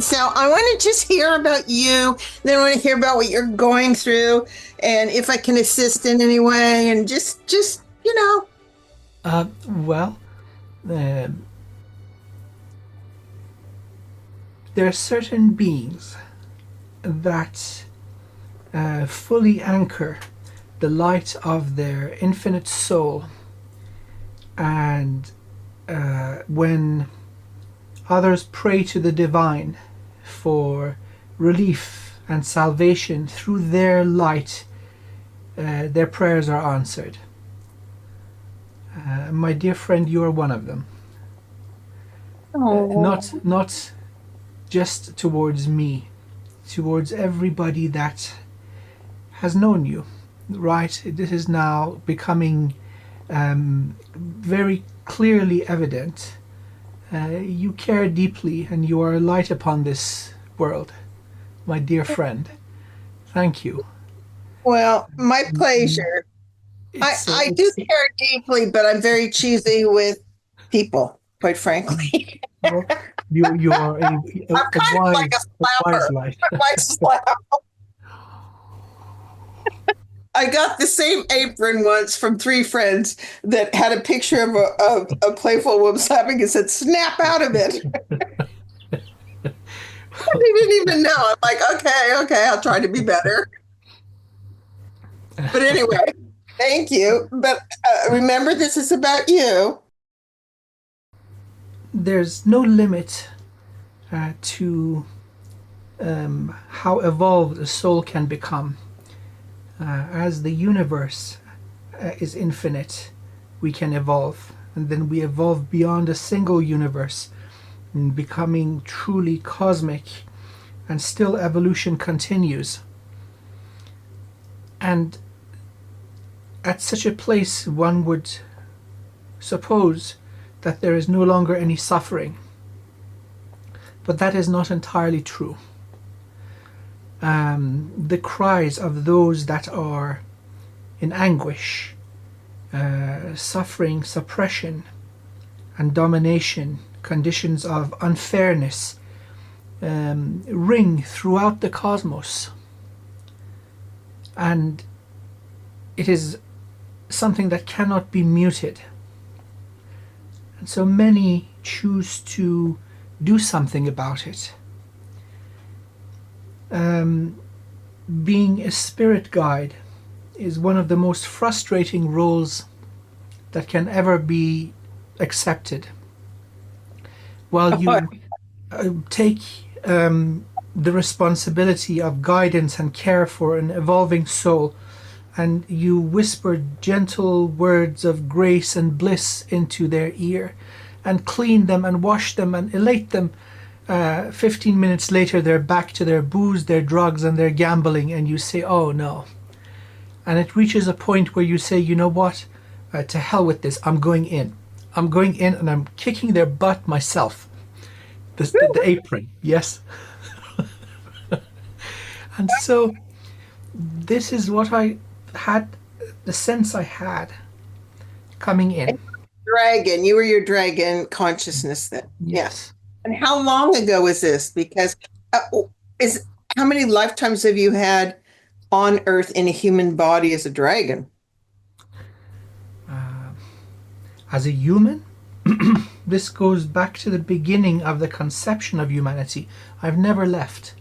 So I want to just hear about you. Then I want to hear about what you're going through, and if I can assist in any way, and just Well, uh, there are certain beings that fully anchor the light of their infinite soul, and when others pray to the divine for relief and salvation through their light, their prayers are answered. My dear friend, you are one of them. Oh, Not just towards me, towards everybody that has known you. Right? This is now becoming very clearly evident. You care deeply, and you are a light upon this world, my dear friend. Thank you. well, my pleasure. I It's I do it's care deeply, but I'm very cheesy with people, quite frankly. well, you are I'm a kind of like a a wise slapper. light. I like slap. I got the same apron once from three friends that had a picture of a playful woman slapping and said, "Snap out of it." They didn't even know. I'm like, okay, I'll try to be better. But anyway, thank you. But remember, this is about you. There's no limit to how evolved a soul can become. As the universe is infinite, we can evolve, and then we evolve beyond a single universe, becoming truly cosmic, and still evolution continues. And at such a place, one would suppose that there is no longer any suffering. But that is not entirely true. The cries of those that are in anguish, suffering, suppression, and domination, conditions of unfairness, ring throughout the cosmos. And it is something that cannot be muted. And so many choose to do something about it. Being a spirit guide is one of the most frustrating roles that can ever be accepted. While you take the responsibility of guidance and care for an evolving soul, and you whisper gentle words of grace and bliss into their ear, and clean them and wash them and elate them. 15 minutes later, they're back to their booze, their drugs, and their gambling, and you say, oh no. And it reaches a point where you say, you know what? To hell with this. I'm going in. I'm going in and I'm kicking their butt myself. The apron, yes. And so this is what I had, the sense I had coming in. Dragon, you were your dragon consciousness then. Yeah. Yes. And how long ago was this? Because uh, is how many lifetimes have you had on Earth in a human body as a dragon? As a human, this goes back to the beginning of the conception of humanity. I've never left.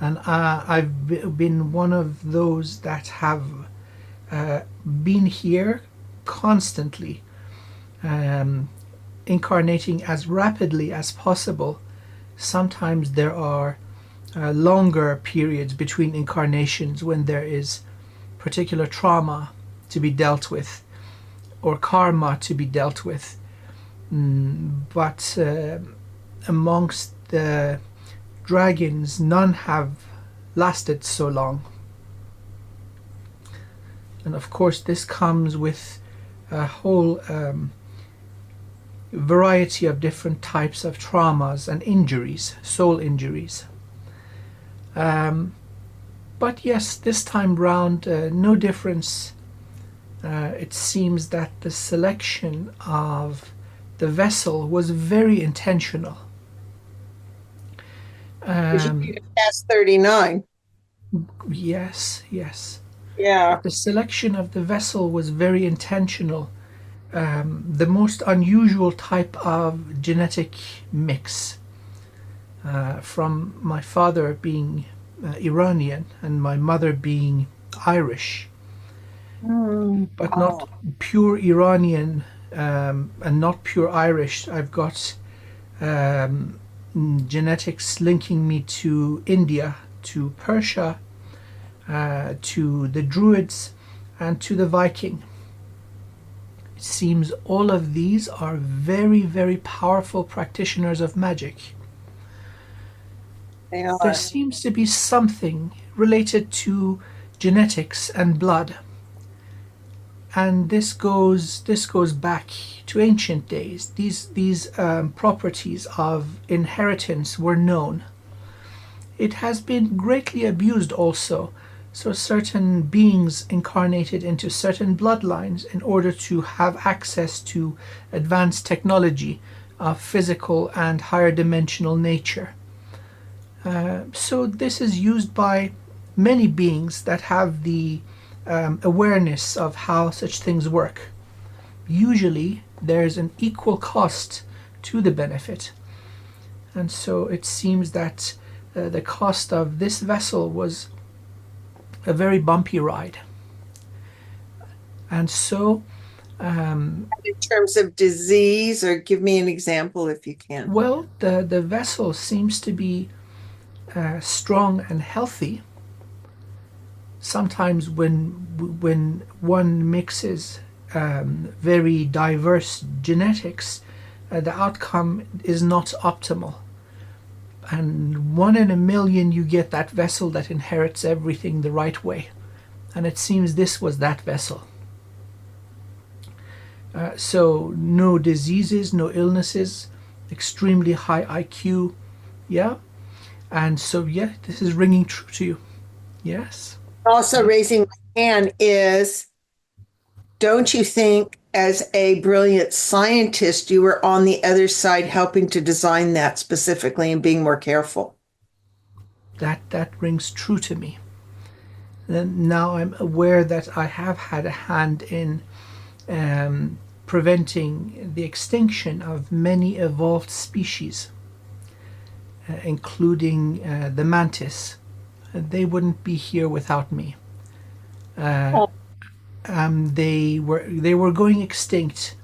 And been one of those that have been here constantly, incarnating as rapidly as possible. Sometimes there are longer periods between incarnations when there is particular trauma to be dealt with or karma to be dealt with. But amongst the dragons, none have lasted so long. And of course, this comes with a whole variety of different types of traumas and injuries, soul injuries. But yes, this time round, no difference. It seems that the selection of the vessel was very intentional. Because you Um, need to pass 39. yes, yes. Yeah. The selection of the vessel was very intentional. The most unusual type of genetic mix, from my father being Iranian and my mother being Irish, Mm. but not Oh. pure Iranian, and not pure Irish. I've got um, genetics linking me to India, to Persia, to the Druids, and to the Viking. It seems all of these are very, very powerful practitioners of magic. They There are. seems to be something related to genetics and blood, and this goes back to ancient days. These properties of inheritance were known. It has been greatly abused also. So certain beings incarnated into certain bloodlines in order to have access to advanced technology of physical and higher dimensional nature. So this is used by many beings that have the awareness of how such things work. Usually there's an equal cost to the benefit. And so it seems that the cost of this vessel was a very bumpy ride. And so, In terms of disease, or give me an example if you can. well, the vessel seems to be strong and healthy. Sometimes when one mixes very diverse genetics, the outcome is not optimal. And one in a million you get that vessel that inherits everything the right way. And it seems this was that vessel. So no diseases, no illnesses, extremely high IQ, yeah. And so yeah, this is ringing true to you. Yes. Also, raising my hand is, don't you think, as a brilliant scientist, you were on the other side helping to design that specifically and being more careful? That rings true to me. And now I'm aware that I have had a hand in preventing the extinction of many evolved species, including the mantis. They wouldn't be here without me. Uh, Oh. they were going extinct.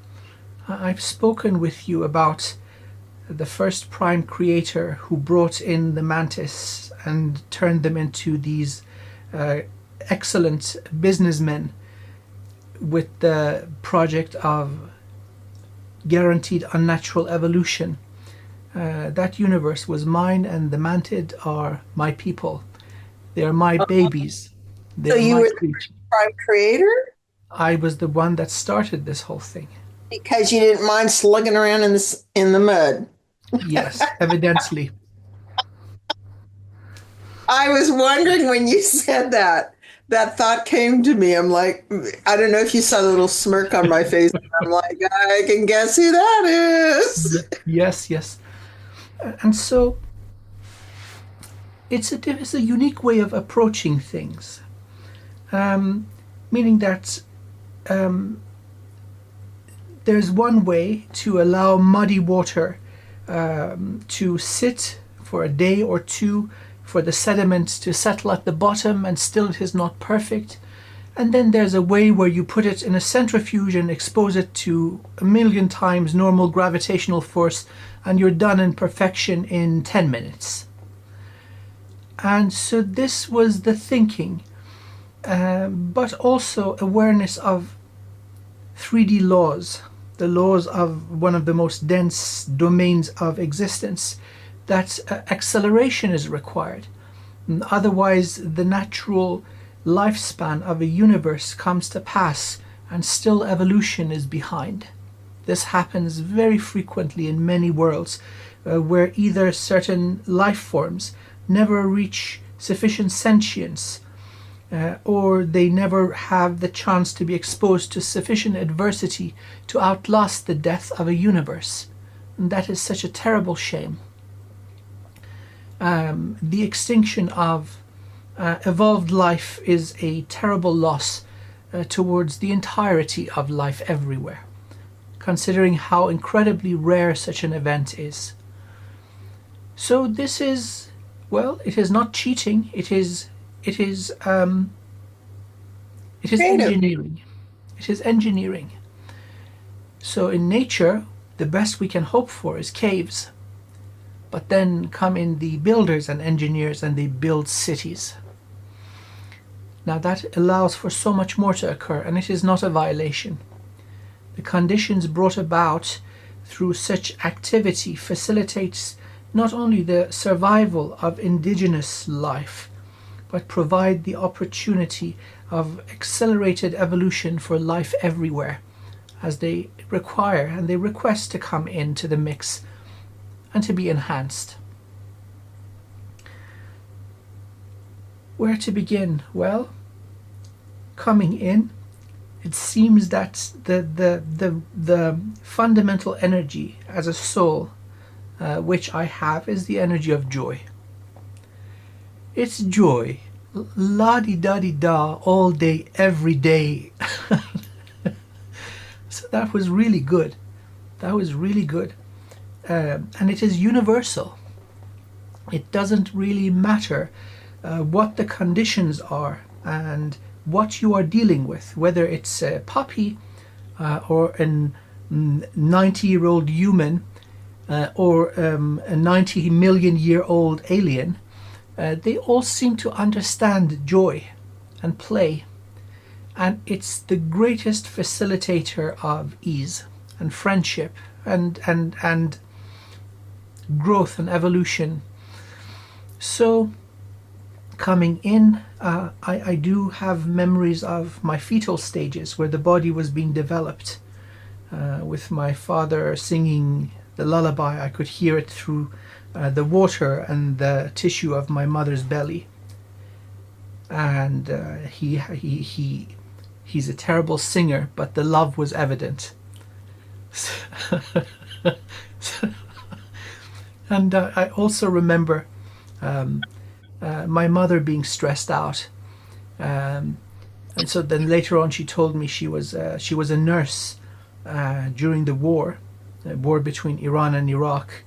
I've spoken with you about the first prime creator who brought in the mantis and turned them into these uh, excellent businessmen with the project of guaranteed unnatural evolution. That universe was mine, and the mantid are my people. They are my babies. They So are you my were the creatures. prime creator I was the one that started this whole thing. because you didn't mind slugging around in the mud. Yes, evidently. I was wondering when you said that. That thought came to me. I'm like, I don't know if you saw the little smirk on my face. I'm like, I can guess who that is. Yes, yes. And so it's a unique way of approaching things, meaning that there's one way to allow muddy water to sit for a day or two for the sediment to settle at the bottom and still it is not perfect. And then there's a way where you put it in a centrifuge and expose it to a million times normal gravitational force and you're done in perfection in 10 minutes. And so this was the thinking, but also awareness of 3D laws, the laws of one of the most dense domains of existence, that acceleration is required. Otherwise, the natural lifespan of a universe comes to pass and still evolution is behind. This happens very frequently in many worlds where either certain life forms never reach sufficient sentience or they never have the chance to be exposed to sufficient adversity to outlast the death of a universe. And that is such a terrible shame. The extinction of evolved life is a terrible loss towards the entirety of life everywhere, considering how incredibly rare such an event is. So this is, well, it is not cheating. It is Creative. engineering. It is engineering. So in nature, the best we can hope for is caves. But then come in the builders and engineers and they build cities. Now that allows for so much more to occur, and it is not a violation. The conditions brought about through such activity facilitates not only the survival of indigenous life, but provide the opportunity of accelerated evolution for life everywhere, as they require and they request to come into the mix and to be enhanced. Where to begin? Well, coming in, it seems that the fundamental energy as a soul, which I have, is the energy of joy. It's joy, la di da di da, all day, every day. So that was really good. That was really good. And it is universal. It doesn't really matter what the conditions are and what you are dealing with, whether it's a puppy or a 90-year-old human or a 90 million year old alien. They all seem to understand joy and play, and it's the greatest facilitator of ease and friendship and growth and evolution. So coming in, I do have memories of my fetal stages where the body was being developed, with my father singing the lullaby. I could hear it through the water and the tissue of my mother's belly. And he's a terrible singer, but the love was evident. And I also remember my mother being stressed out, and so then later on she told me she was a nurse during the war between Iran and Iraq,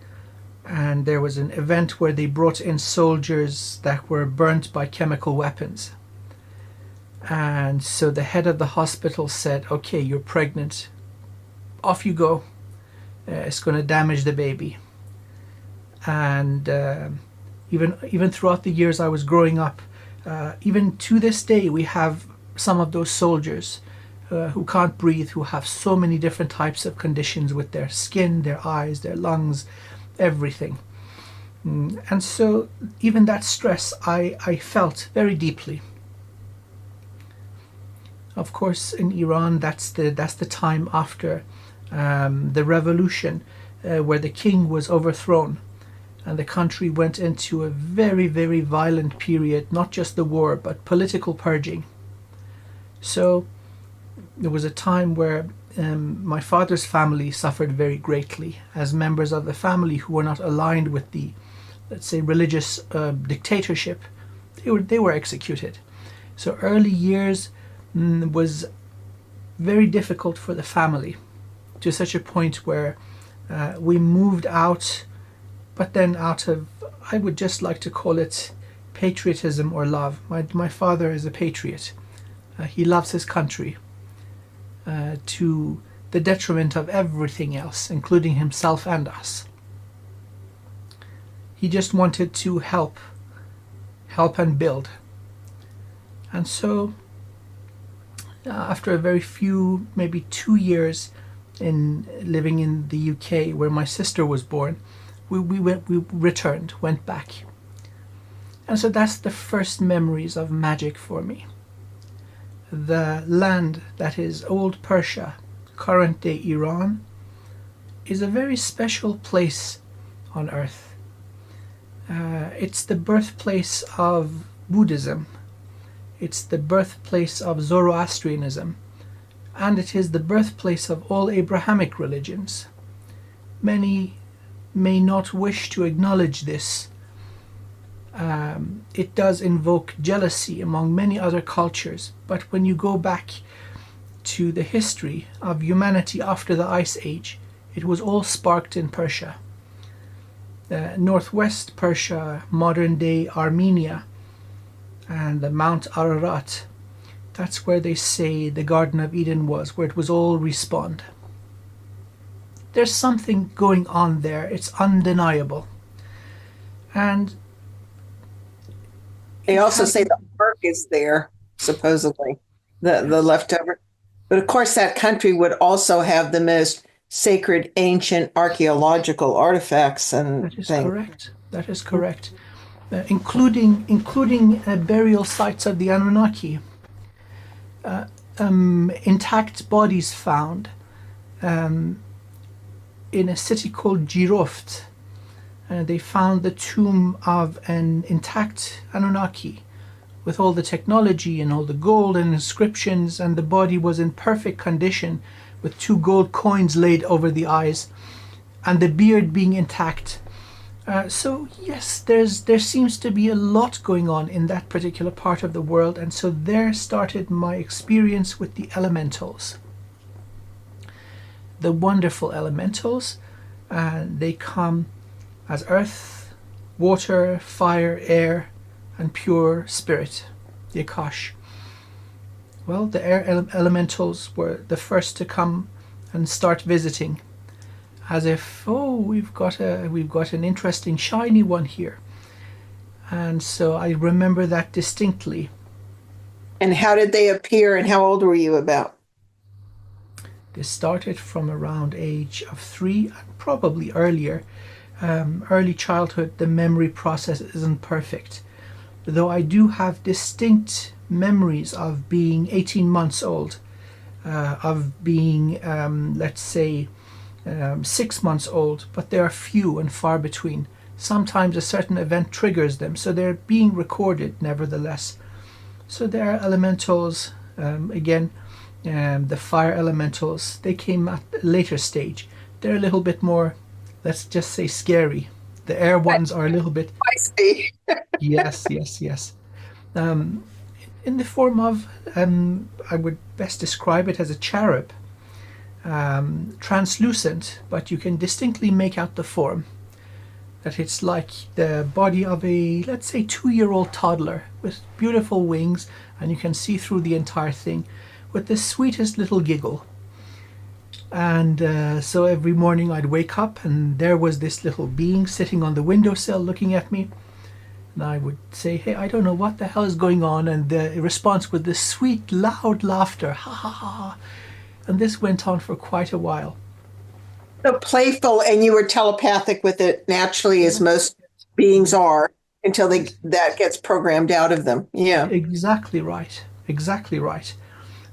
and there was an event where they brought in soldiers that were burnt by chemical weapons. And so the head of the hospital said, "Okay, you're pregnant. Off you go. It's going to damage the baby." And even throughout the years I was growing up, even to this day, we have some of those soldiers who can't breathe, who have so many different types of conditions with their skin, their eyes, their lungs, everything. And so even that stress I felt very deeply. Of course, in Iran, that's the time after the revolution, where the king was overthrown, and the country went into a very, very violent period, not just the war, but political purging. So there was a time where my father's family suffered very greatly, as members of the family who were not aligned with the, let's say, religious dictatorship, they were executed. So early years was very difficult for the family, to such a point where we moved out, but then out of, I would just like to call it patriotism or love. My father is a patriot. He loves his country to the detriment of everything else, including himself and us. He just wanted to help and build. And so after a very few, maybe 2 years in living in the UK, where my sister was born, we went back. And so that's the first memories of magic for me. The land that is old Persia, current day Iran, is a very special place on earth. It's the birthplace of Buddhism. It's the birthplace of Zoroastrianism, and it is the birthplace of all Abrahamic religions. Many may not wish to acknowledge this, It does invoke jealousy among many other cultures, but when you go back to the history of humanity after the Ice Age, it was all sparked in Persia. Northwest Persia, modern day Armenia, and the Mount Ararat. That's where they say the Garden of Eden was, where it was all respawned. There's something going on there, it's undeniable. And They it also has, say the ark is there, supposedly, the yes, leftover. But of course, that country would also have the most sacred ancient archaeological artifacts and that is things. correct. That is correct. Including burial sites of the Anunnaki, intact bodies found in a city called Jiroft. They found the tomb of an intact Anunnaki with all the technology and all the gold and inscriptions, and the body was in perfect condition with 2 gold coins laid over the eyes and the beard being intact. So yes, there seems to be a lot going on in that particular part of the world, and so there started my experience with the elementals. The wonderful elementals, they come as earth, water, fire, air, and pure spirit, the Akash. Well, the air elementals were the first to come and start visiting, as if, oh, we've got an interesting shiny one here. And so I remember that distinctly. And how did they appear and how old were you about? This started from around age of 3, and probably earlier. Early childhood, the memory process isn't perfect, though I do have distinct memories of being 18 months old, of being, let's say, 6 months old, but they are few and far between. Sometimes a certain event triggers them, so they're being recorded nevertheless. So there are elementals, again, the fire elementals, they came at a later stage. They're a little bit more, let's just say, scary. The air ones are a little bit, I see. yes, yes, yes. Um, in the form of, I would best describe it as a cherub, translucent, but you can distinctly make out the form. That it's like the body of a, let's say, 2-year-old toddler with beautiful wings, and you can see through the entire thing with the sweetest little giggle. And so every morning I'd wake up and there was this little being sitting on the windowsill looking at me. And I would say, hey, I don't know what the hell is going on. And the response was this sweet, loud laughter. Ha ha ha ha. And this went on for quite a while. So playful, and you were telepathic with it naturally, as most beings are, until that gets programmed out of them. Yeah. Exactly right. Exactly right.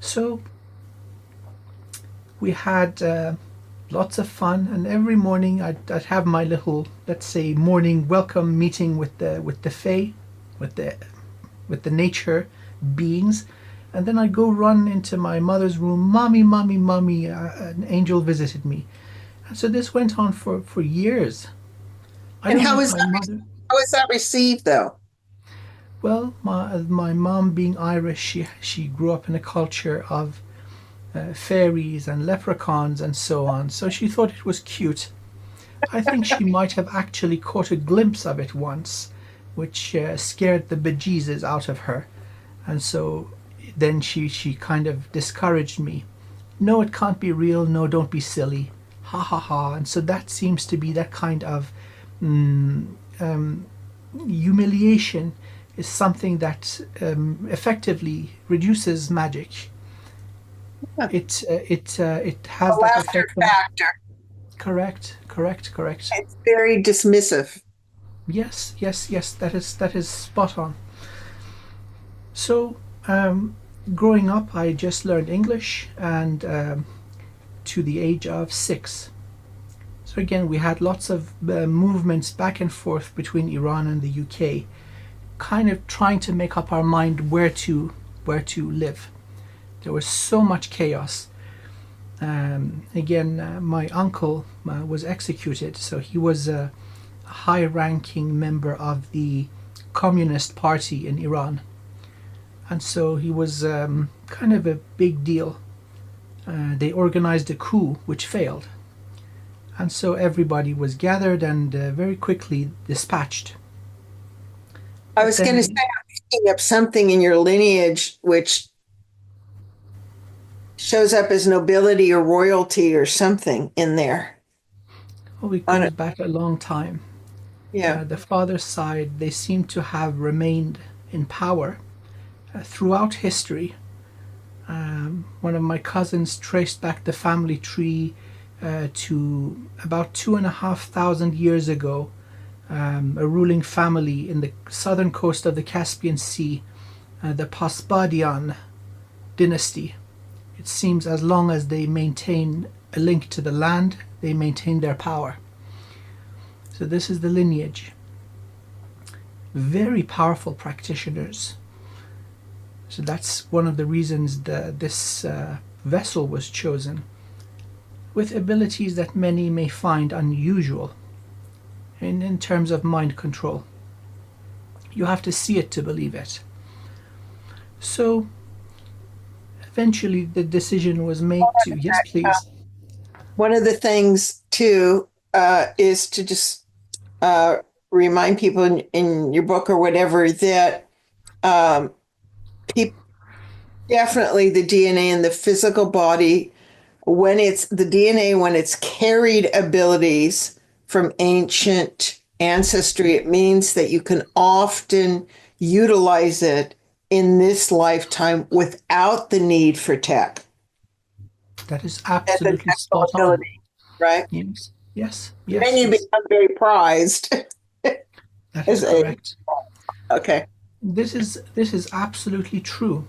So we had lots of fun, and every morning I'd have my little, let's say, morning welcome meeting with the Fae, with the nature beings, and then I'd go run into my mother's room. Mommy, mommy, mommy! An angel visited me, and so this went on for years. I And don't know if my mother. how is that received though? Well, my mom being Irish, she grew up in a culture of fairies and leprechauns and so on, so she thought it was cute. I think she might have actually caught a glimpse of it once, which scared the bejesus out of her, and so then she kind of discouraged me. No, it can't be real. No, don't be silly. Ha ha ha. And so that seems to be that kind of humiliation is something that effectively reduces magic. It has The that laughter effect. factor. Correct, correct, correct. It's very dismissive. Yes, yes, yes. That is spot on. So, growing up, I just learned English, and to the age of 6. So again, we had lots of movements back and forth between Iran and the UK, kind of trying to make up our mind where to live. There was so much chaos. Again, my uncle was executed, so he was a high-ranking member of the communist party in Iran. And so he was kind of a big deal. They organized a coup which failed. And so everybody was gathered and very quickly dispatched. I But was going to say, then, I'm picking up something in your lineage which shows up as nobility or royalty or something in there. oh, it On goes it. back a long time. Yeah. The father's side, they seem to have remained in power throughout history. One of my cousins traced back the family tree to about 2,500 years ago. A ruling family in the southern coast of the Caspian Sea, the Paspadian dynasty. It seems as long as they maintain a link to the land, they maintain their power. So this is the lineage. Very powerful practitioners. So that's one of the reasons this vessel was chosen, with abilities that many may find unusual in terms of mind control. You have to see it to believe it. So eventually the decision was made to, yes, please. One of the things, too, is to just remind people in your book or whatever that um, people, definitely the DNA in the physical body, when it's the DNA, when it's carried abilities from ancient ancestry, it means that you can often utilize it in this lifetime without the need for tech. That is As a absolutely technical spot on. ability, right? Yes, yes, Then yes, you yes. become very prized That is as a, correct. okay. This is absolutely true.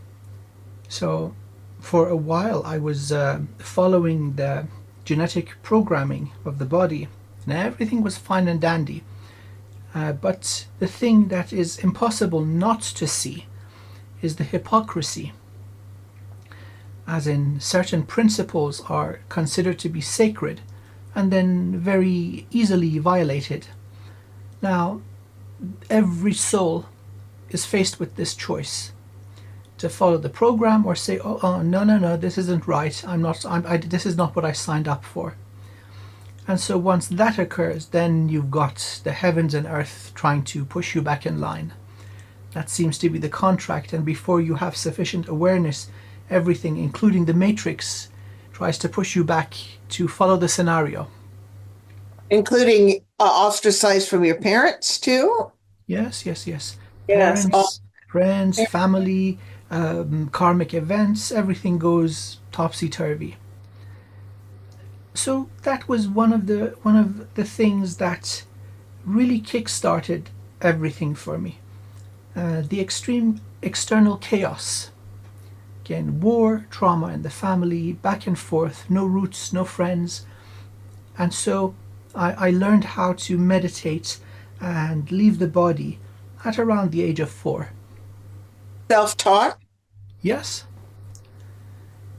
So, for a while, I was following the genetic programming of the body, and everything was fine and dandy. But the thing that is impossible not to see is the hypocrisy, as in certain principles are considered to be sacred and then very easily violated. Now, every soul is faced with this choice to follow the program or say, oh, no, no, no, this isn't right. This is not what I signed up for. And so once that occurs, then you've got the heavens and earth trying to push you back in line. That seems to be the contract, and before you have sufficient awareness, everything, including the matrix, tries to push you back to follow the scenario. Including ostracized from your parents too. Yes, yes, yes. Yes. Oh, Parents, friends, family, karmic events, everything goes topsy-turvy. So that was one of the things that really kick-started everything for me. The extreme external chaos. Again, war, trauma in the family, back and forth, no roots, no friends. And so I learned how to meditate and leave the body at around the age of 4. self-taught. Yes,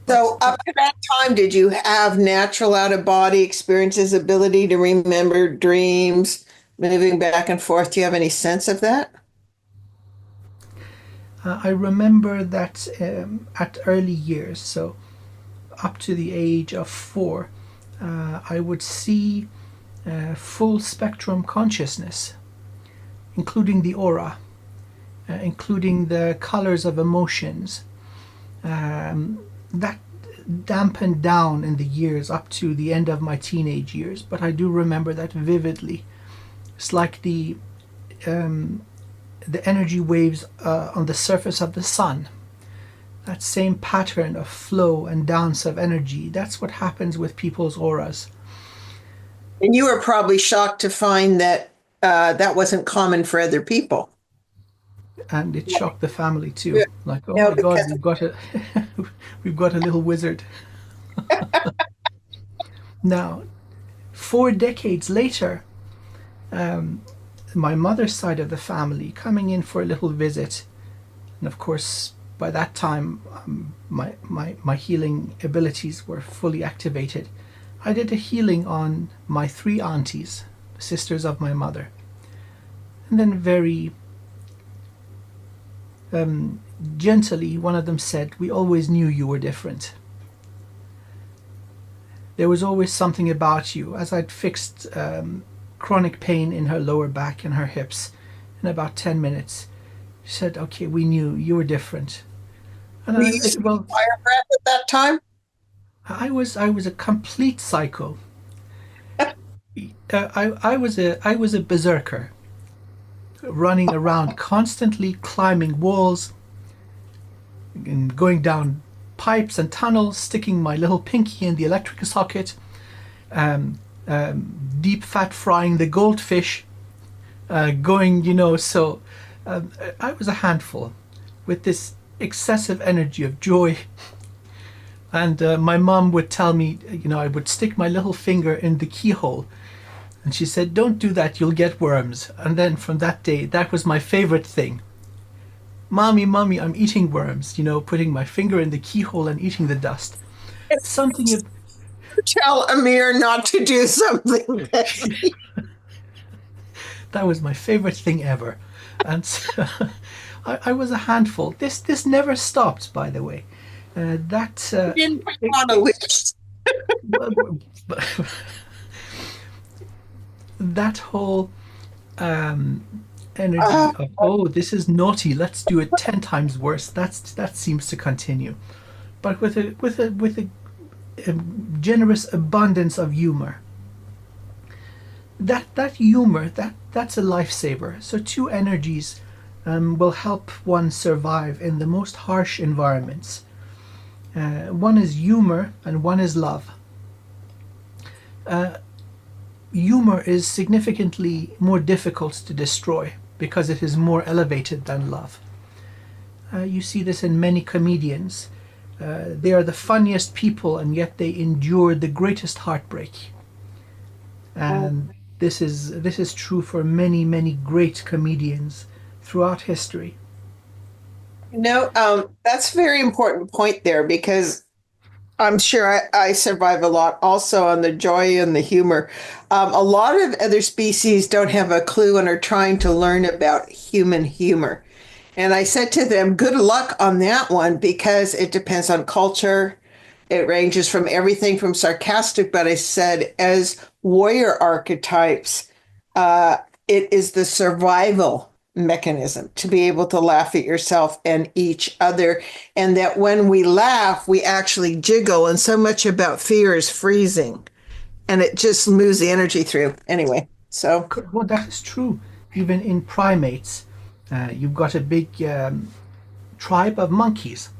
So but up to that time, did you have natural out-of-body experiences, ability to remember dreams, moving back and forth? Do you have any sense of that? I remember that at early years, so up to the age of 4, I would see full spectrum consciousness, including the aura, including the colors of emotions. That dampened down in the years up to the end of my teenage years, but I do remember that vividly. It's like the energy waves on the surface of the sun. That same pattern of flow and dance of energy, that's what happens with people's auras. And you were probably shocked to find that that wasn't common for other people. And it shocked the family Yeah. too. Like, oh No, my God, because we've got a we've got a little wizard. Now, 4 decades later, my mother's side of the family coming in for a little visit, and of course, by that time, my healing abilities were fully activated. I did a healing on my 3 aunties, sisters of my mother, and then very Gently, one of them said, "We always knew you were different. There was always something about you." As I'd fixed chronic pain in her lower back and her hips in about 10 minutes, she said, "Okay, we knew you were different." And Were I you using said, "Well, fire breath at that time? I was a complete psycho. I was a berserker, running around constantly, climbing walls and going down pipes and tunnels, sticking my little pinky in the electric socket, deep fat frying the goldfish, going, so I was a handful with this excessive energy of joy. And my mom would tell me, I would stick my little finger in the keyhole. And she said, "Don't do that, you'll get worms." And then from that day, that was my favorite thing. "Mommy, mommy, I'm eating worms," putting my finger in the keyhole and eating the dust. Something, Tell Amir not to do something. that was my favorite thing ever. And so, I was a handful. This never stopped, by the way. That Didn't put you on a list. that whole energy of, "Oh, this is naughty, let's do it 10 times worse," that seems to continue, but with a generous abundance of humor. That humor, that's a lifesaver. So two energies will help one survive in the most harsh environments. One is humor and one is love. Humor is significantly more difficult to destroy because it is more elevated than love. You see this in many comedians. They are the funniest people, and yet they endure the greatest heartbreak. And this is true for many, many great comedians throughout history. That's a very important point there because I'm sure I survive a lot also on the joy and the humor. A lot of other species don't have a clue and are trying to learn about human humor. And I said to them, good luck on that one because it depends on culture. It ranges from everything from sarcastic, but I said, as warrior archetypes, it is the survival mechanism to be able to laugh at yourself and each other. And that when we laugh, we actually jiggle. And so much about fear is freezing and it just moves the energy through. Anyway, so. Well, that is true. Even in primates, you've got a big tribe of monkeys,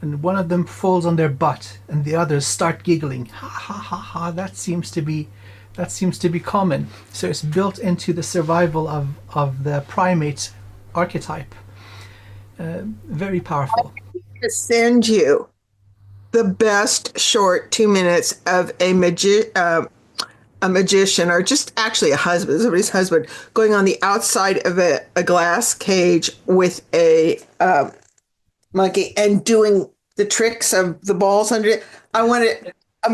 and one of them falls on their butt, and the others start giggling. Ha ha ha ha! That seems to be common. So it's built into the survival of the primate archetype. Very powerful. To send you the best short 2 minutes of a magician, or just actually a husband, somebody's husband, going on the outside of a glass cage with a monkey and doing the tricks of the balls under it. I'm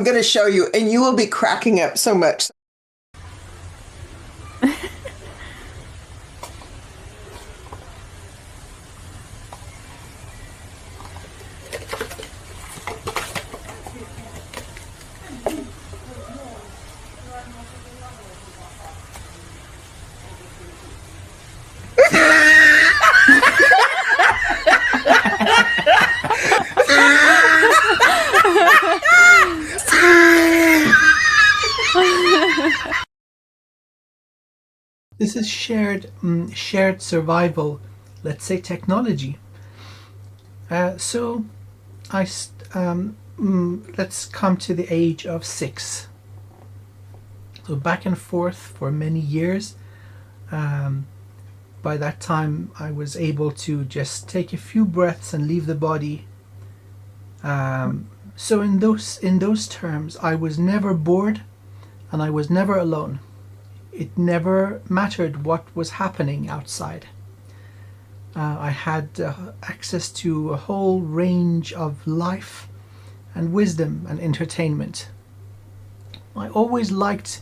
going to show you, and you will be cracking up so much. This is shared survival, let's say technology. So let's come to the age of 6. So back and forth for many years. By that time, I was able to just take a few breaths and leave the body. So in those terms, I was never bored, and I was never alone. It never mattered what was happening outside. I had access to a whole range of life and wisdom and entertainment. I always liked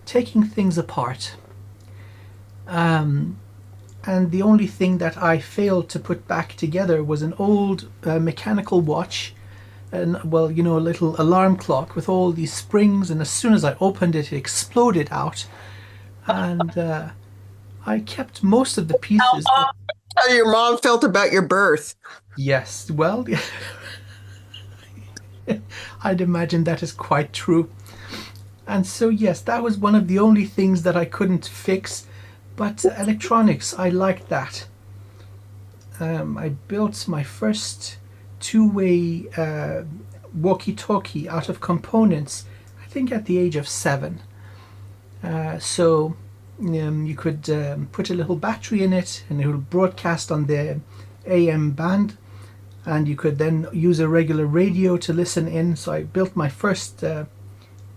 taking things apart. And and the only thing that I failed to put back together was an old mechanical watch, and well, you know, a little alarm clock with all these springs, and as soon as I opened it, it exploded out, and I kept most of the pieces. How your mom felt about your birth. Yes, well, I'd imagine that is quite true. And so, yes, that was one of the only things that I couldn't fix. But electronics, I liked that. I built my first two-way walkie-talkie out of components, I think at the age of 7. You could put a little battery in it and it would broadcast on the AM band, and you could then use a regular radio to listen in. So I built my first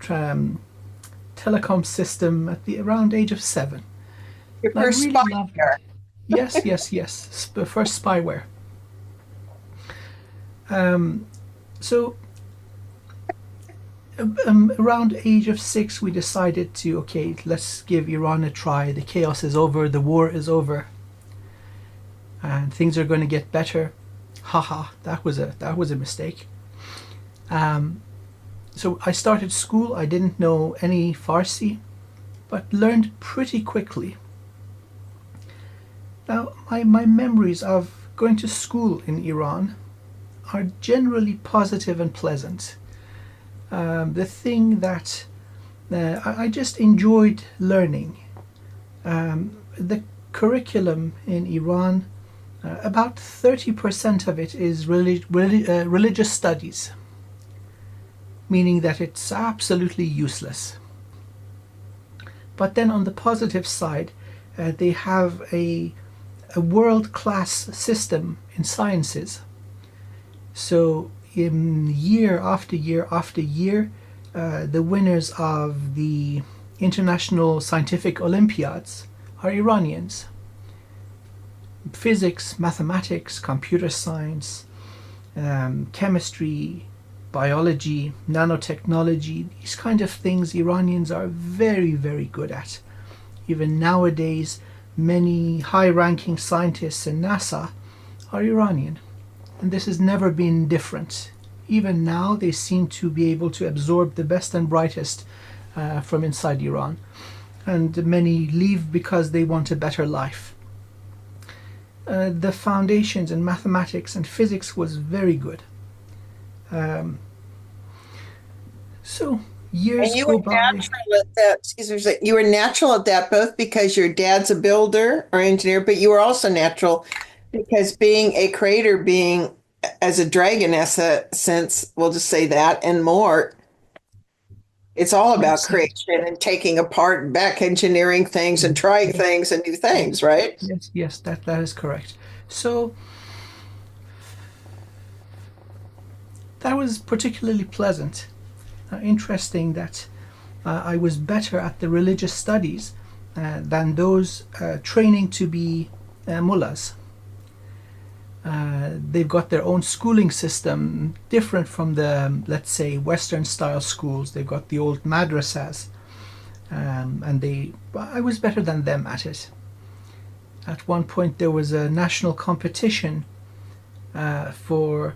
telecom system at the around age of 7. Your And I first really loved spyware. it. Yes, yes, yes. First spyware. So around age of 6, we decided to, okay, let's give Iran a try. The chaos is over, the war is over, and things are going to get better. Haha, that was a mistake. So I started school. I didn't know any Farsi, but learned pretty quickly. Now, my memories of going to school in Iran are generally positive and pleasant. The thing that I just enjoyed learning. The curriculum in Iran, about 30% of it is religious studies, meaning that it's absolutely useless. But then on the positive side, they have a world-class system in sciences. So in year after year after year, the winners of the international scientific Olympiads are Iranians. Physics, mathematics, computer science, chemistry, biology, nanotechnology, these kind of things Iranians are very, very good at. Even nowadays, many high-ranking scientists in NASA are Iranian. And this has never been different. Even now, they seem to be able to absorb the best and brightest from inside Iran. And many leave because they want a better life. The foundations in mathematics and physics was very good. So years And you go were by. natural at that. Excuse me. You were natural at that both because your dad's a builder or engineer, but you were also natural because being a creator, being as a dragoness, sense, we'll just say that and more. It's all about Yes, creation and taking apart and back engineering things and trying things and new things, yes, right? yes, yes, that is correct. So that was particularly pleasant. Interesting that I was better at the religious studies than those training to be mullahs. They've got their own schooling system, different from the, let's say, Western style schools. They've got the old madrasas, and I was better than them at it. At one point, there was a national competition for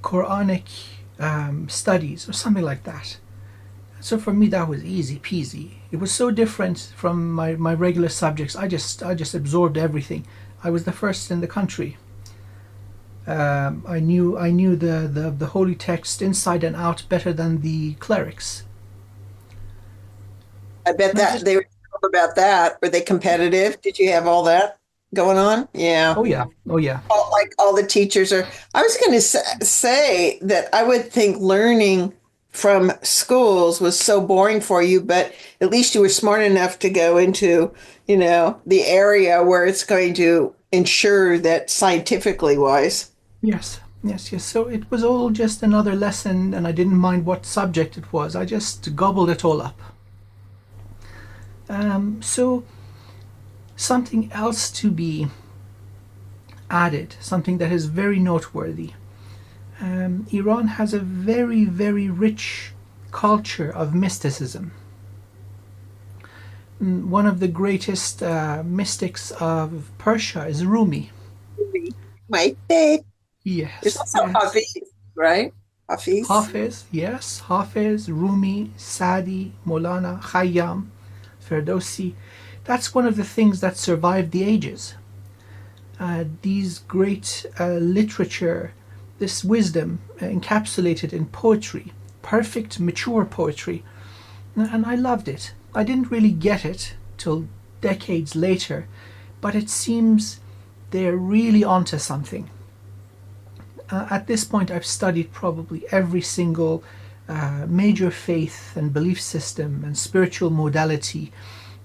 Quranic studies or something like that. So for me, that was easy peasy. It was so different from my regular subjects. I just absorbed everything. I was the first in the country. I knew the holy text inside and out better than the clerics. I bet And I that just they were thrilled about that. Were they competitive? Did you have all that going on? Yeah. oh yeah, oh yeah. Like all the teachers are. I was going to say that I would think learning from schools was so boring for you, but at least you were smart enough to go into, the area where it's going to ensure that scientifically wise. Yes, yes, yes. So it was all just another lesson, and I didn't mind what subject it was. I just gobbled it all up. So something else to be added, something that is very noteworthy. Iran has a very, very rich culture of mysticism. one of the greatest mystics of Persia is Rumi. My babe. There's Yes, also yes. Hafiz, right? Hafiz. Hafiz, yes, Hafiz, Rumi, Sadi, Molana, Khayyam, Ferdowsi. That's one of the things that survived the ages. These great literature, this wisdom encapsulated in poetry, perfect, mature poetry. And I loved it. I didn't really get it till decades later, but it seems they're really onto something. At this point, I've studied probably every single major faith and belief system and spiritual modality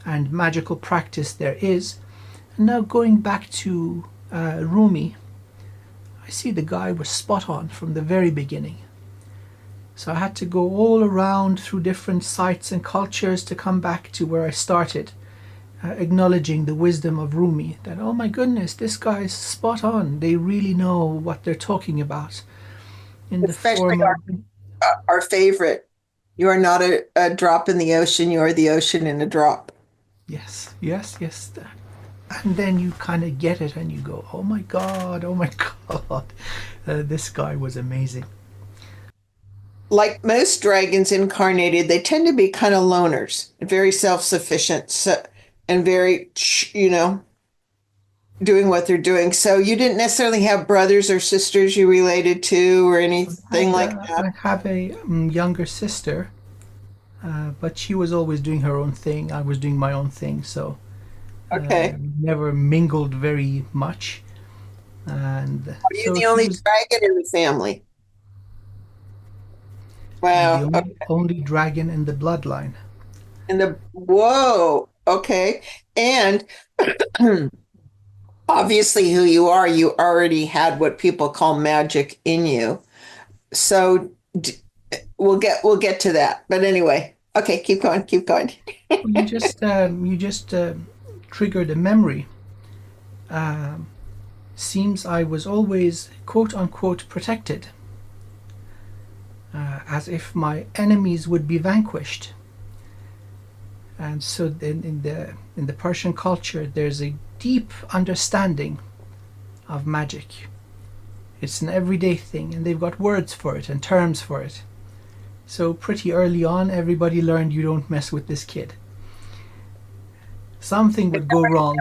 and magical practice there is. And now going back to Rumi, I see the guy was spot on from the very beginning. So I had to go all around through different sites and cultures to come back to where I started, acknowledging the wisdom of Rumi, that, oh my goodness, this guy's spot on. They really know what they're talking about in the Especially form of, our favorite. You are not a drop in the ocean. You are the ocean in a drop. yes, yes, yes. And then you kind of get it and you go, oh my God, this guy was amazing. Like most dragons incarnated, they tend to be kind of loners, very self-sufficient, so, and very, doing what they're doing. So you didn't necessarily have brothers or sisters you related to or anything like that. I have a younger sister, but she was always doing her own thing. I was doing my own thing, so Okay. never mingled very much. And Are you so the she only was dragon in the family? I'm the Wow. only dragon in the bloodline. Whoa. Okay. And obviously who you are, you already had what people call magic in you. So we'll get to that. But anyway, okay, keep going, keep going. Well, you just triggered a memory. Um, Seems I was always quote unquote protected, as if my enemies would be vanquished. And so in the Persian culture, there's a deep understanding of magic. It's an everyday thing, and they've got words for it and terms for it. So pretty early on, everybody learned you don't mess with this kid. Something would go wrong.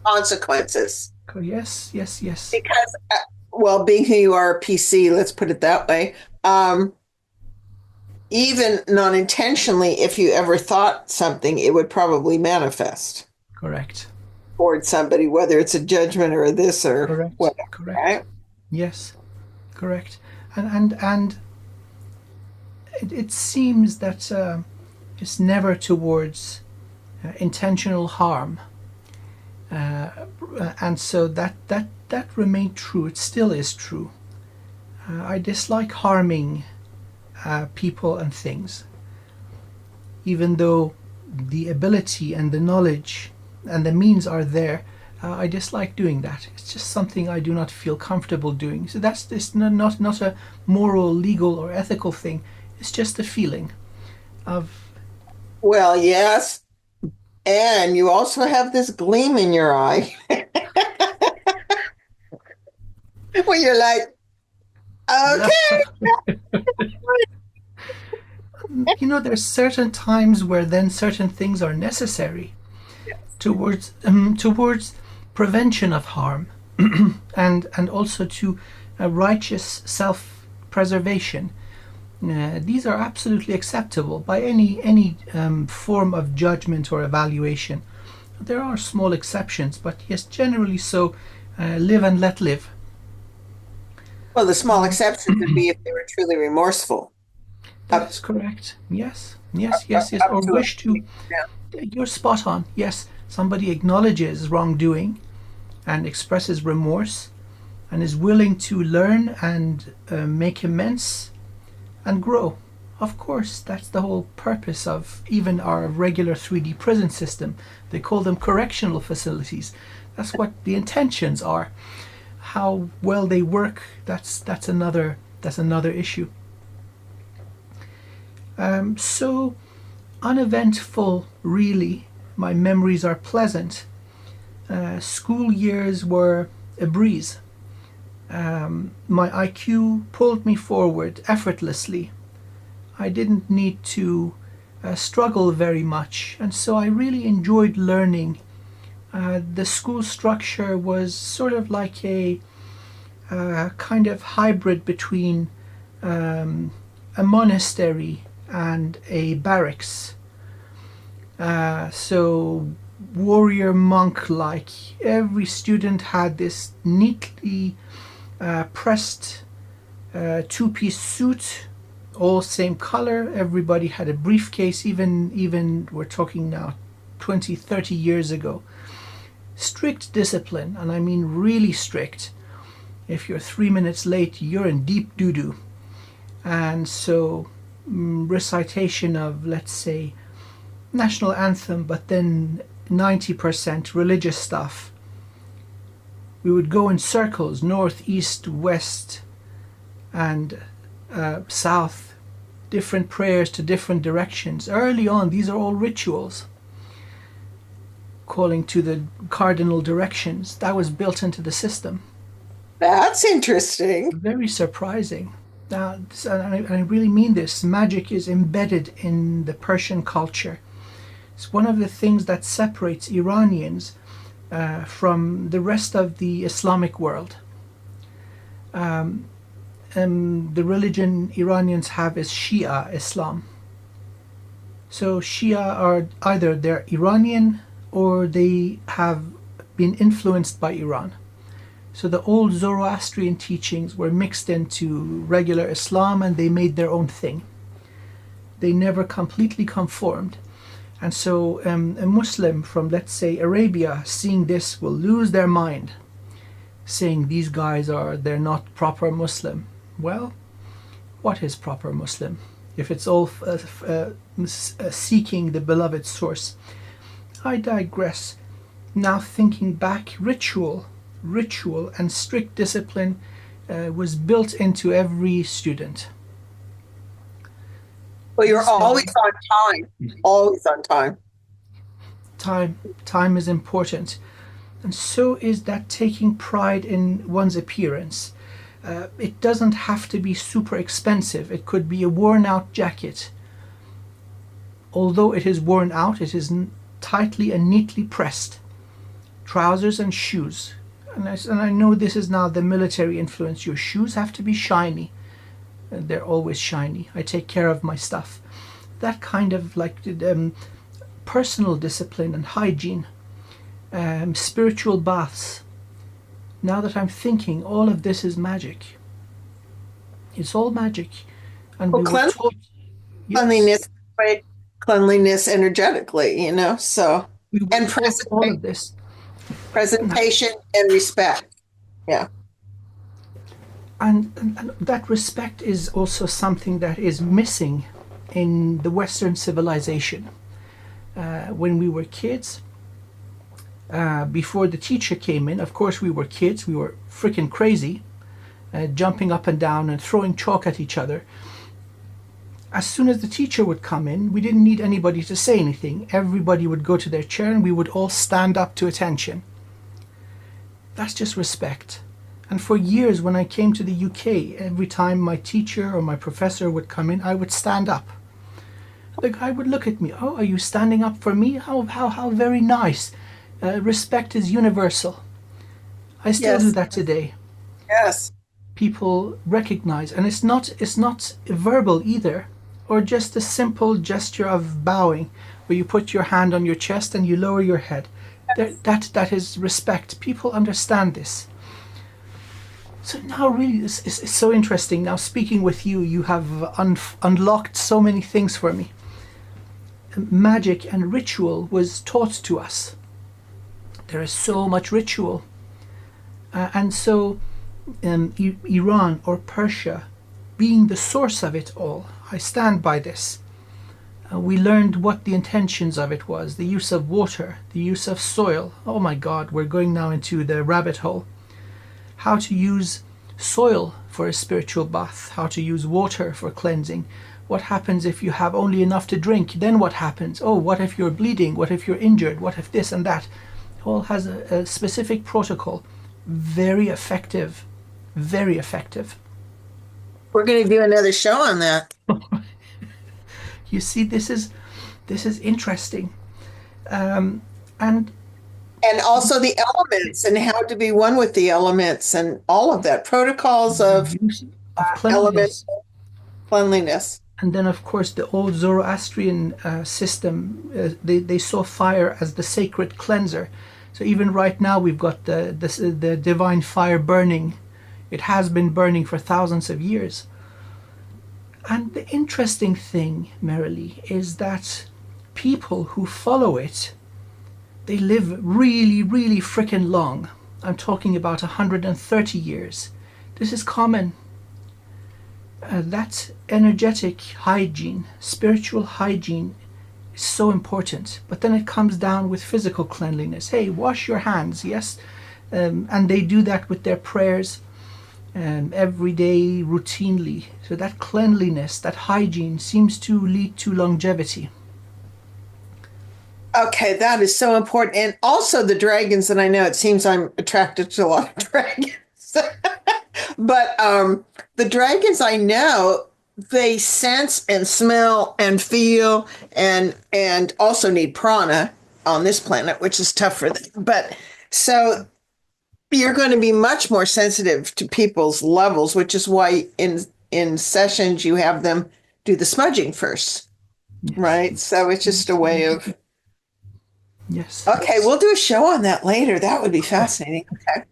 Consequences. Yes, yes, yes. Because, well, being who you are, a PC, let's put it that way. Even non-intentionally, if you ever thought something, it would probably manifest Correct. towards somebody, whether it's a judgment or this or Correct. whatever, Correct. right? Yes. Correct. And it seems that it's never towards intentional harm. And so that remained true. It still is true. I dislike harming people and things, even though the ability and the knowledge and the means are there. I dislike doing that. It's just something I do not feel comfortable doing. So that's this not a moral, legal, or ethical thing. It's just a feeling of Well, yes. And you also have this gleam in your eye when you're like, okay. there's certain times where then certain things are necessary towards prevention of harm, and also to a righteous self-preservation. These are absolutely acceptable by any form of judgment or evaluation. There are small exceptions, but yes, generally so. Live and let live. Well, the small exceptions would be if they were truly remorseful. That Up, is correct. Yes, yes, yes, yes. up Or to wish to. it. Yeah. You're spot on. Yes, somebody acknowledges wrongdoing and expresses remorse and is willing to learn and make amends and grow. Of course, that's the whole purpose of even our regular 3D prison system. They call them correctional facilities. That's what the intentions are. How well they work, that's another issue. So uneventful, really, My memories are pleasant. School years were a breeze. My IQ pulled me forward effortlessly. I didn't need to struggle very much, and so I really enjoyed learning. The school structure was sort of like a kind of hybrid between a monastery and a barracks. So warrior monk like. Every student had this neatly pressed two-piece suit, all same color. Everybody had a briefcase, even we're talking now 20, 30 years ago. Strict discipline, and I mean really strict. If you're 3 minutes late, you're in deep doo-doo. And so recitation of, let's say, national anthem, but then 90% religious stuff. We would go in circles, north, east, west, and south, different prayers to different directions. Early on, these are all rituals, calling to the cardinal directions. That was built into the system. That's interesting. Very surprising. Now, and I really mean this, magic is embedded in the Persian culture. It's one of the things that separates Iranians from the rest of the Islamic world. The religion Iranians have is Shia Islam. So Shia are either they're Iranian or they have been influenced by Iran. So the old Zoroastrian teachings were mixed into regular Islam and they made their own thing. They never completely conformed. And so a Muslim from, let's say, Arabia, seeing this will lose their mind, saying these guys they're not proper Muslim. Well, what is proper Muslim? If it's all seeking the beloved source. I digress. Now thinking back, ritual and strict discipline was built into every student. Well, you're always on time. Always on time. Time is important. And so is that taking pride in one's appearance. It doesn't have to be super expensive. It could be a worn out jacket. Although it is worn out, it is tightly and neatly pressed. Trousers and shoes. And I know this is now the military influence. Your shoes have to be shiny. They're always shiny. I take care of my stuff. That kind of like personal discipline and hygiene. Spiritual baths. Now that I'm thinking, all of this is magic. It's all magic. And Well, we were taught, yes, cleanliness, right? Cleanliness energetically, so, we were and taught all of this. presentation and respect. Yeah. And that respect is also something that is missing in the Western civilization. When we were kids, before the teacher came in, of course we were kids, we were freaking crazy, jumping up and down and throwing chalk at each other. As soon as the teacher would come in, we didn't need anybody to say anything. Everybody would go to their chair and we would all stand up to attention. That's just respect. And for years when I came to the UK, every time my teacher or my professor would come in, I would stand up. The guy would look at me. Oh, are you standing up for me? How very nice. Respect is universal. I still Yes. do that today. Yes. People recognize, and it's not verbal either, or just a simple gesture of bowing, where you put your hand on your chest and you lower your head. That is respect. People understand this. So now really it's so interesting. Now speaking with you, you have unlocked so many things for me. Magic and ritual was taught to us. There is so much ritual. And so Iran or Persia being the source of it all, I stand by this. We learned what the intentions of it was, the use of water, the use of soil. Oh my God, we're going now into the rabbit hole. How to use soil for a spiritual bath, how to use water for cleansing, What happens if you have only enough to drink? Then what happens? Oh, what if you're bleeding? What if you're injured? What if this and that? It all has a specific protocol. Very effective. Very effective. We're going to do another show on that. You see, this is interesting. And And also the elements and how to be one with the elements and all of that. Protocols of use of element cleanliness. cleanliness. And then, of course, the old Zoroastrian system, they saw fire as the sacred cleanser. So even right now, we've got the divine fire burning. It has been burning for thousands of years. And the interesting thing, Merrily, is that people who follow it, they live really, really frickin' long. I'm talking about 130 years. This is common. That energetic hygiene, spiritual hygiene, is so important. But then it comes down with physical cleanliness. Hey, wash your hands, yes? And they do that with their prayers every day, routinely. So that cleanliness, that hygiene seems to lead to longevity. Okay, that is so important. And also the dragons, and I know it seems I'm attracted to a lot of dragons. But the dragons I know, they sense and smell and feel and also need prana on this planet, which is tough for them. But so you're going to be much more sensitive to people's levels, which is why in sessions you have them do the smudging first, Yes. right? So it's just a way of Yes. okay, we'll do a show on that later. That would be fascinating. Okay.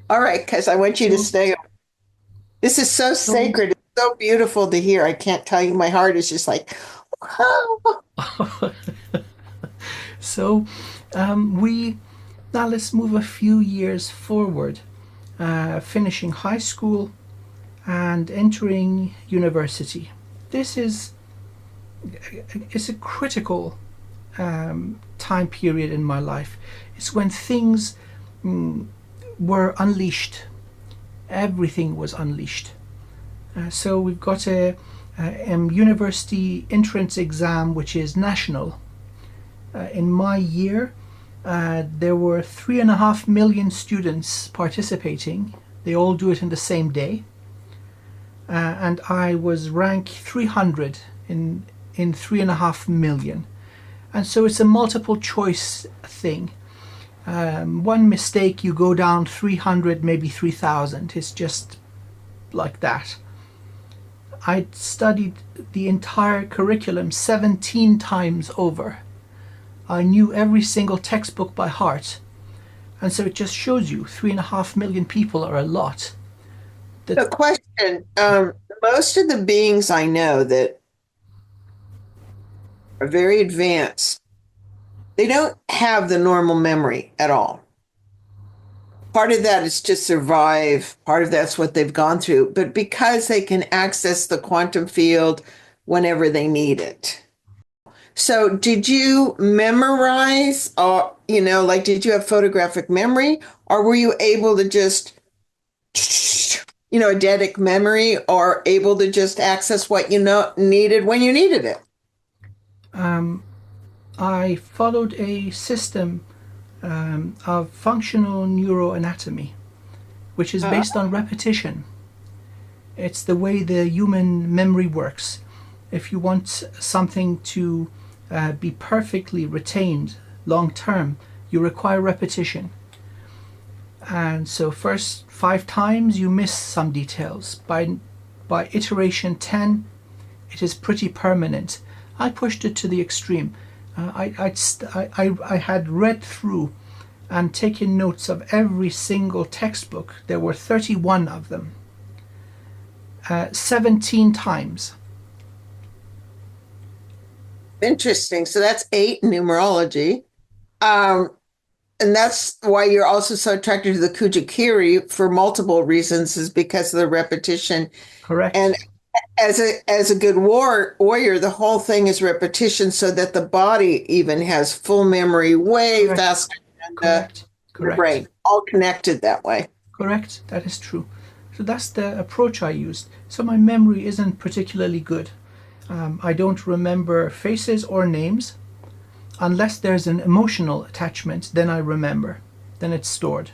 All right, because I want you to stay. This is so sacred. It's so beautiful to hear. I can't tell you. My heart is just like, wow. So we now let's move a few years forward, finishing high school and entering university. This is it's a critical time period in my life. It's when things were unleashed. Everything was unleashed. So we've got a university entrance exam, which is national. In my year, there were 3.5 million students participating. They all do it in the same day. And I was ranked 300 in 3.5 million. And so it's a multiple choice thing. One mistake, you go down 300, maybe 3,000. It's just like that. I studied the entire curriculum 17 times over. I knew every single textbook by heart. And so it just shows you 3.5 million people are a lot. The question, most of the beings I know that are very advanced, they don't have the normal memory at all. Part of that is to survive. Part of that's what they've gone through. But because they can access the quantum field whenever they need it. So did you memorize or, like did you have photographic memory or were you able to just, eidetic memory or able to just access what needed when you needed it? I followed a system of functional neuroanatomy, which is based on repetition. It's the way the human memory works. If you want something to be perfectly retained long term, you require repetition. And so first 5 times you miss some details. By iteration 10, it is pretty permanent. I pushed it to the extreme. I had read through and taken notes of every single textbook. There were 31 of them. 17 times. Interesting. So that's 8 in numerology. And that's why you're also so attracted to the Kujikiri for multiple reasons, is because of the repetition. Correct. And as a good warrior, the whole thing is repetition so that the body even has full memory way Correct. faster than Correct. the brain. All connected that way. Correct. That is true. So that's the approach I used. So my memory isn't particularly good. I don't remember faces or names unless there's an emotional attachment. Then I remember. Then it's stored.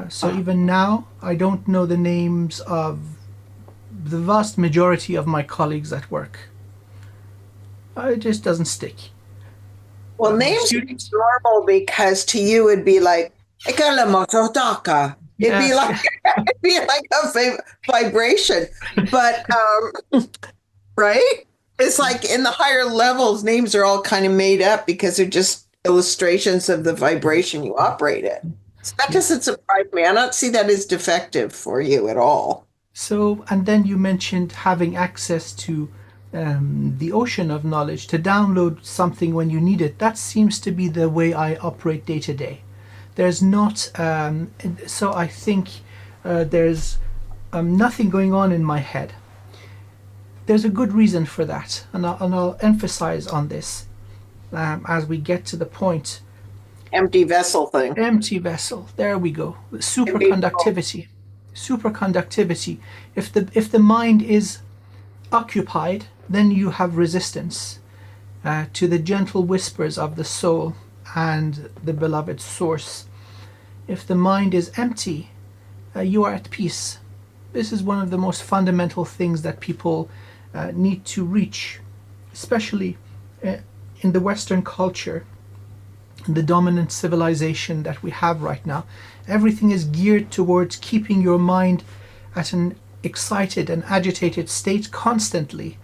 So Ah, even now, I don't know the names of the vast majority of my colleagues at work. It just doesn't stick. well, My names students, are normal because to you it'd be like "Ikalamotodoka." It'd be yes, like it'd be like a vibration, but right? It's like in the higher levels, names are all kind of made up because they're just illustrations of the vibration you operate at. So that doesn't yes. surprise me. I don't see that as defective for you at all. So, and then you mentioned having access to the ocean of knowledge to download something when you need it. That seems to be the way I operate day to day. There's not, so I think there's nothing going on in my head. There's a good reason for that, and I'll emphasize on this as we get to the point. Empty vessel thing. Empty vessel. There we go. Can be Superconductivity. Superconductivity. If the mind is occupied, then you have resistance to the gentle whispers of the soul and the beloved source. If the mind is empty, you are at peace. This is one of the most fundamental things that people need to reach, especially uh, in the Western culture, the dominant civilization that we have right now. Everything is geared towards keeping your mind at an excited and agitated state constantly.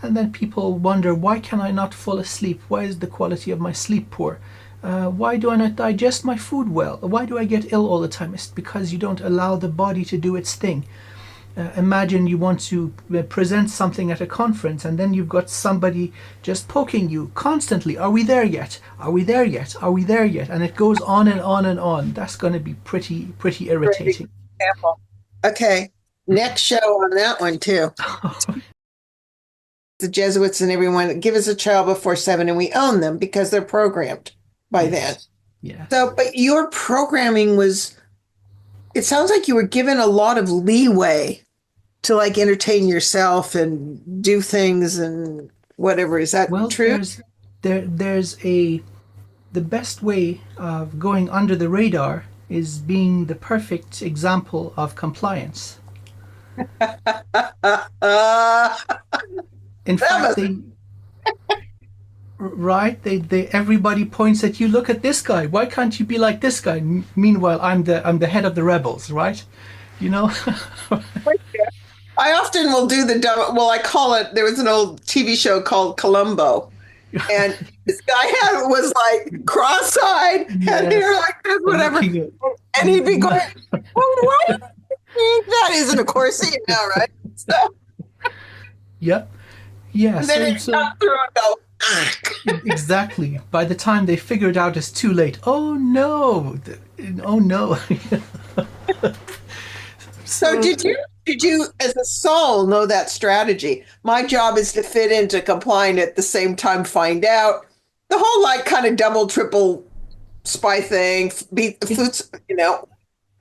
And then people wonder, why can I not fall asleep? Why is the quality of my sleep poor? Why do I not digest my food well? Why do I get ill all the time? It's because you don't allow the body to do its thing. Imagine you want to present something at a conference and then you've got somebody just poking you constantly. Are we there yet? Are we there yet? Are we there yet? And it goes on and on and on. That's going to be pretty great irritating. example. Okay. Next show on that one too. The Jesuits and everyone give us a child before 7 and we own them because they're programmed by then. Yes. Yes. So, but your programming was, it sounds like you were given a lot of leeway to like entertain yourself and do things and whatever. Is that Well, true? there's a the best way of going under the radar is being the perfect example of compliance. That In fact, must, they right they everybody points at you. Look at this guy. Why can't you be like this guy? Meanwhile, I'm the head of the rebels, right? You know. I often will do the dumb, well, I call it, there was an old TV show called Columbo. And this guy was like cross-eyed, had hair Yes. like this, whatever. Looking at And he'd be going, well, why do you think that isn't? Of course, right? So, yep. Yeah. and then So he'd come through and go, ah. exactly. By the time they figure it out, it's too late. Oh no! Oh no! So So did you as a soul know that strategy? My job is to fit into complying at the same time find out the whole like kind of double triple spy thing, beat the foots,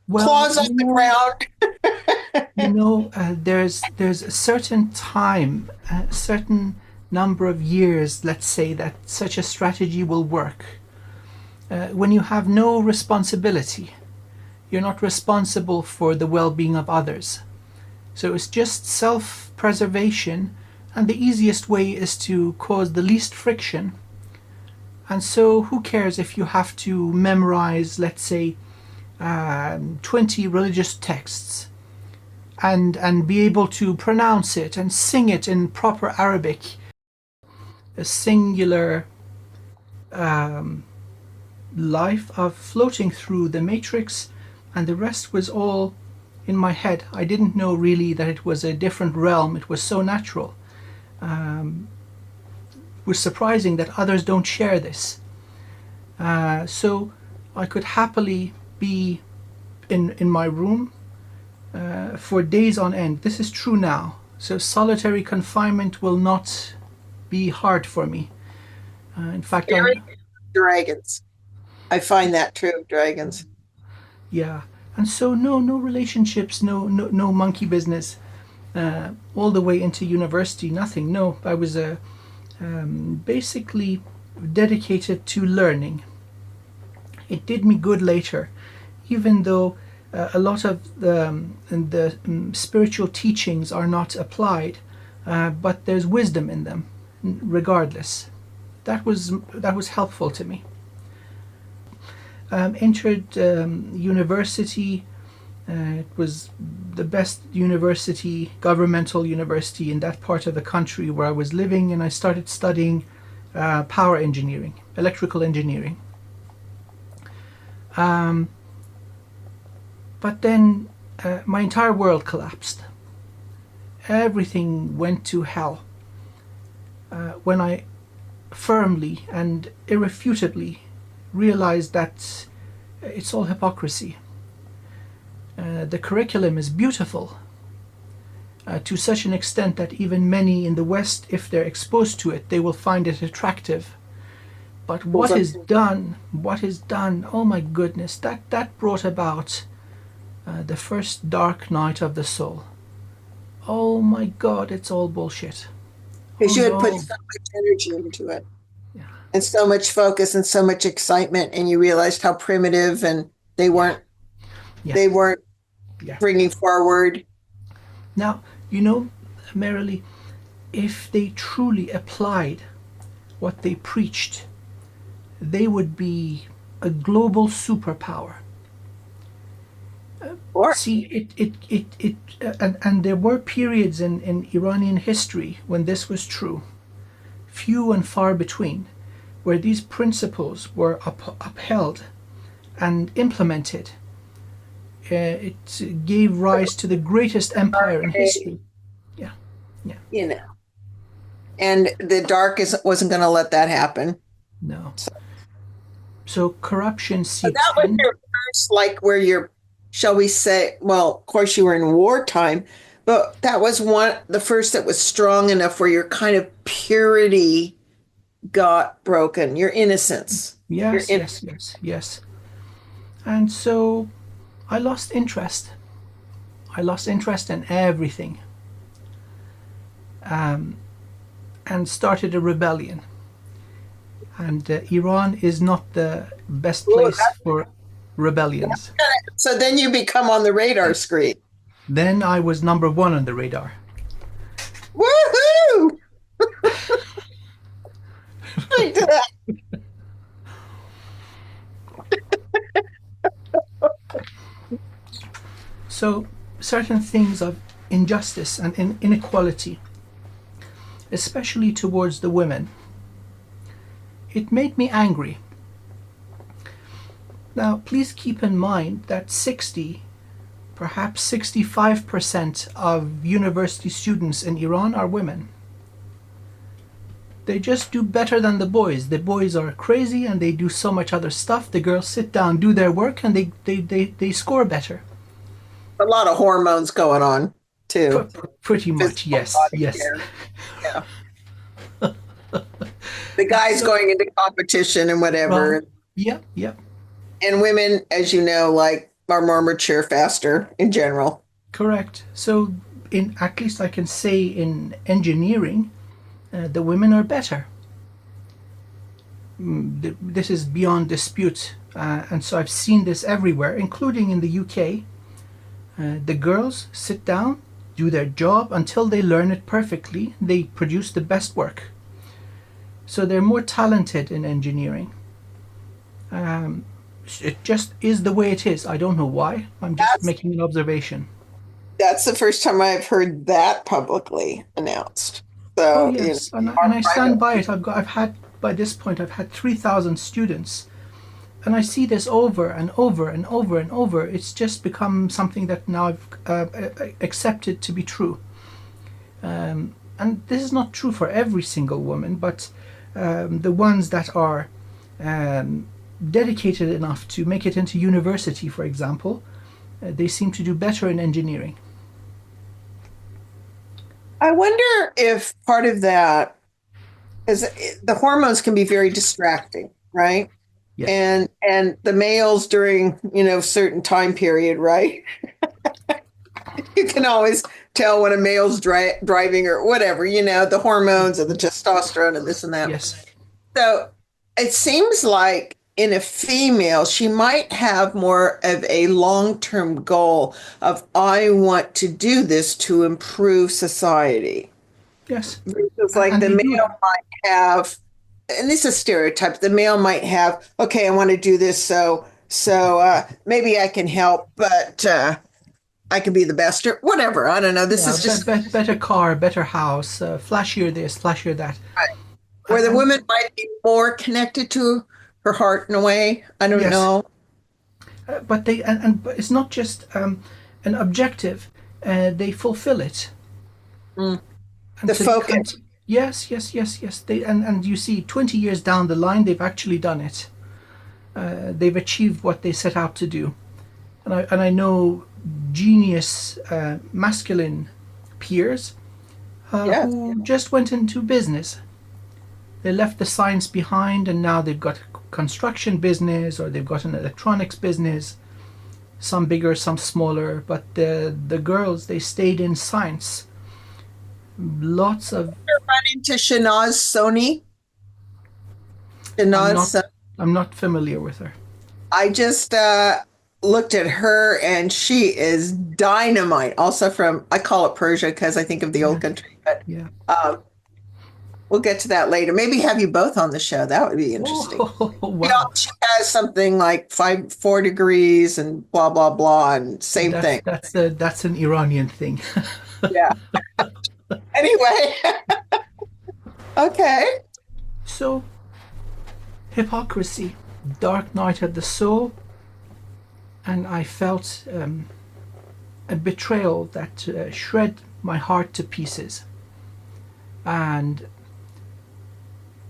well, claws on the ground. there's a certain time, a certain number of years, let's say, that such a strategy will work. When you have no responsibility, you're not responsible for the well-being of others. So it's just self-preservation, and the easiest way is to cause the least friction. And so, who cares if you have to memorize, let's say, 20 religious texts and be able to pronounce it and sing it in proper Arabic, a singular life of floating through the matrix, and the rest was all in my head. I didn't know really that it was a different realm. It was so natural. It was surprising that others don't share this. So I could happily be in my room for days on end. This is true now. So solitary confinement will not be hard for me. In fact, Scary dragons. I find that true of dragons. yeah. And so no relationships, no monkey business. all the way into university, nothing. No, I was basically dedicated to learning. It did me good later, even though a lot of the spiritual teachings are not applied, but there's wisdom in them, regardless. That was helpful to me. Entered university. It was the best university, governmental university in that part of the country where I was living, and I started studying power engineering, electrical engineering. But then my entire world collapsed. Everything went to hell when I firmly and irrefutably realized that it's all hypocrisy. The curriculum is beautiful to such an extent that even many in the West, if they're exposed to it, they will find it attractive. But what is done, oh my goodness, that brought about the first dark night of the soul. Oh my God, it's all bullshit. Because Oh you had put no. so much energy into it Yeah. and so much focus and so much excitement, and you realized how primitive and they Yeah. weren't Yeah. they weren't Yeah. bringing forward. Now, Merrily, if they truly applied what they preached, they would be a global superpower. Or See, and there were periods in Iranian history when this was true, few and far between, where these principles were upheld and implemented. It gave rise to the greatest empire in history. Yeah, yeah, you know, and the dark wasn't going to let that happen. no. So So corruption seeps that was in. your first, like, where you're, shall we say, well, of course you were in wartime, but that was the first that was strong enough where your kind of purity got broken, your innocence. Your Yes, in, yes, yes, yes. And so I lost interest. I lost interest in everything, and started a rebellion. And Iran is not the best Ooh, place for rebellions. so then you become on the radar screen. Then I was number one on the radar. Woohoo! So certain things of injustice and inequality, especially towards the women, it made me angry. Now, please keep in mind that 60, perhaps 65% of university students in Iran are women. They just do better than the boys. The boys are crazy and they do so much other stuff. The girls sit down, do their work, and they score better. A lot of hormones going on too. Pretty much, Physical yes, body yes. care. Yeah. The guys So, going into competition and right. whatever. Yep, yep. And women, as you know, like are more mature faster in general. Correct. So, in at least I can say in engineering, the women are better. This is beyond dispute, and so I've seen this everywhere, including in the UK. The girls sit down, do their job until they learn it perfectly. They produce the best work. So they're more talented in engineering. It just is the way it is. I don't know why. I'm just That's making an observation. that's the first time I've heard that publicly announced. Oh So, yes, and our I stand private, by it. I've had by this point I've had 3,000 students, and I see this over and over and over and over. It's just become something that now I've accepted to be true. And this is not true for every single woman, but the ones that are um, dedicated enough to make it into university, for example, they seem to do better in engineering. I wonder if part of that is the hormones can be very distracting, right? Yes. And the males during, certain time period, right? You can always tell when a male's driving or whatever, the hormones or the testosterone and this and that. Yes. So it seems like in a female, she might have more of a long-term goal of, I want to do this to improve society. Yes. It's like And the they do. male might have, and this is stereotype, the male might have, okay, I want to do this so maybe I can help, but I can be the best or whatever. I don't know. This Yeah, is just better car, better house, flashier this, flashier that. where the And woman might be more connected to her heart in a way. I don't yes, know. but but it's not just an objective. They fulfill it, Mm. and The so they come. focus. Yes, yes, yes, yes. They and you see, 20 years down the line, they've actually done it. They've achieved what they set out to do, and I know genius masculine peers Yes. who just went into business. They left the science behind, and now they've got a construction business or they've got an electronics business. Some bigger, some smaller, but the girls, they stayed in science. Lots of Run into Shanaz Soni. I'm Shanaz not Soni. I'm not familiar with her. I just looked at her and she is dynamite. Also from, I call it Persia because I think of the old Yeah, country, but yeah. um, we'll get to that later. Maybe have you both on the show. That would be interesting. Oh, She wow. she has something like 4 degrees and blah, blah, blah, and same That's thing. that's a that's an Iranian thing. Yeah. Anyway, okay. So, hypocrisy, dark night of the soul, and I felt a betrayal that shred my heart to pieces, and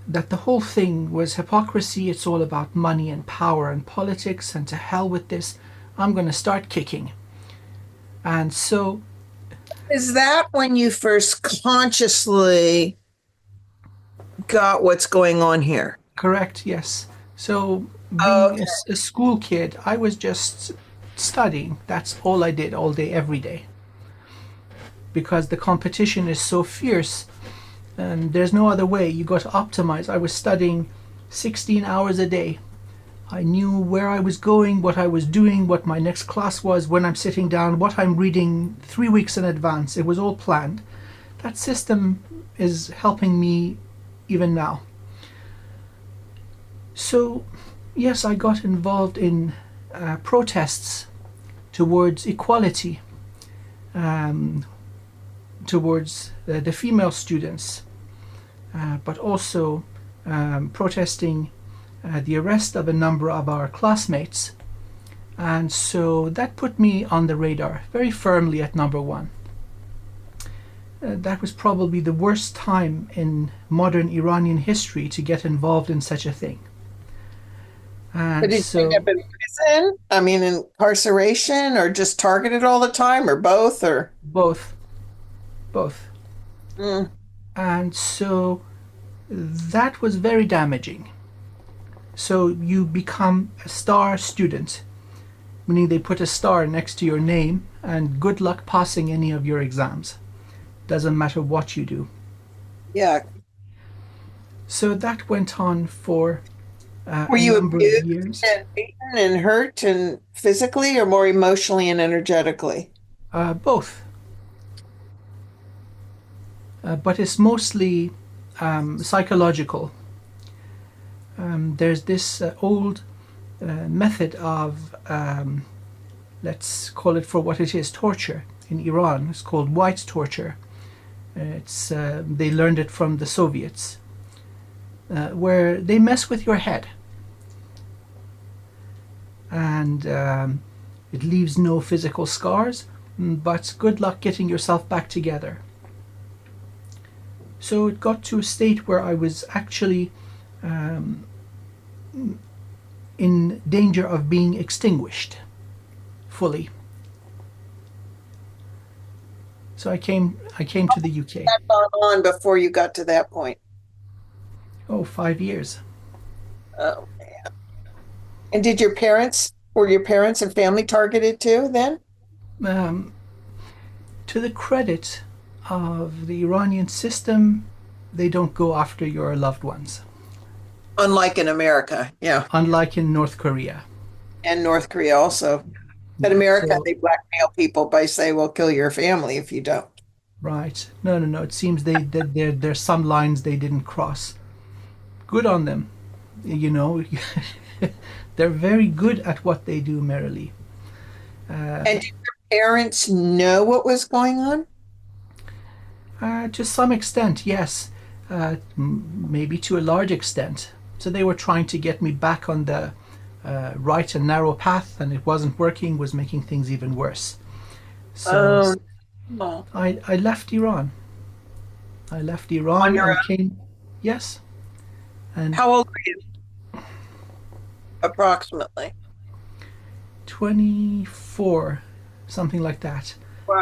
that the whole thing was hypocrisy. It's all about money and power and politics, and to hell with this. I'm going to start kicking. And so, Is that when you first consciously got what's going on here? correct, yes. So, being Okay. a school kid, I was just studying. That's all I did all day, every day. Because the competition is so fierce, and there's no other way. You got to optimize. I was studying 16 hours a day. I knew where I was going, what I was doing, what my next class was, when I'm sitting down, what I'm reading 3 weeks in advance. It was all planned. That system is helping me even now. So, yes, I got involved in protests towards equality, um, towards the female students, but also protesting the arrest of a number of our classmates. And so that put me on the radar very firmly at number one. That was probably the worst time in modern Iranian history to get involved in such a thing. But And did you end so up in prison? I mean, incarceration or just targeted all the time or both or both, both. mm, And so that was very damaging. So you become a star student, meaning they put a star next to your name, and good luck passing any of your exams. Doesn't matter what you do. yeah. So that went on for Were a you number of abused years. and beaten and hurt and physically or more emotionally and energetically? Both. But it's mostly psychological. There's this old method of, let's call it for what it is, torture in Iran. It's called white torture. It's they learned it from the Soviets, where they mess with your head, and it leaves no physical scars, but good luck getting yourself back together. So it got to a state where I was actually in danger of being extinguished fully. So I came to the UK. That gone on before you got to that point. Oh, 5 years. Oh man. And were your parents and family targeted too then? Um, To the credit of the Iranian system, they don't go after your loved ones, Unlike in America, yeah, unlike in North Korea. and North Korea also. In Yeah, America, so, they blackmail people by saying, "We'll kill your family if you don't." right. No, no, no. It seems that there's some lines they didn't cross. Good on them. You know, they're very good at what they do, Merrily. And did your parents know what was going on? To some extent, yes. Maybe to a large extent. So they were trying to get me back on the right and narrow path, and it wasn't working, was making things even worse. So Oh, no. I left Iran. I left On Iran your and own? came, yes, and How old were you, approximately? 24, something like that.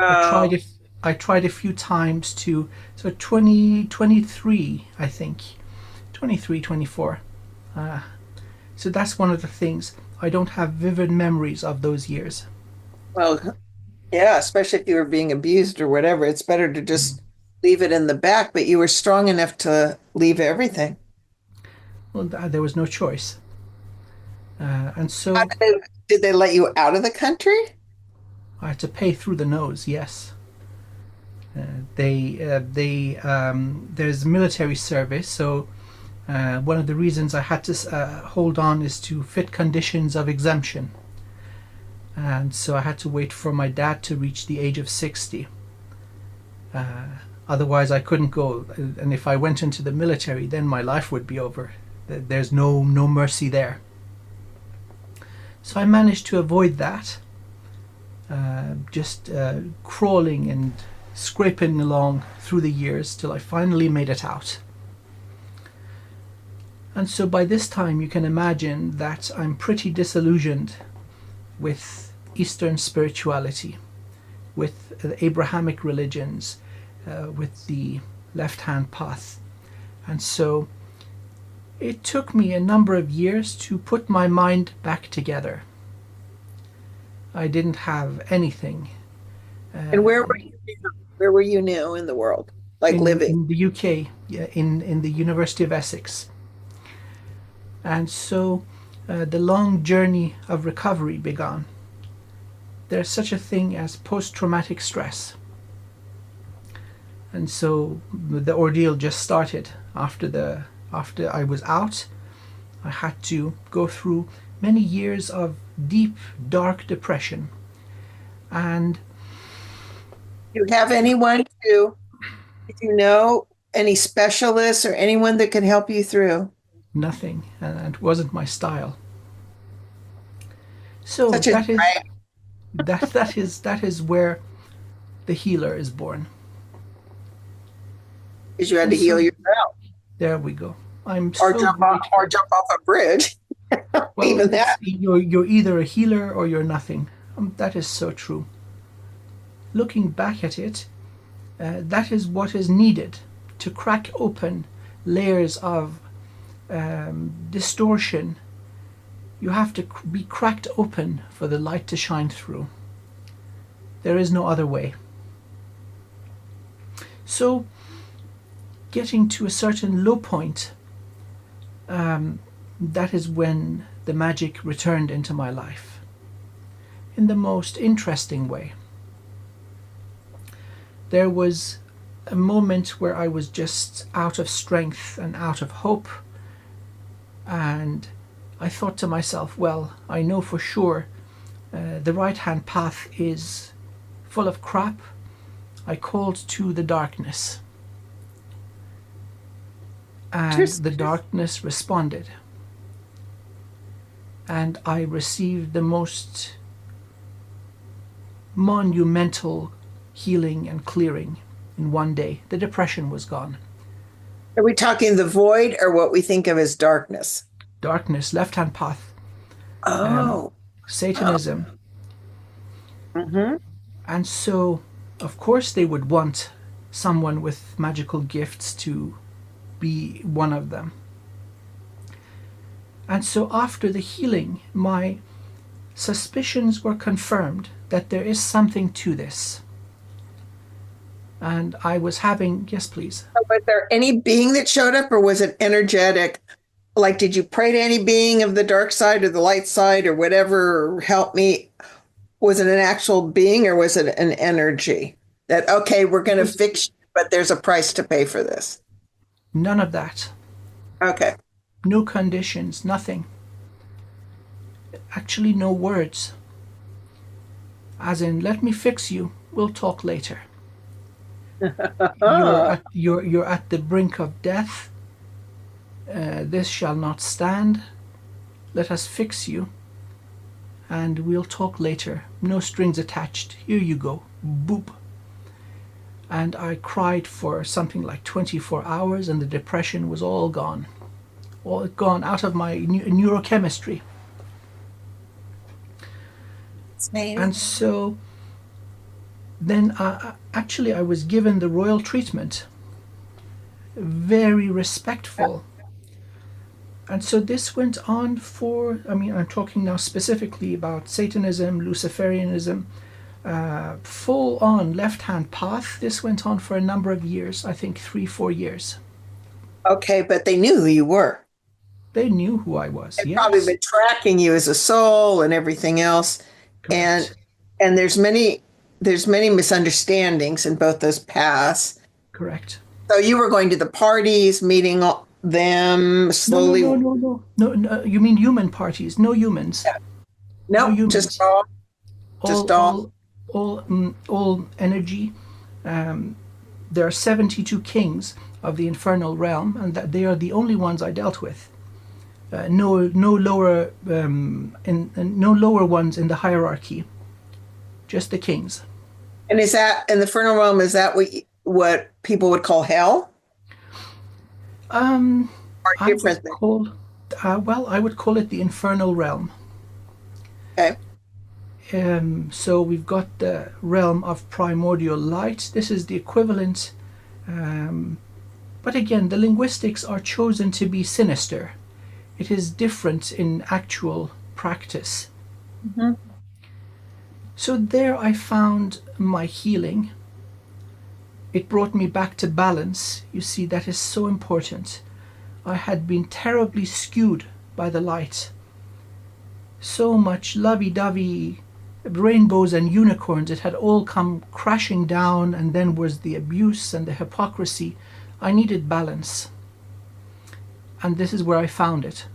I tried Wow. it. I tried a few times to, so 2023, I think, 23, 24. So that's one of the things. I don't have vivid memories of those years. Well, yeah, especially if you were being abused or whatever. It's better to just leave it in the back, but you were strong enough to leave everything. Well, there was no choice. And How so did they let you out of the country? I had to pay through the nose, yes. There's military service, so one of the reasons I had to hold on is to fit conditions of exemption. And so I had to wait for my dad to reach the age of 60. Otherwise, I couldn't go. And if I went into the military, then my life would be over. There's no mercy there. So I managed to avoid that, just crawling and scraping along through the years till I finally made it out. And so by this time, you can imagine that I'm pretty disillusioned with Eastern spirituality, with the Abrahamic religions, with the left hand path. And so it took me a number of years to put my mind back together. I didn't have anything. And Uh, where were you now in the world? Like living? in the UK, yeah, in the University of Essex. And so the long journey of recovery began. There's such a thing as post-traumatic stress. And so the ordeal just started after I was out. I had to go through many years of deep, dark depression. And Do you have anyone to, if you know, any specialists or anyone that can help you through? nothing, and it wasn't my style. So Such a drag that is where the healer is born. because you had And to heal so yourself there we go. I'm so or grateful. jump off a bridge. Well, Even it's that. you're either a healer or you're nothing. That is so true. Looking back at it, that is what is needed to crack open layers of distortion. You have to be cracked open for the light to shine through. There is no other way. So, getting to a certain low point, that is when the magic returned into my life in the most interesting way. There was a moment where I was just out of strength and out of hope, and I thought to myself, well, I know for sure the right hand path is full of crap. I called to the darkness, and Just the darkness responded, and I received the most monumental healing and clearing in one day. The depression was gone. are we talking the void or what we think of as darkness? Darkness, left hand path, um, Oh. Oh. Satanism. Hmm. And so, of course, they would want someone with magical gifts to be one of them. And so, after the healing, my suspicions were confirmed that there is something to this. And I was having, yes, please. Was there any being that showed up, or was it energetic? Like, did you pray to any being of the dark side or the light side or whatever, or help me? Was it an actual being or was it an energy that, okay, we're It going to was fix you, but there's a price to pay for this? none of that. Okay. No conditions, nothing. Actually, no words. As in, let me fix you, we'll talk later. Ah, You're at the brink of death. This shall not stand. Let us fix you, and we'll talk later. No strings attached. Here you go. Boop. And I cried for something like 24 hours, and the depression was all gone. All gone out of my neurochemistry. maybe. And so then actually I was given the royal treatment, very respectful. And so this went on for, I mean, I'm talking now specifically about Satanism, Luciferianism, full on left hand path. This went on for a number of years, I think 3, 4 years. Okay, but they knew who you were. They knew who I was, They've probably yes, been tracking you as a soul and everything else. And correct, there's many misunderstandings in both those paths. correct. So you were going to the parties, meeting them No, no, slowly. no, no, no, no, no. You mean human parties? No humans, no No, just humans. all, All, just all. all, all energy. Um, there are 72 kings of the infernal realm, and that they are the only ones I dealt with. No lower, no lower ones in the hierarchy. Just the kings. And is that in the infernal realm? Is that what people would call hell, Um, or I would different thing? call, well, I would call it the infernal realm. Okay. So we've got the realm of primordial light. This is the equivalent, um, but again, the linguistics are chosen to be sinister. It is different in actual practice. Mhm. So there I found my healing. It brought me back to balance. You see, that is so important. I had been terribly skewed by the light. So much lovey dovey rainbows and unicorns, it had all come crashing down, and then was the abuse and the hypocrisy. I needed balance. And this is where I found it.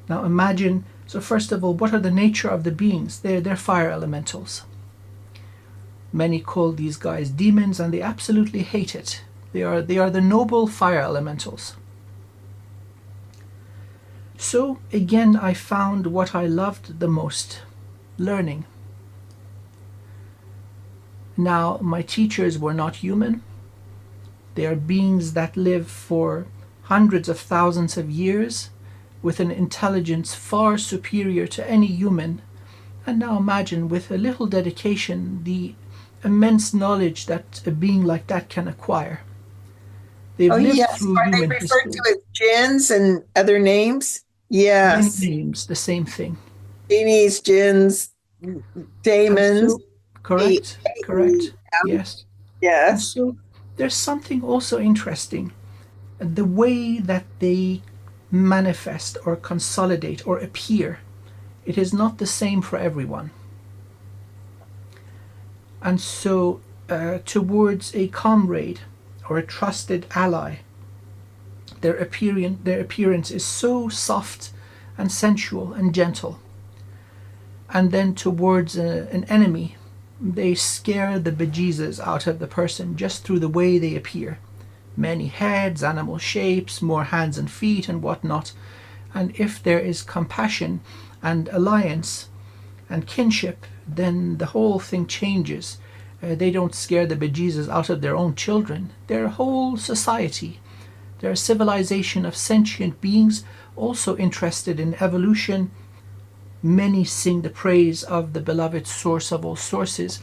Now imagine, so first of all, what are the nature of the beings? They're fire elementals. Many call these guys demons, and they absolutely hate it. They are the noble fire elementals. So again, I found what I loved the most: learning. Now, my teachers were not human. They are beings that live for hundreds of thousands of years with an intelligence far superior to any human. And now imagine, with a little dedication, the immense knowledge that a being like that can acquire. They've Oh, lived yes. through Are they human referred to history. as jinns and other names? Many Yes. names, the same thing. Genies, jinns, And daemons. so, correct, correct, yes. And Yes. so, there's something also interesting. The way that they manifest or consolidate or appear, it is not the same for everyone. And so, towards a comrade or a trusted ally, their appearance is so soft and sensual and gentle. And then towards an enemy, they scare the bejesus out of the person just through the way they appear. Many heads, animal shapes, more hands and feet, and whatnot. And if there is compassion and alliance and kinship, then the whole thing changes. They don't scare the bejesus out of their own children. Their whole society, their civilization of sentient beings, also interested in evolution. Many sing the praise of the beloved source of all sources,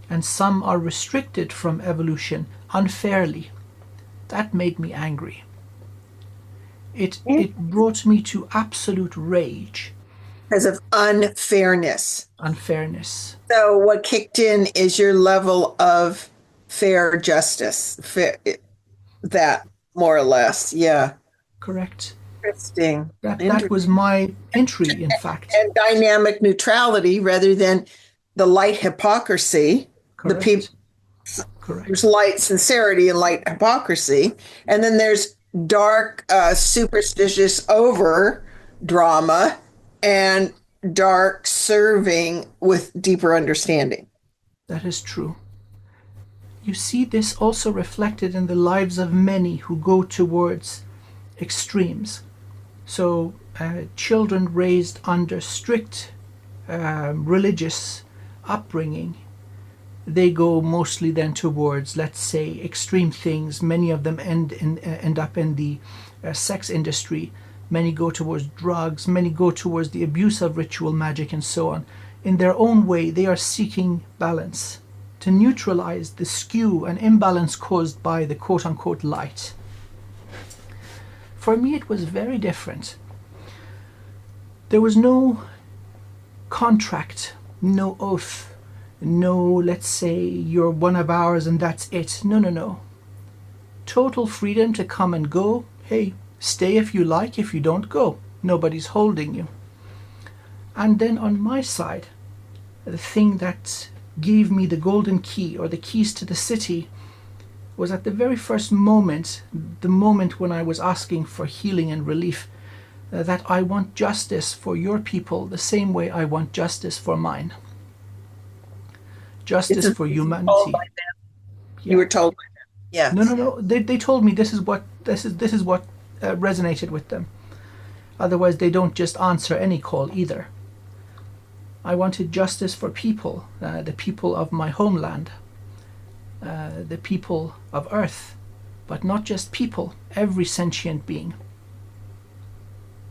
and some are restricted from evolution unfairly. That made me angry. It brought me to absolute rage, Because of unfairness. unfairness. So what kicked in is your level of fair justice, that more or less. Yeah. Correct. Interesting. That was Interesting. my entry, in fact. And dynamic neutrality rather than the light hypocrisy. The people, Correct. there's Correct. light sincerity and light hypocrisy. And then there's dark, superstitious over drama and dark serving with deeper understanding. That is true. You see this also reflected in the lives of many who go towards extremes. So, children raised under strict religious upbringing, they go mostly then towards, let's say, extreme things. Many of them end up in the sex industry. Many go towards drugs. Many go towards the abuse of ritual magic and so on. In their own way, they are seeking balance to neutralize the skew and imbalance caused by the quote unquote light. For me, it was very different. There was no contract, no oath, no, let's say, you're one of ours and that's it. No, no, no. Total freedom to come and go. Hey, stay if you like, if you don't, go. Nobody's holding you. And then on my side, the thing that gave me the golden key or the keys to the city was at the very first moment, the moment when I was asking for healing and relief, that I want justice for your people the same way I want justice for mine. It's Justice a, for told humanity. by you Yeah. were told by them. No, no, Yes. no. They told me this is what resonated with them. Otherwise, they don't just answer any call either. I wanted justice for people, the people of my homeland, the people of Earth, but not just people, every sentient being.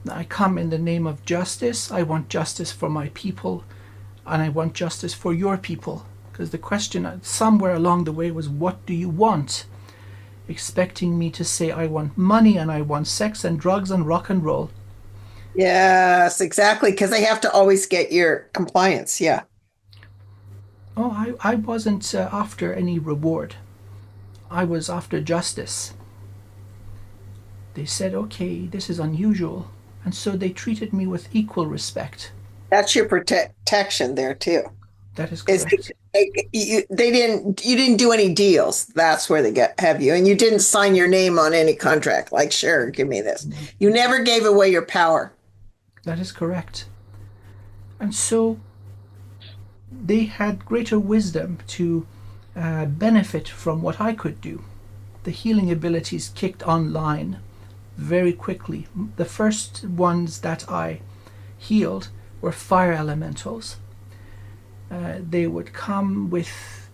I come in the name of justice. I want justice for my people, and I want justice for your people. Because the question somewhere along the way was, what do you want? Expecting me to say, I want money and I want sex and drugs and rock and roll. Yes, exactly. Because they have to always get your compliance. Yeah. Oh, I wasn't after any reward. I was after justice. They said, okay, this is unusual. And so they treated me with equal respect. That's your protection there too. That is Is correct. you didn't do any deals. That's where they get have you. And you didn't sign your name on any contract, like, sure, give me this. You never gave away your power. That is correct. And so they had greater wisdom to benefit from what I could do. The healing abilities kicked online very quickly. The first ones that I healed were fire elementals. They would come with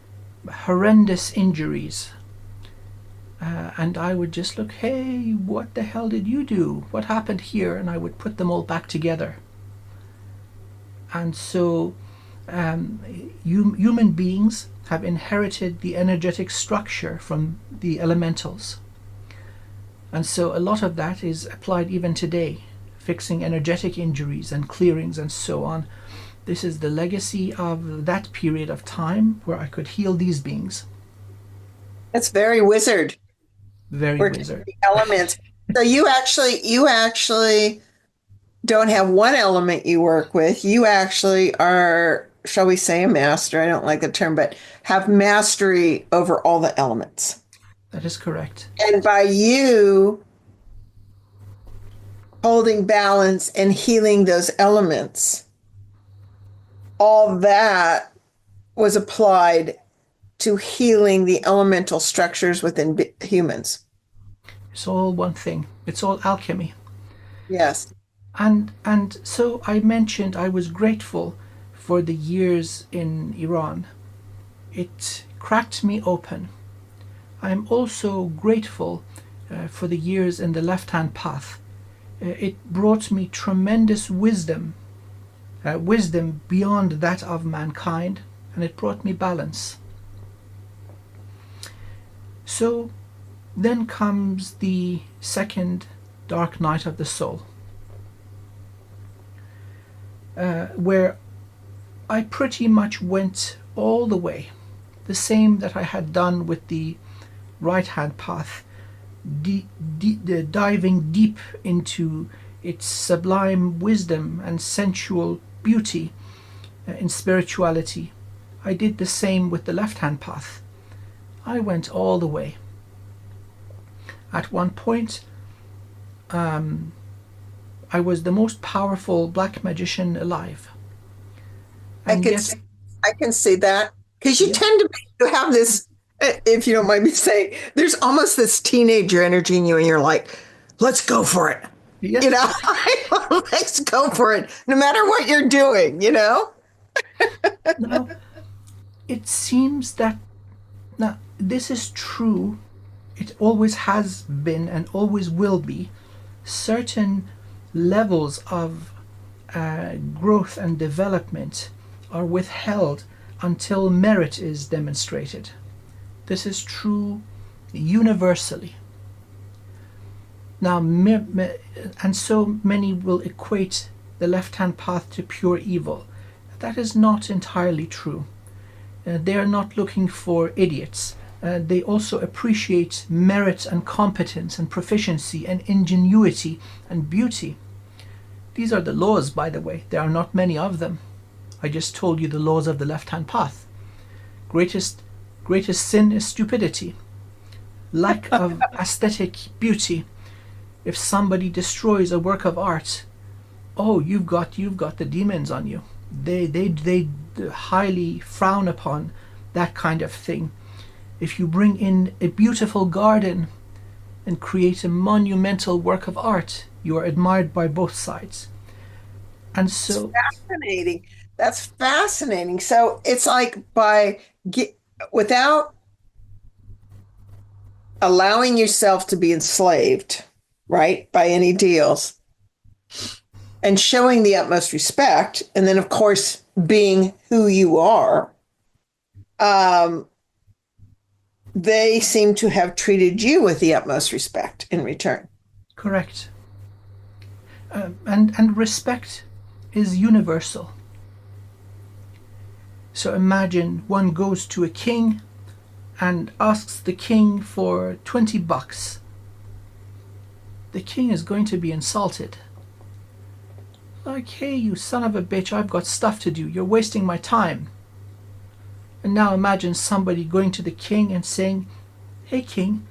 horrendous injuries. And I would just look, hey, what the hell did you do? What happened here? And I would put them all back together. And so human beings have inherited the energetic structure from the elementals. And so a lot of that is applied even today, fixing energetic injuries and clearings and so on. This is the legacy of that period of time where I could heal these beings. That's very wizard. Very Working with wizard. the elements. So you actually don't have one element you work with. You actually are, shall we say, a master. I don't like the term, but have mastery over all the elements. That is correct. And by you holding balance and healing those elements, all that was applied to healing the elemental structures within humans. It's all one thing. It's all alchemy. Yes. And so I mentioned I was grateful for the years in Iran. It cracked me open. I'm also grateful for the years in the left-hand path. It brought me tremendous wisdom, wisdom beyond that of mankind, and it brought me balance. So then comes the second dark night of the soul, where I pretty much went all the way. the same that I had done with the right hand path, diving deep into its sublime wisdom and sensual beauty in spirituality. I did the same with the left hand path. I went all the way. At one point, I was the most powerful black magician alive. I And could yet, see, I can see that because you yeah, tend to have this, if you don't mind me saying, there's almost this teenager energy in you, and you're like, let's go for it. You yes, know, let's go for it, no matter what you're doing, you know? now it seems that now this is true. It always has been and always will be. Certain levels of growth and development are withheld until merit is demonstrated. This is true universally. Now, and so many will equate the left hand path to pure evil. That is not entirely true. They are not looking for idiots. They also appreciate merit and competence and proficiency and ingenuity and beauty. These are the laws, by the way. There are not many of them. I just told you the laws of the left hand path. Greatest sin is stupidity. Lack of aesthetic beauty. If somebody destroys a work of art, oh, you've got the demons on you. They highly frown upon that kind of thing. If you bring in a beautiful garden and create a monumental work of art, you are admired by both sides. And It's so, fascinating. That's fascinating. So it's like without allowing yourself to be enslaved, right, by any deals, and showing the utmost respect, and then of course being who you are, um, they seem to have treated you with the utmost respect in return. correct. And respect is universal. So imagine one goes to a king and asks the king for 20 bucks. The king is going to be insulted. Like, hey, you son of a bitch, I've got stuff to do. You're wasting my time. And now imagine somebody going to the king and saying, hey, king,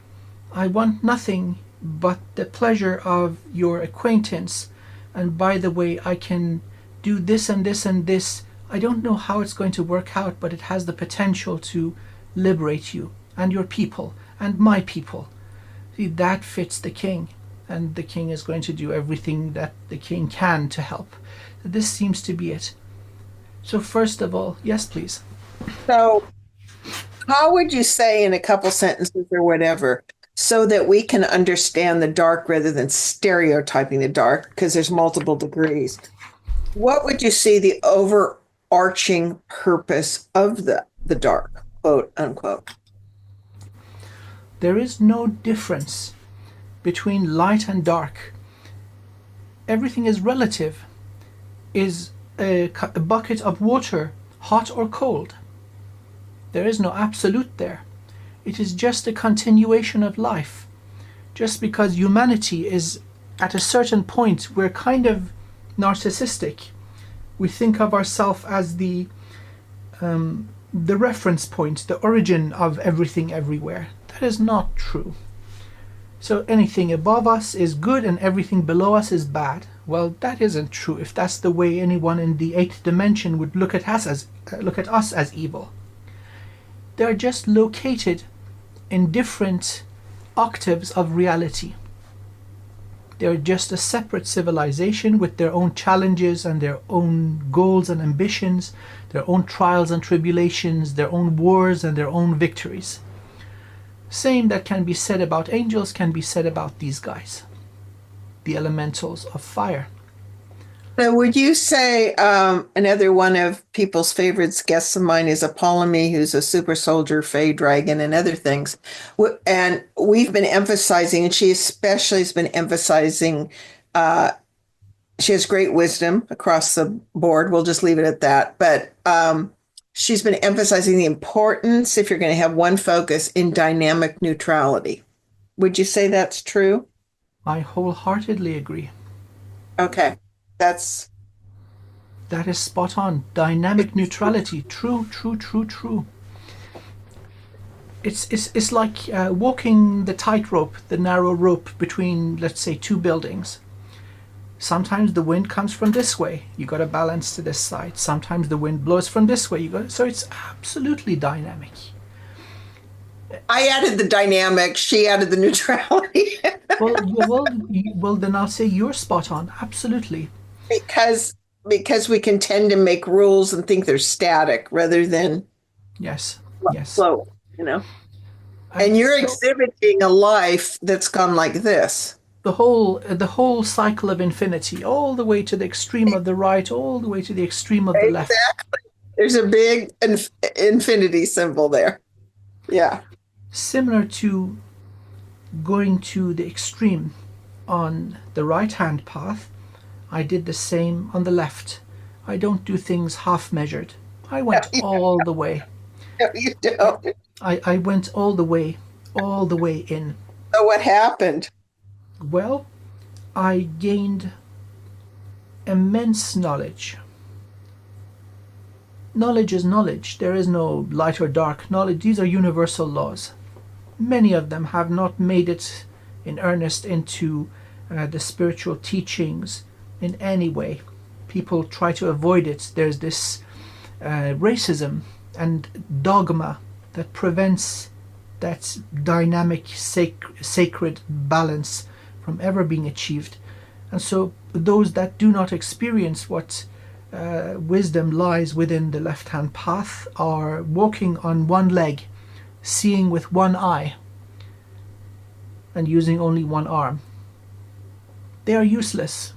I want nothing but the pleasure of your acquaintance. And by the way, I can do this and this and this. I don't know how it's going to work out, but it has the potential to liberate you and your people and my people. See, that fits the king. And the king is going to do everything that the king can to help. This seems to be it. So first of all, yes, please. So, how would you say in a couple sentences or whatever, so that we can understand the dark rather than stereotyping the dark, because there's multiple degrees? What would you see the overarching purpose of the dark, quote unquote? There is no difference between light and dark. Everything is relative. Is a bucket of water hot or cold? There is no absolute there. It is just a continuation of life. Just because humanity is at a certain point, we're kind of narcissistic. We think of ourselves as the reference point, the origin of everything everywhere. That is not true. So anything above us is good and everything below us is bad. Well, that isn't true if that's the way anyone in the eighth dimension would look at us as evil. They're just located in different octaves of reality. They're just a separate civilization with their own challenges and their own goals and ambitions, their own trials and tribulations, their own wars and their own victories. Same that can be said about angels can be said about these guys, the elementals of fire. So would you say another one of people's favorites, guests of mine, is Apollonie, who's a super soldier, Fey dragon, and other things. And we've been emphasizing, and she especially has been emphasizing, she has great wisdom across the board. We'll just leave it at that. But she's been emphasizing the importance, if you're going to have one focus, in dynamic neutrality. Would you say that's true? I wholeheartedly agree. Okay. That's That is spot on. Dynamic neutrality. True, true, true, true. It's like walking the tightrope, the narrow rope between, let's say, two buildings. Sometimes the wind comes from this way. You got to balance to this side. Sometimes the wind blows from this way. So it's absolutely dynamic. I added the dynamic, she added the neutrality. Well, then I'll say you're spot on. Absolutely. because because we can tend to make rules and think they're static rather than Yes. Yes. flow, you know. And you're So exhibiting a life that's gone like this. the whole cycle of infinity, all the way to the extreme of the right, all the way to the extreme of the left. Exactly. There's a big infinity symbol there. Yeah. Similar to going to the extreme on the right hand path, I did the same on the left. I don't do things half measured. I went all the way. No, you don't. I went all the way in. So what happened? Well, I gained immense knowledge. Knowledge is knowledge. There is no light or dark knowledge. These are universal laws. Many of them have not made it in earnest into the spiritual teachings in any way. People try to avoid it. There's this racism and dogma that prevents that dynamic, sacred balance from ever being achieved. And so, those that do not experience what wisdom lies within the left hand path are walking on one leg, seeing with one eye, and using only one arm. They are useless,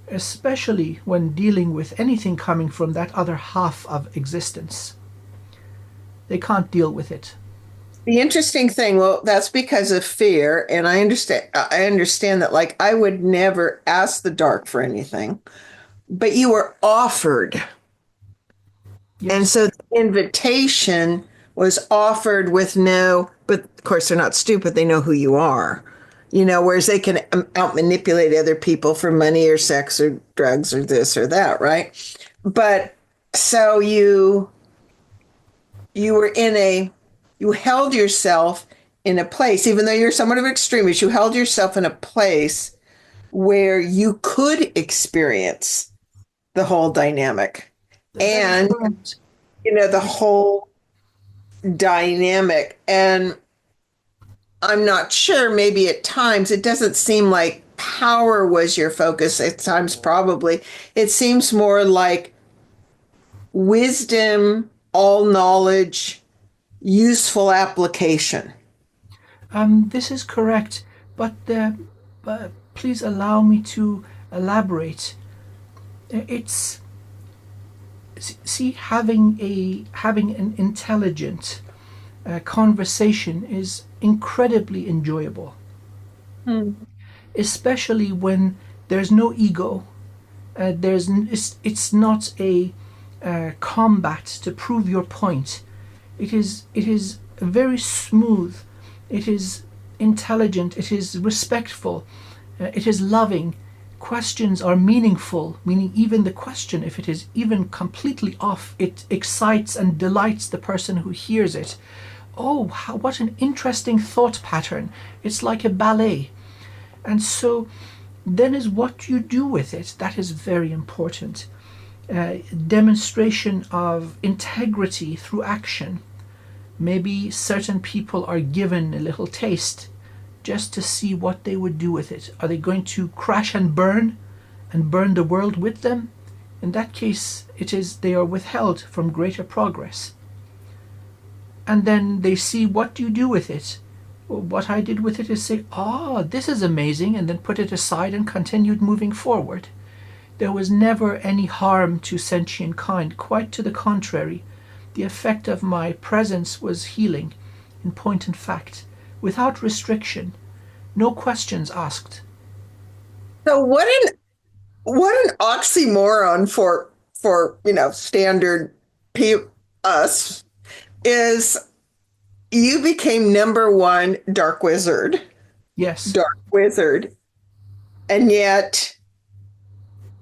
especially when dealing with anything coming from that other half of existence. They can't deal with it. The interesting thing, well, that's because of fear, and I understand that like I would never ask the dark for anything, but you were offered. And Yes, so the invitation was offered with no, but of course they're not stupid, they know who you are. Whereas they can out manipulate other people for money or sex or drugs or this or that, right? But so you were you held yourself in a place, even though you're somewhat of an extremist, you held yourself in a place where you could experience the whole dynamic. that is And, correct. the whole dynamic. And I'm not sure, maybe at times it doesn't seem like power was your focus. At times, probably. It seems more like wisdom, all knowledge, useful application. This is correct, but please allow me to elaborate. It's see having an intelligent conversation is incredibly enjoyable, especially when there's no ego. It's not a combat to prove your point. It is very smooth. It is intelligent. It is respectful. It is loving. Questions are meaningful, meaning even the question, if it is even completely off, it excites and delights the person who hears it. Oh, what an interesting thought pattern. It's like a ballet. And so then is what you do with it. That is very important. Demonstration of integrity through action. Maybe certain people are given a little taste just to see what they would do with it. Are they going to crash and burn the world with them? In that case, it is they are withheld from greater progress. And then they see, what do you do with it? Well, what I did with it is say, this is amazing, and then put it aside and continued moving forward. There was never any harm to sentient kind, quite to the contrary. The effect of my presence was healing, in point and fact, without restriction, no questions asked. So what an oxymoron for standard us is you became number one Yes, dark wizard, and yet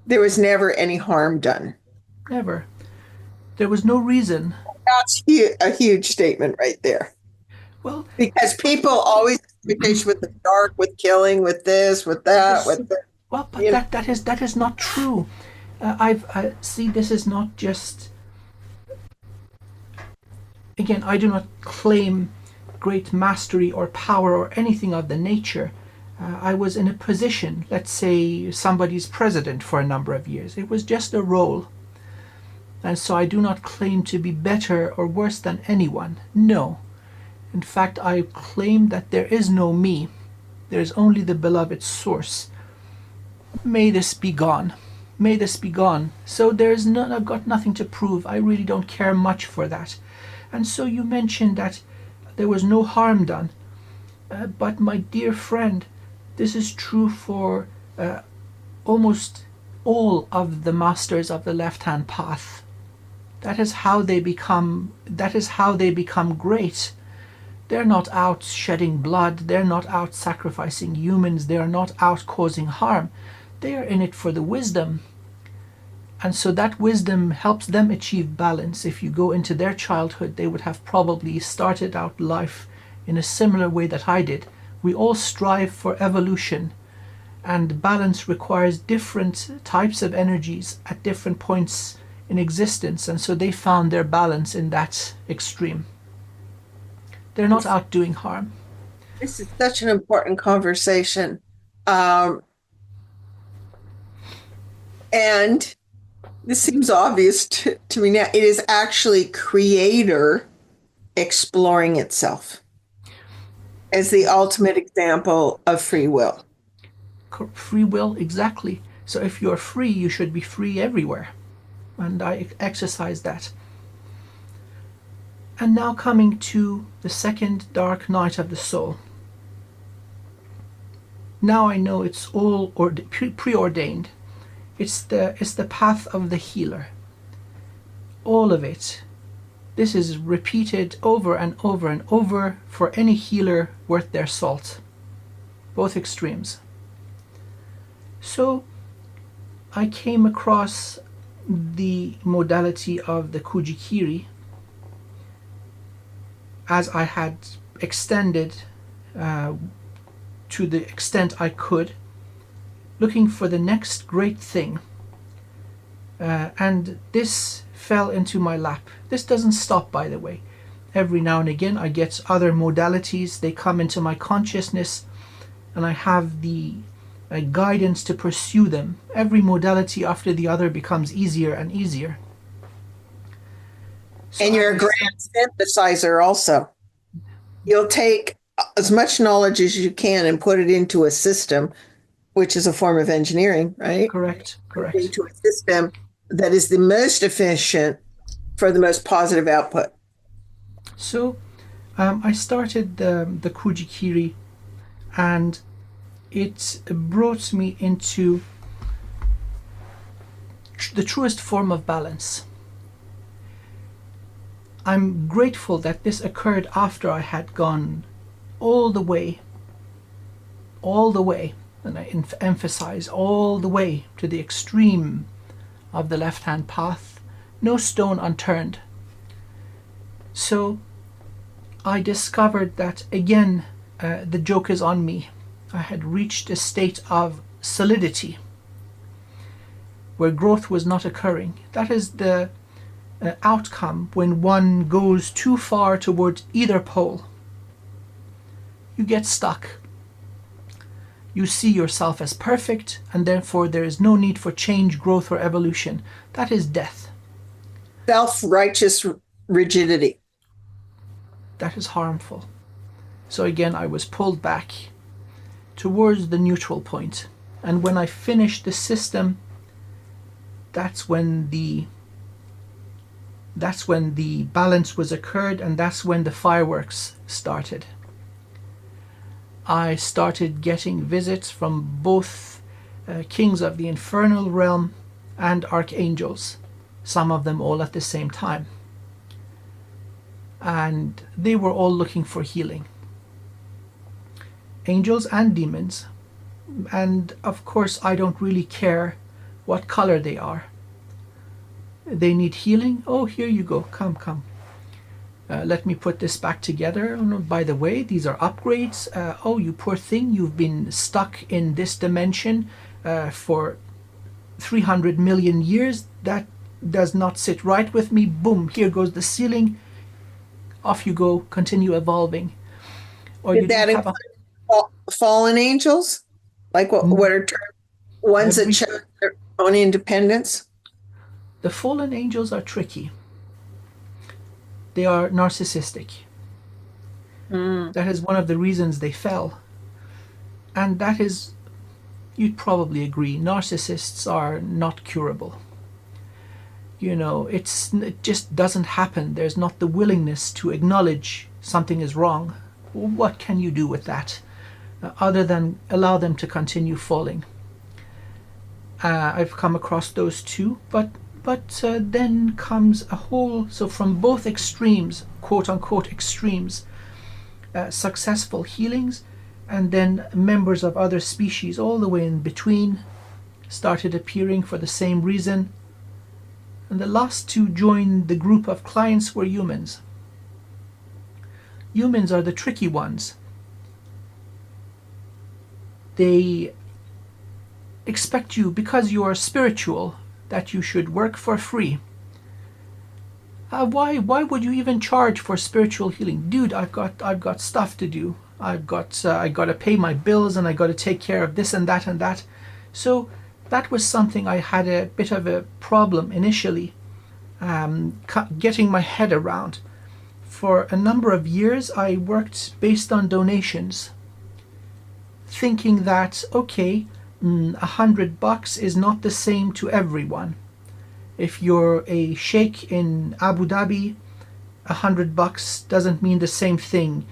there was never any harm done. never. There was no reason. That's a huge statement right there. Well, Because people always associate with the dark, with killing, with this, with that that, is with the, well, but you know. that is not true. I see. This is not just. Again, I do not claim great mastery or power or anything of the nature. I was in a position, let's say somebody's president for a number of years. It was just a role. And so I do not claim to be better or worse than anyone. No. In fact, I claim that there is no me. There is only the beloved source. May this be gone. May this be gone. So there's none, I've got nothing to prove. I really don't care much for that. And so you mentioned that there was no harm done. But my dear friend, this is true for almost all of the masters of the left-hand path. That is how they become great. They're not out shedding blood, they're not out sacrificing humans, they're not out causing harm. They are in it for the wisdom. And so that wisdom helps them achieve balance. If you go into their childhood, they would have probably started out life in a similar way that I did. We all strive for evolution, and balance requires different types of energies at different points in existence, and so they found their balance in that extreme. They're not out doing harm. This is such an important conversation. Um, and this seems obvious to me now. It is actually creator exploring itself as the ultimate example of free will. Free will, exactly. So if you're free, you should be free everywhere. And I exercise that. And now coming to the second dark night of the soul. Now I know it's all preordained. It's the path of the healer. All of it. This is repeated over and over and over for any healer worth their salt. Both extremes. So I came across the modality of the Kujikiri as I had extended to the extent I could, looking for the next great thing. And this fell into my lap. This doesn't stop, by the way. Every now and again I get other modalities, they come into my consciousness, and I have the guidance to pursue them. Every modality after the other becomes easier and easier. So And you're a grand synthesizer also. You'll take as much knowledge as you can and put it into a system, which is a form of engineering, right? Correct. Into a system that is the most efficient for the most positive output. So I started the Kujikiri, and it brought me into the truest form of balance. I'm grateful that this occurred after I had gone all the way, and I emphasize all the way to the extreme of the left-hand path, no stone unturned. So I discovered that again, the joke is on me. I had reached a state of solidity where growth was not occurring. That is the outcome when one goes too far towards either pole. You get stuck. You see yourself as perfect, and therefore there is no need for change, growth, or evolution. That is death. Self-righteous rigidity. That is harmful. So again, I was pulled back towards the neutral point. And when I finished the system, that's when the balance was occurred, and that's when the fireworks started. I started getting visits from both kings of the infernal realm and archangels, some of them all at the same time. and they were all looking for healing. Angels and demons. And of course, I don't really care what color they are. They need healing. Oh, here you go. Come, come. Let me put this back together. Oh, no, by the way, these are upgrades. Oh, you poor thing. You've been stuck in this dimension for 300 million years. That does not sit right with me. Boom, here goes the ceiling. Off you go. Continue evolving. Or you Did don't that have a... include fallen angels? Like what are ones that Every, show their own independence? the fallen angels are tricky. They are narcissistic. That is one of the reasons they fell. And that is, you'd probably agree, narcissists are not curable. You know, it just doesn't happen. There's not the willingness to acknowledge something is wrong. What can you do with that other than allow them to continue falling? I've come across those too, but then comes a whole, so from both extremes, quote unquote extremes, successful healings, and then members of other species all the way in between started appearing for the same reason. And the last to join the group of clients were humans. Humans are the tricky ones. They expect you, because you are spiritual, that you should work for free. Why would you even charge for spiritual healing? Dude, I've got stuff to do. I got to pay my bills, and I got to take care of this and that and that. So that was something I had a bit of a problem initially getting my head around. For a number of years I worked based on donations, thinking that okay, $100 is not the same to everyone. If you're a sheikh in Abu Dhabi, $100 doesn't mean the same thing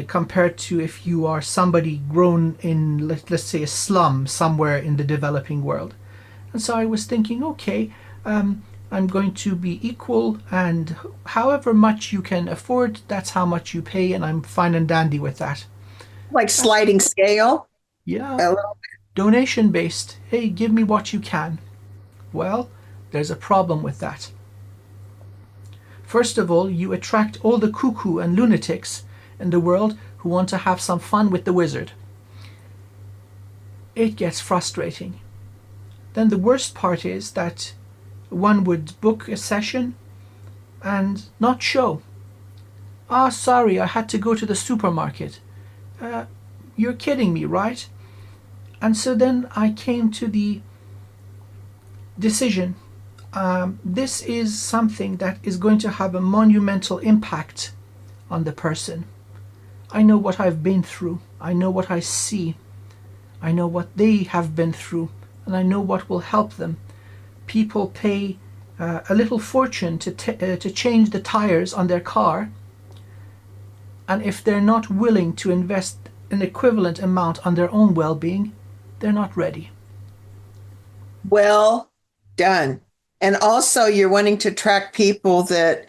compared to if you are somebody grown in, let's say, a slum somewhere in the developing world. And so I was thinking, okay, I'm going to be equal, and however much you can afford, that's how much you pay, and I'm fine and dandy with that. Like sliding scale? Yeah, A little- donation based. Hey, give me what you can. Well, there's a problem with that. First of all, you attract all the cuckoo and lunatics in the world who want to have some fun with the wizard. It gets frustrating. Then the worst part is that one would book a session and not show. Ah, sorry, I had to go to the supermarket. You're kidding me, right? And so then I came to the decision. This is something that is going to have a monumental impact on the person. I know what I've been through. I know what I see. I know what they have been through, and I know what will help them. People pay a little fortune to change the tires on their car, and if they're not willing to invest an equivalent amount on their own well-being, they're not ready. Well done. And also, you're wanting to track people that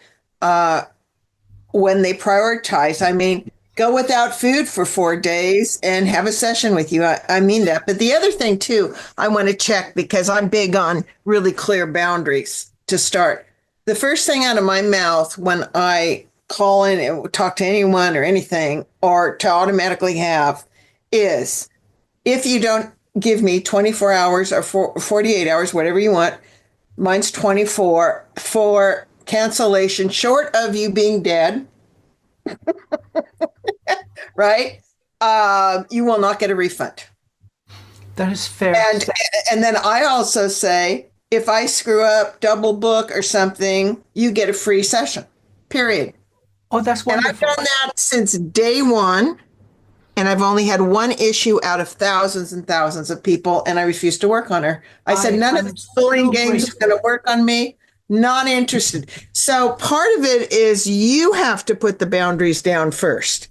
when they prioritize, I mean, go without food for 4 days and have a session with you. I mean that. But the other thing, too, I want to check because I'm big on really clear boundaries to start. The first thing out of my mouth when I call in and talk to anyone or anything, or to automatically have, is if you don't give me 24 hours or 48 hours, whatever you want, mine's 24 for cancellation, short of you being dead, right? You will not get a refund. That is fair. And then I also say, if I screw up, double book or something, you get a free session, period. Oh, that's And I've wonderful. done that since day one. And I've only had one issue out of thousands and thousands of people, and I refused to work on her. I said, none of I'm the bullying so games is going grateful. to work on me. Not interested. So part of it is you have to put the boundaries down first.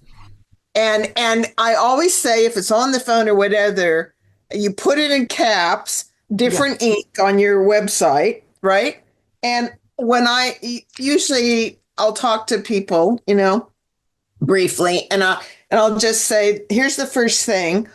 And I always say if it's on the phone or whatever, you put it in caps, Yeah. different ink on your website, right? And when I usually I'll talk to people, briefly, and I'll just say, here's the first thing.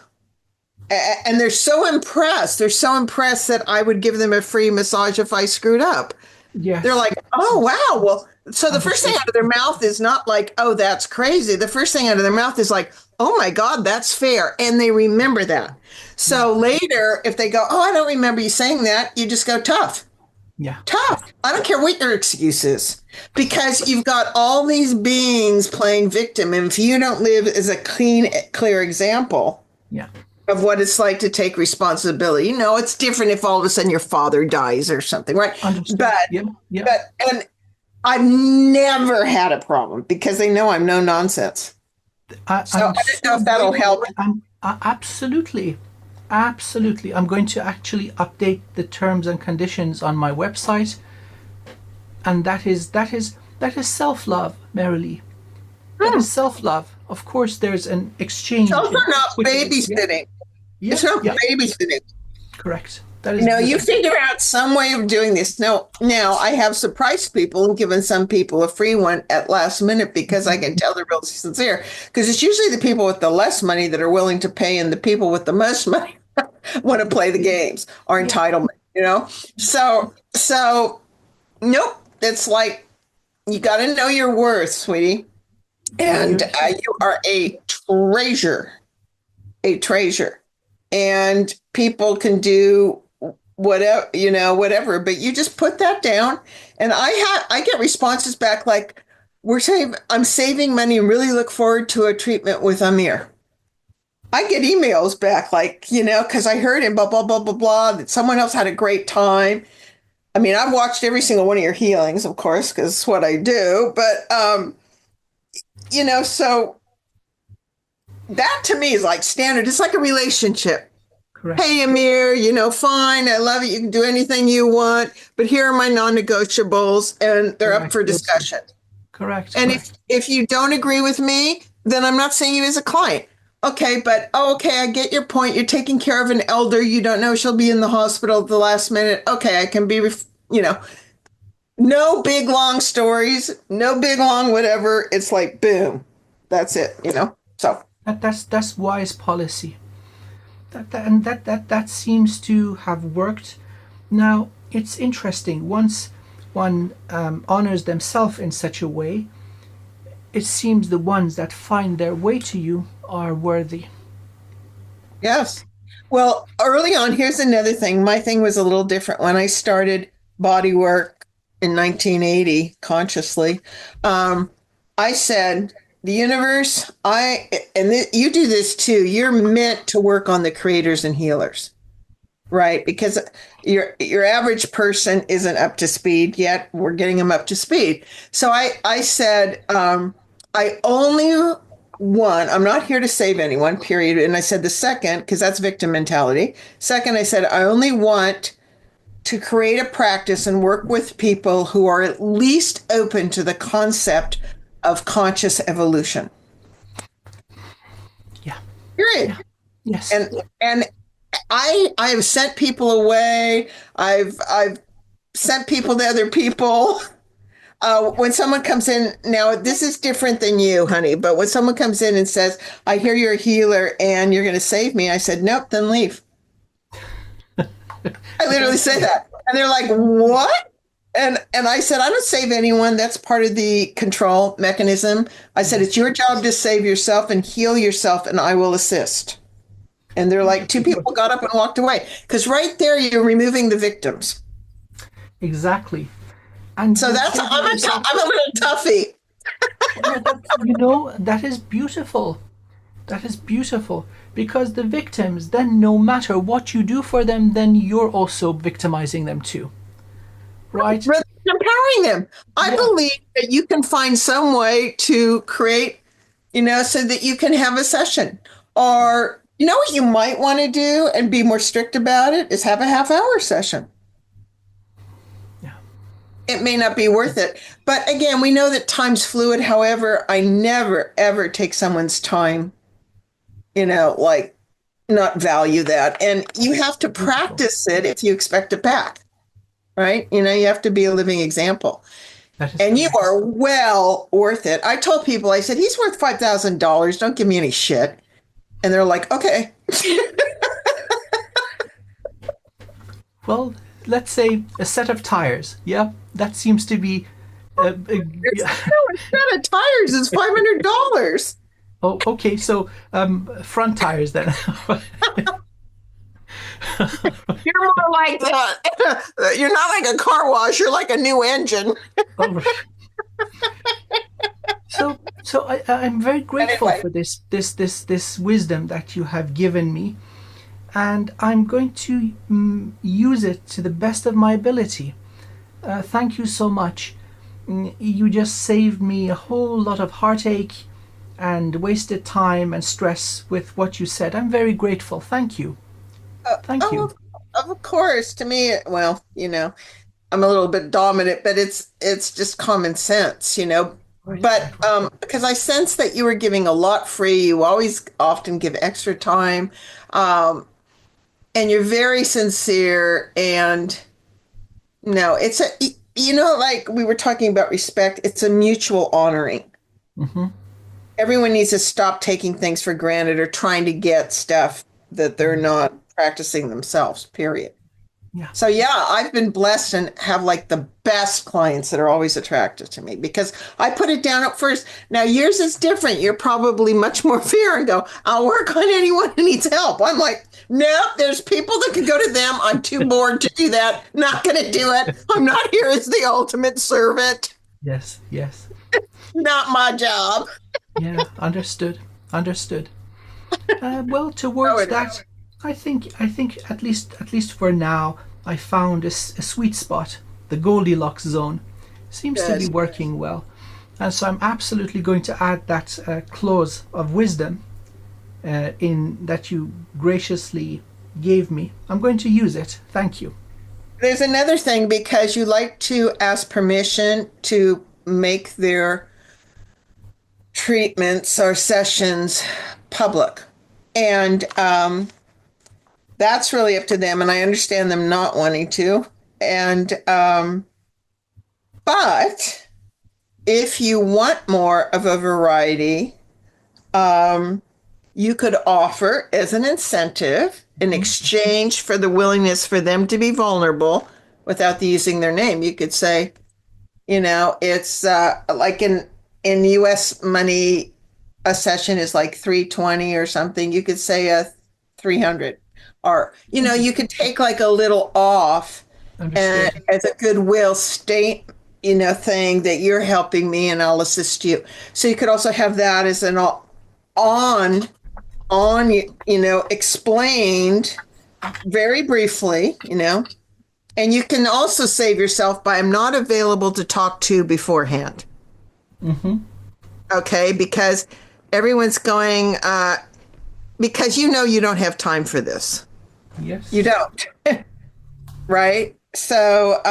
And they're so impressed. They're so impressed that I would give them a free massage if I screwed up. They're Yes. like, oh, wow. Well, so the first thing Understood. out of their mouth is not like, oh, that's crazy. The first thing out of their mouth is like, oh my God, that's fair. And they remember that. Yeah. So later, if they go, oh, I don't remember you saying that, you just go tough, Yeah. tough. I don't care what your excuse is because you've got all these beings playing victim. And if you don't live as a clean, clear example, Yeah. of what it's like to take responsibility. It's different if all of a sudden your father dies or something, right? Understood. But Yeah. Yeah. but and I've never had a problem because they know I'm no nonsense. So I I'm don't know so if that'll grateful. help. Absolutely. Absolutely. I'm going to actually update the terms and conditions on my website. And that is self-love, Merrily. That Hmm. is self-love. Of course, there's an It's exchange also in not equity. Yeah. babysitting. Yeah. It's not Yeah. babysitting. Correct. That is You beautiful. figure out some way of doing this. No, now I have surprised people and given some people a free one at last minute because I can tell they're really sincere. Because it's usually the people with the less money that are willing to pay, and the people with the most money want to play the games or Yeah. entitlement. So nope. It's like you got to know your worth, sweetie, and Beautiful. you are a treasure, and people can do whatever, but you just put that down. And I get responses back like, I'm saving money and really look forward to a treatment with Amir. I get emails back like, because I heard him, blah, blah, blah, blah, blah, that someone else had a great time. I mean, I've watched every single one of your healings, of course, because it's what I do. But, so that to me is like standard. It's like a relationship. Hey, Correct. Amir, fine. I love it. You can do anything you want, but here are my non-negotiables, and they're up Correct. for Yes. discussion. Correct. And if Correct. if you don't agree with me, then I'm not seeing you as a client. Okay, but okay, I get your point. You're taking care of an elder. You don't know she'll be in the hospital at the last minute. Okay, I can be, no big long stories, no big long whatever. It's like boom, that's it. So That's wise policy. That seems to have worked. Now it's interesting. Once one honors themselves in such a way, it seems the ones that find their way to you are worthy. yes. Well, early on, here's another thing. My thing was a little different when I started body work in 1980 consciously. Um, I said, the universe, you do this too. You're meant to work on the creators and healers, right? Because your average person isn't up to speed yet. We're getting them up to speed. So I said, I only one, I'm not here to save anyone, period. And I said the second, because that's victim mentality. Second, I said, I only want to create a practice and work with people who are at least open to the concept of conscious evolution. Yeah. Period. Yeah. Yes. And I have sent people away. I've sent people to other people. When someone comes in, now this is different than you, honey, but when someone comes in and says, I hear you're a healer and you're going to save me, I said, nope, then leave. I literally say that. And they're like, what? And I said, I don't save anyone. That's part of the control mechanism. I said, it's your job to save yourself and heal yourself, and I will assist. And they're like, two people got up and walked away. Because right there, you're removing the victims. Exactly. And So you're that's, giving yourself. I'm a little toughie. Yeah, that is beautiful. That is beautiful because the victims, then no matter what you do for them, then you're also victimizing them too, right? Rather than empowering them. I Yeah. believe that you can find some way to create, so that you can have a session. Or, what you might want to do and be more strict about it is have a half-hour session. Yeah. It may not be worth it. But again, we know that time's fluid. However, I never, ever take someone's time, like not value that. And you have to Beautiful. practice it if you expect it back, right? You have to be a living example. That is And you correct. are well worth it. I told people, I said, he's worth $5,000. Don't give me any shit. And they're like, okay. Well, let's say a set of tires. Yeah, that seems to be. There's Yeah. no set of tires is $500. Oh, okay. So front tires then. You're more like you're not like a car wash. You're like a new engine. Oh, I'm very grateful Anyway, for this wisdom that you have given me, and I'm going to use it to the best of my ability. Thank you so much. You just saved me a whole lot of heartache and wasted time and stress with what you said. I'm very grateful. Thank you. Thank oh, you. of course. To me, well, I'm a little bit dominant, but it's just common sense, But because I sense that you were giving a lot free, you always often give extra time, um, and you're very sincere. And no, it's like we were talking about respect. It's a mutual honoring. Hmm. Everyone needs to stop taking things for granted or trying to get stuff that they're not practicing themselves, period. Yeah. So yeah, I've been blessed and have like the best clients that are always attracted to me because I put it down at first. Now yours is different. You're probably much more fair and go, I'll work on anyone who needs help. I'm like, nope, there's people that can go to them. I'm too bored to do that. Not going to do it. I'm not here as the ultimate servant. Yes. Yes. Not my job. Yeah. Understood. Understood. Well, Oh, towards it that, I think at least for now, I found a sweet spot. The Goldilocks zone seems to be is. working well, and so I'm absolutely going to add that clause of wisdom in that you graciously gave me. I'm going to use it. Thank you. There's another thing because you like to ask permission to make their treatments or sessions public. And that's really up to them. And I understand them not wanting to. And, but if you want more of a variety, um, you could offer as an incentive in Hmm. exchange for the willingness for them to be vulnerable without using their name. You could say, it's like in US money, a session is like 320 or something. You could say a 300, or you could take like a little off and Understood. as a goodwill state, thing that you're helping me and I'll assist you. So you could also have that as an on explained very briefly, and you can also save yourself by I'm not available to talk to beforehand. Hmm. Okay, because everyone's going because you don't have time for this. You Yes. don't, right? So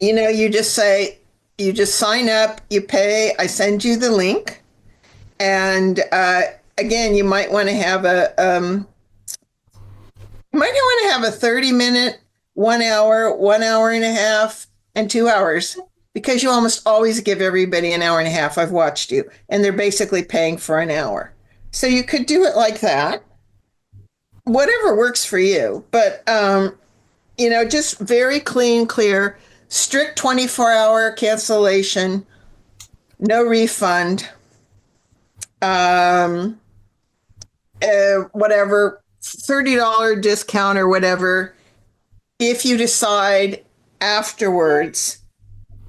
you just say you just sign up, you pay, I send you the link, and again, you might want to have a 30-minute, 1 hour, 1 hour and a half, and 2 hours because you almost always give everybody an hour and a half. I've watched you, and they're basically paying for an hour. So you could do it like that, whatever works for you. But, just very clean, clear, strict 24-hour cancellation, no refund, um, whatever, $30 discount or whatever if you decide afterwards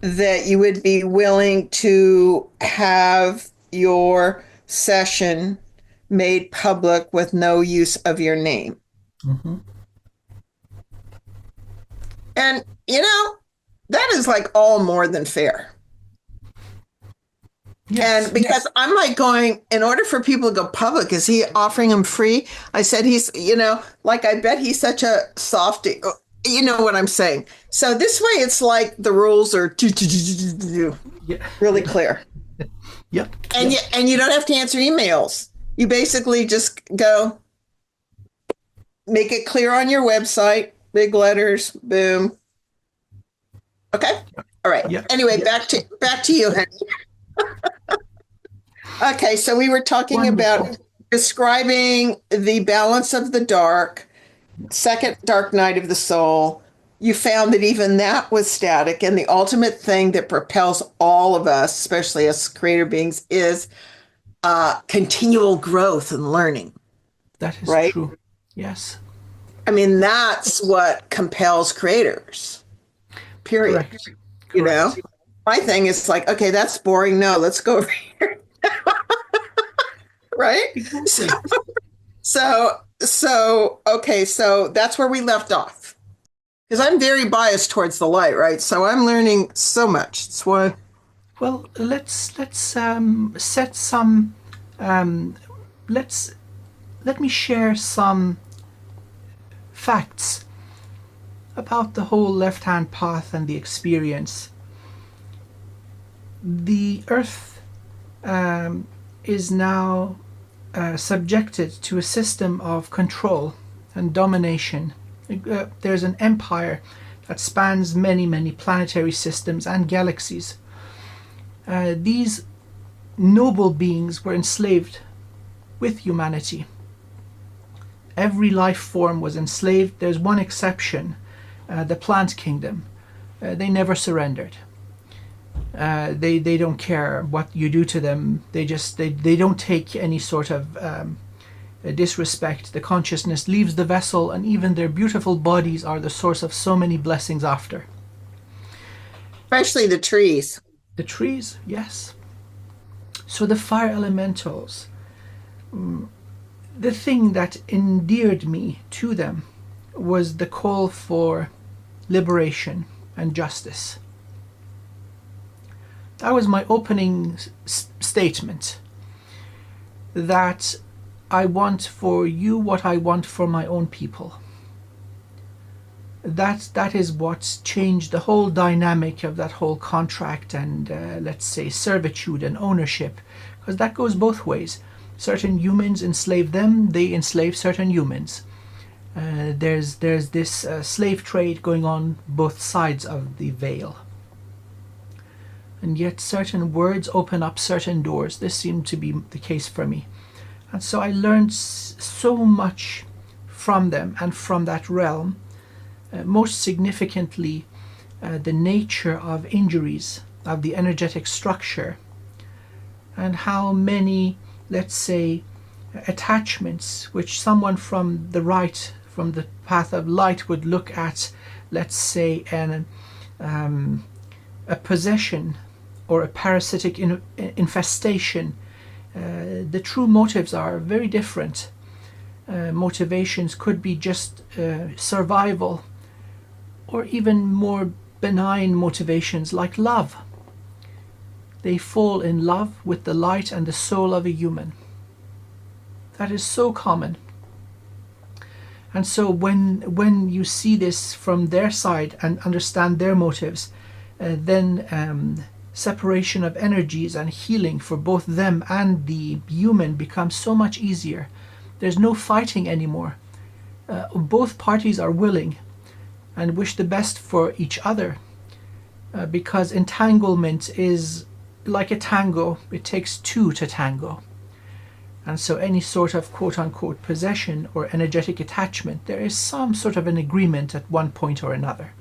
that you would be willing to have your session made public with no use of your name. Hmm. And, that is like all more than fair. Yes. And because I'm like going, in order for people to go public, is he offering them free? I said, he's, like, I bet he's such a softie. You know what I'm saying? So this way, it's like the rules are Yeah. really Yeah. clear. Yep. And Yep. you don't have to answer emails. You basically just go, make it clear on your website, big letters, boom. Okay. All right. Yep. Anyway, back to you, honey. Okay, so we were talking Wonderful. about describing the balance of the dark, second dark night of the soul. You found that even that was static, and the ultimate thing that propels all of us, especially as creator beings, is continual growth and learning, That is right? true. Yes. I mean, that's what compels creators, period. Correct. You know, Correct. my thing is like, okay, that's boring. No, let's go over here, right? So, Exactly. okay, so that's where we left off. Because I'm very biased towards the light, right? So I'm learning so much. That's why. Well, let's set some. Um, let's let me share some facts about the whole left-hand path and the experience. The Earth is now subjected to a system of control and domination. There's an empire that spans many, many planetary systems and galaxies. These noble beings were enslaved with humanity. Every life form was enslaved. There's one exception, the plant kingdom. They never surrendered. They don't care what you do to them. They don't take any sort of disrespect. The consciousness leaves the vessel, and even their beautiful bodies are the source of so many blessings after. Especially the trees. The trees, yes. So the fire elementals, the thing that endeared me to them was the call for liberation and justice. That was my opening statement, that I want for you what I want for my own people. That is what changed the whole dynamic of that whole contract and let's say servitude and ownership, because that goes both ways. Certain humans enslave them, they enslave certain humans. There's this slave trade going on both sides of the veil. And yet certain words open up certain doors. This seemed to be the case for me. And so I learned so much from them and from that realm. Most significantly, the nature of injuries, of the energetic structure, and how many, let's say, attachments which someone from the right, from the path of light would look at, let's say, a possession or a parasitic infestation. The true motives are very different. Motivations could be just survival, or even more benign motivations like love. They fall in love with the light and the soul of a human. That is so common. And so when you see this from their side and understand their motives, then separation of energies and healing for both them and the human becomes so much easier. There's no fighting anymore. Both parties are willing and wish the best for each other, because entanglement is like a tango. It takes two to tango. And so any sort of quote-unquote possession or energetic attachment, there is some sort of an agreement at one point or another.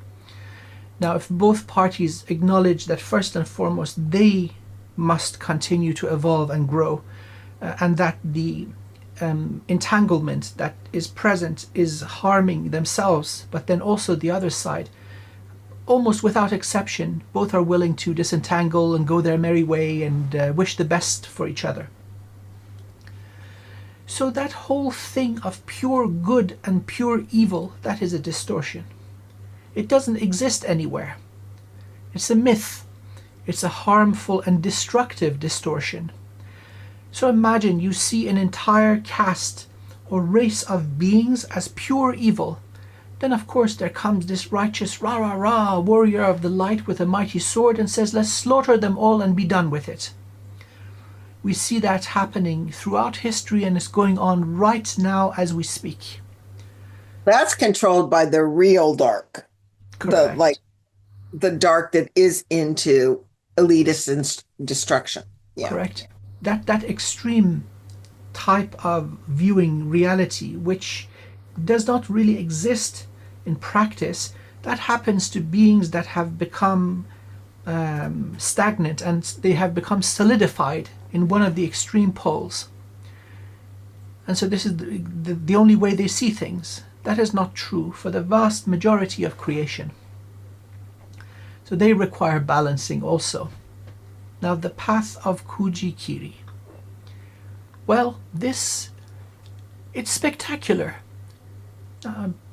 Now, if both parties acknowledge that first and foremost they must continue to evolve and grow, and that the entanglement that is present is harming themselves, but then also the other side, almost without exception, both are willing to disentangle and go their merry way and wish the best for each other. So that whole thing of pure good and pure evil, that is a distortion. It doesn't exist anywhere. It's a myth. It's a harmful and destructive distortion. So imagine you see an entire caste or race of beings as pure evil. Then of course there comes this righteous rah-rah-rah warrior of the light with a mighty sword and says, let's slaughter them all and be done with it. We see that happening throughout history, and it's going on right now as we speak. That's controlled by the real dark. Correct. the dark that is into elitist and destruction. Yeah. Correct. That extreme type of viewing reality, which does not really exist in practice, that happens to beings that have become stagnant, and they have become solidified in one of the extreme poles. And so this is the only way they see things. That is not true for the vast majority of creation. So they require balancing also. Now, the path of Kujikiri. Well, it's spectacular.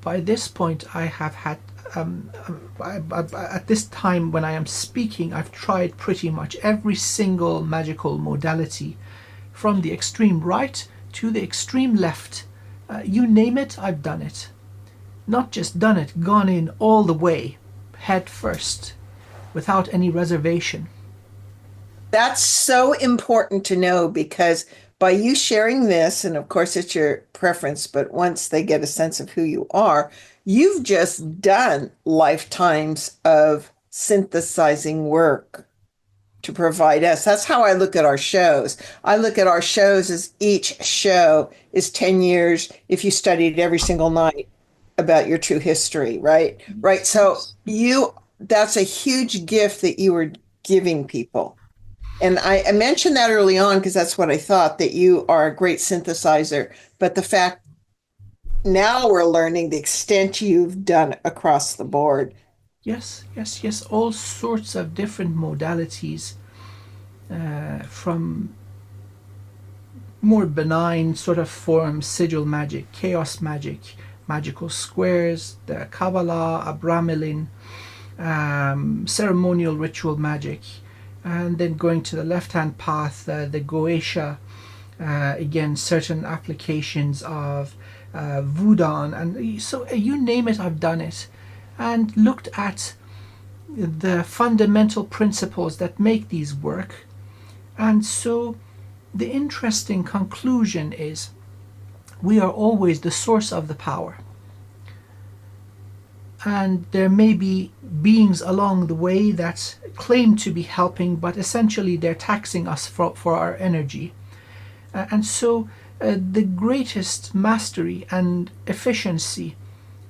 By this point, I have had, at this time when I am speaking, I've tried pretty much every single magical modality, from the extreme right to the extreme left. You name it, I've done it. Not just done it, gone in all the way, head first, without any reservation. That's so important to know because by you sharing this, and of course it's your preference, but once they get a sense of who you are, you've just done lifetimes of synthesizing work to provide us. That's how I look at our shows. I look at our shows as each show is 10 years if you studied every single night about your true history, right? Right. So that's a huge gift that you were giving people. And I mentioned that early on because that's what I thought, that you are a great synthesizer. But the fact now we're learning the extent you've done across the board. Yes, yes, yes. All sorts of different modalities, from more benign sort of forms, sigil magic, chaos magic, magical squares, the Kabbalah, Abramelin, ceremonial ritual magic, and then going to the left-hand path, the Goetia, again, certain applications of Voodoo, and so you name it, I've done it, and looked at the fundamental principles that make these work. And so the interesting conclusion is we are always the source of the power. And there may be beings along the way that claim to be helping, but essentially they're taxing us for our energy. And so the greatest mastery and efficiency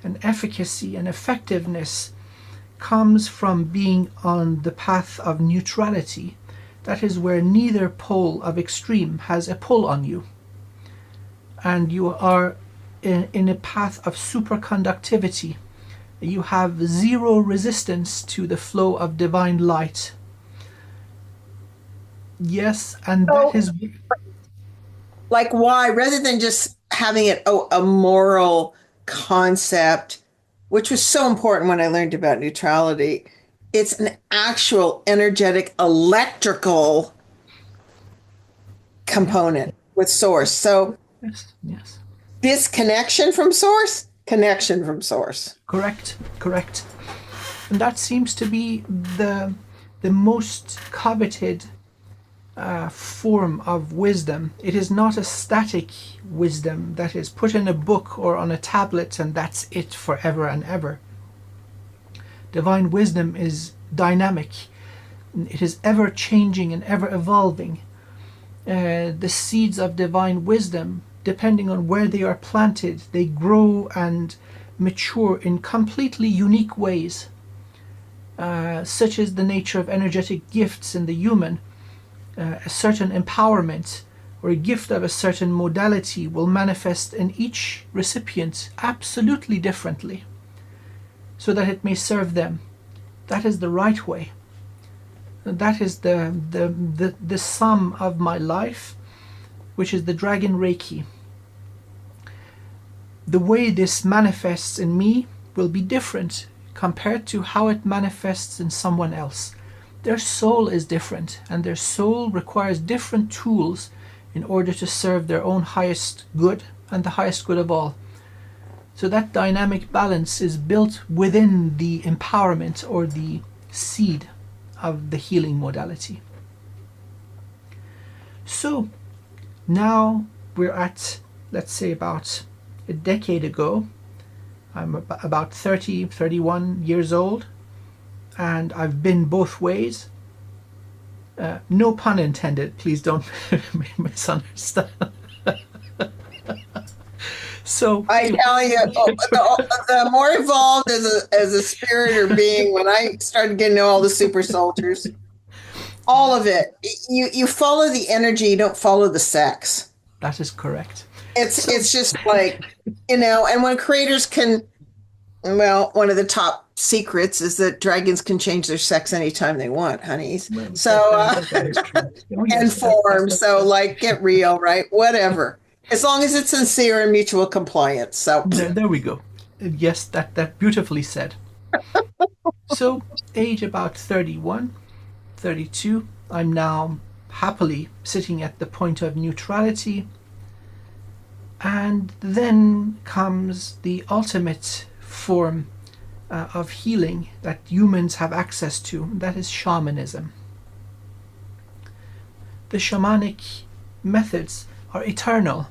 and efficacy and effectiveness comes from being on the path of neutrality. That is where neither pole of extreme has a pull on you. And you are in a path of superconductivity. You have zero resistance to the flow of divine light. Yes, and that is... Like why, rather than just having it, a moral concept, which was so important when I learned about neutrality, it's an actual energetic electrical component with source. So Yes, yes. disconnection from source, connection from source. Correct, correct. And that seems to be the most coveted form of wisdom. It is not a static wisdom that is put in a book or on a tablet and that's it forever and ever. Divine wisdom is dynamic. It is ever changing and ever evolving. The seeds of divine wisdom, depending on where they are planted, they grow and mature in completely unique ways, such as the nature of energetic gifts in the human. A certain empowerment or a gift of a certain modality will manifest in each recipient absolutely differently, so that it may serve them. That is the right way. That is the sum of my life, which is the Dragon Reiki. The way this manifests in me will be different compared to how it manifests in someone else. Their soul is different, and their soul requires different tools in order to serve their own highest good and the highest good of all. So that dynamic balance is built within the empowerment or the seed of the healing modality. So now we're at, let's say, about a decade ago. I'm about 30, 31 years old. and I've been both ways. No pun intended, please don't misunderstand. So I tell you, the more evolved as a spirit or being, when I started getting to all the super soldiers, all of it, you follow the energy, you don't follow the sex. that is correct. So It's just like, and when creators can, well, one of the top secrets is that dragons can change their sex anytime they want, honeys. well, So, that is true. Oh, and yes, form. So, like, get real, right? Whatever. As long as it's sincere and mutual compliance. So, there we go. Yes, that beautifully said. So, age about 31, 32, I'm now happily sitting at the point of neutrality. And then comes the ultimate form of healing that humans have access to, and that is shamanism. The shamanic methods are eternal,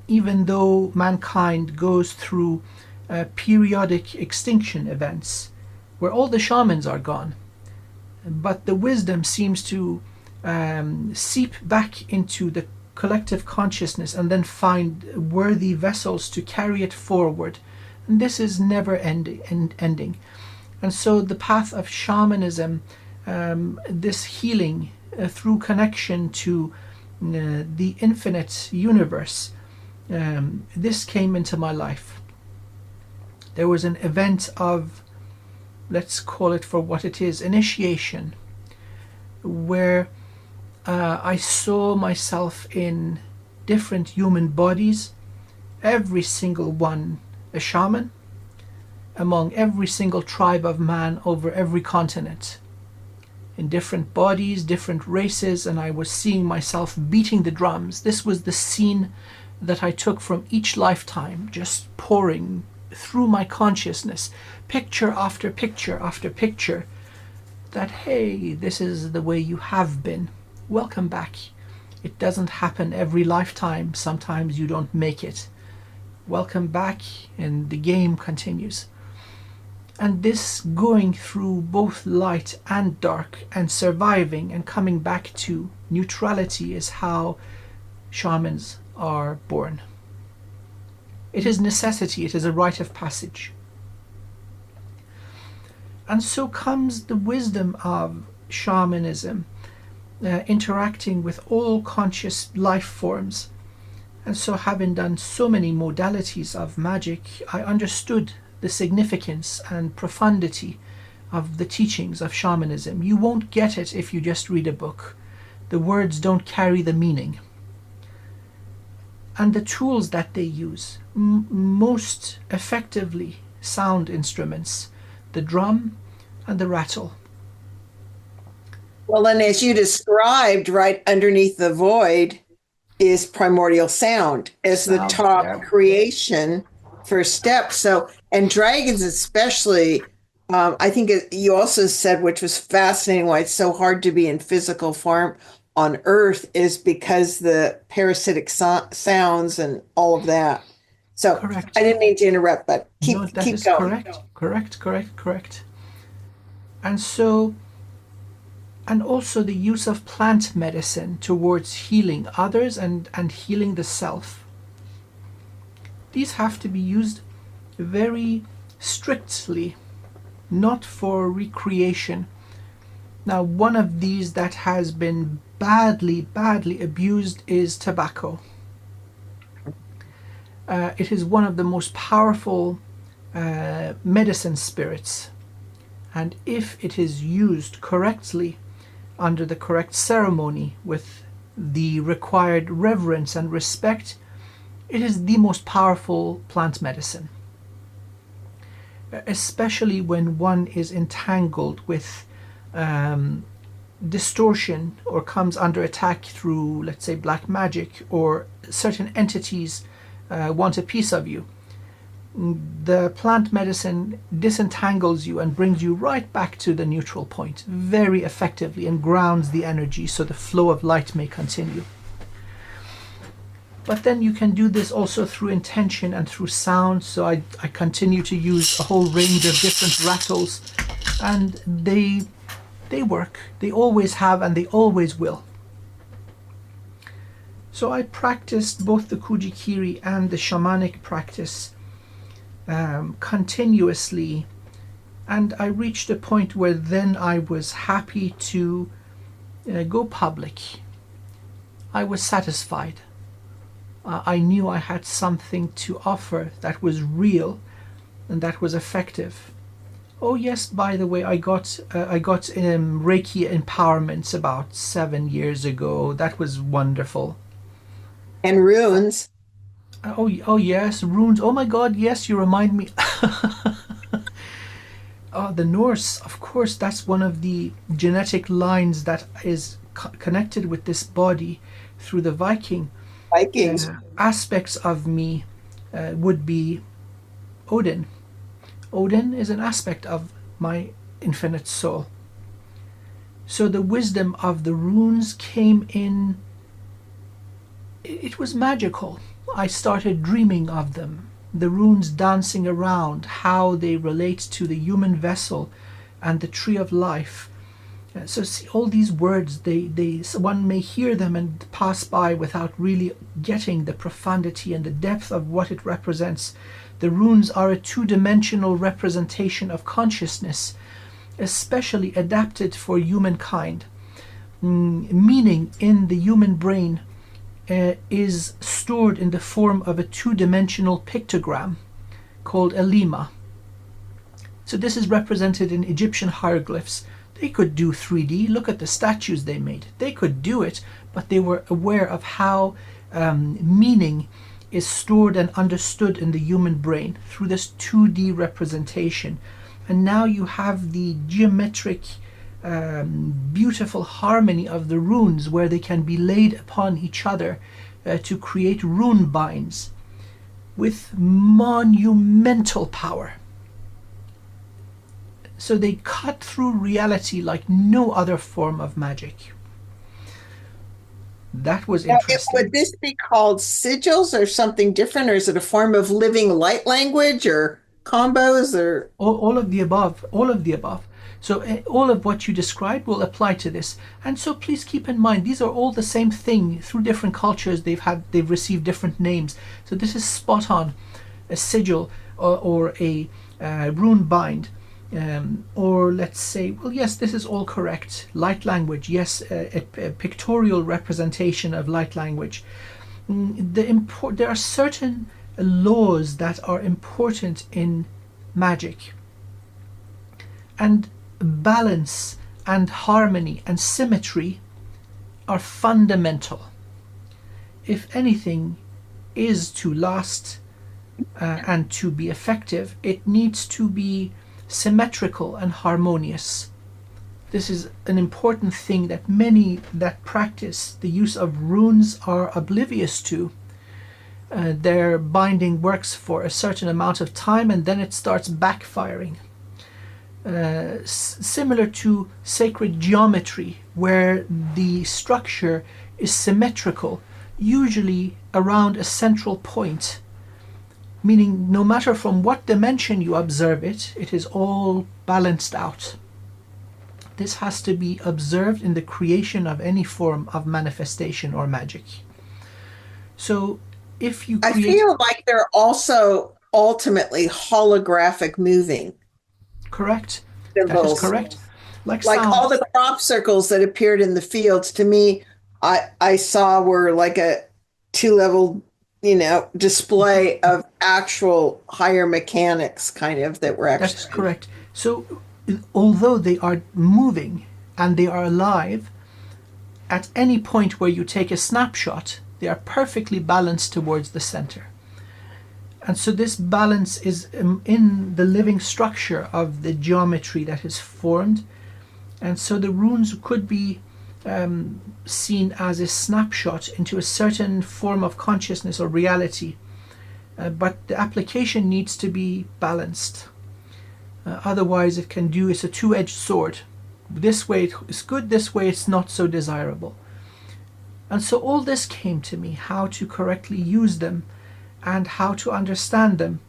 even though mankind goes through periodic extinction events where all the shamans are gone. But the wisdom seems to seep back into the collective consciousness and then find worthy vessels to carry it forward. And this is never ending. And so the path of shamanism, this healing through connection to the infinite universe, this came into my life. There was an event of, let's call it for what it is, initiation, where I saw myself in different human bodies, every single one a shaman, among every single tribe of man over every continent, in different bodies, different races, and I was seeing myself beating the drums. This was the scene that I took from each lifetime, just pouring through my consciousness, picture after picture after picture, that, hey, this is the way you have been. Welcome back. It doesn't happen every lifetime. Sometimes you don't make it. Welcome back, and the game continues. And this going through both light and dark and surviving and coming back to neutrality is how shamans are born. It is necessity, it is a rite of passage. And so comes the wisdom of shamanism, interacting with all conscious life forms. And so, having done so many modalities of magic, I understood the significance and profundity of the teachings of shamanism. You won't get it if you just read a book. The words don't carry the meaning. And the tools that they use, most effectively sound instruments, the drum and the rattle. well, and as you described, right underneath the void is primordial sound as the top creation first step. So, and dragons especially, I think you also said, which was fascinating, why it's so hard to be in physical form on Earth is because the parasitic sounds and all of that. So Correct. I didn't mean to interrupt, but keep That is going. correct. And so, and also the use of plant medicine towards healing others and healing the self. These have to be used very strictly, not for recreation. Now, one of these that has been badly abused is tobacco. It is one of the most powerful medicine spirits, and if it is used correctly, under the correct ceremony, with the required reverence and respect, it is the most powerful plant medicine. Especially when one is entangled with distortion or comes under attack through, let's say, black magic, or certain entities want a piece of you. The plant medicine disentangles you and brings you right back to the neutral point very effectively and grounds the energy so the flow of light may continue. But then you can do this also through intention and through sound. So I continue to use a whole range of different rattles and they work. They always have, and they always will. So I practiced both the Kujikiri and the shamanic practice continuously, and I reached a point where then I was happy to go public. I was satisfied. I knew I had something to offer that was real and that was effective. Oh yes, by the way, I got Reiki empowerments about 7 years ago. That was wonderful. And runes. Oh yes, runes. Oh my God, yes, you remind me. The Norse, of course, that's one of the genetic lines that is connected with this body through the Vikings. aspects of me would be Odin. Odin is an aspect of my infinite soul. So the wisdom of the runes came in. It was magical. I started dreaming of them. The runes dancing around, how they relate to the human vessel and the tree of life. So see, all these words, one may hear them and pass by without really getting the profundity and the depth of what it represents. The runes are a two-dimensional representation of consciousness, especially adapted for humankind. Meaning in the human brain is stored in the form of a two-dimensional pictogram called a lima. So this is represented in Egyptian hieroglyphs. They could do 3D. Look at the statues they made. They could do it, but they were aware of how meaning is stored and understood in the human brain through this 2D representation. And now you have the geometric, beautiful harmony of the runes where they can be laid upon each other to create rune binds with monumental power. So they cut through reality like no other form of magic. That was interesting. Would this be called sigils or something different, or is it a form of living light language or combos or All of the above. All of the above. So all of what you described will apply to this. And so please keep in mind, these are all the same thing through different cultures. They've received different names. So this is spot on. A sigil or a rune bind. Or let's say, well, yes, this is all correct. Light language, yes, a pictorial representation of light language. There are certain laws that are important in magic, and balance and harmony and symmetry are fundamental. If anything is to last and to be effective, it needs to be symmetrical and harmonious. This is an important thing that many that practice the use of runes are oblivious to. Their binding works for a certain amount of time and then it starts backfiring. Similar to sacred geometry, where the structure is symmetrical, usually around a central point, meaning no matter from what dimension you observe it, it is all balanced out. This has to be observed in the creation of any form of manifestation or magic. So if you I feel like they're also ultimately holographic moving correct, that is symbols. correct. Like All sound. the crop circles that appeared in the fields, to me, I saw were like a two-level, display of actual higher mechanics kind of that were That's actually correct. So although they are moving and they are alive, at any point where you take a snapshot, they are perfectly balanced towards the center. And so this balance is in the living structure of the geometry that is formed. And so the runes could be seen as a snapshot into a certain form of consciousness or reality. But the application needs to be balanced. Otherwise it's a two-edged sword. This way it's good, this way it's not so desirable. And so all this came to me, how to correctly use them and how to understand them.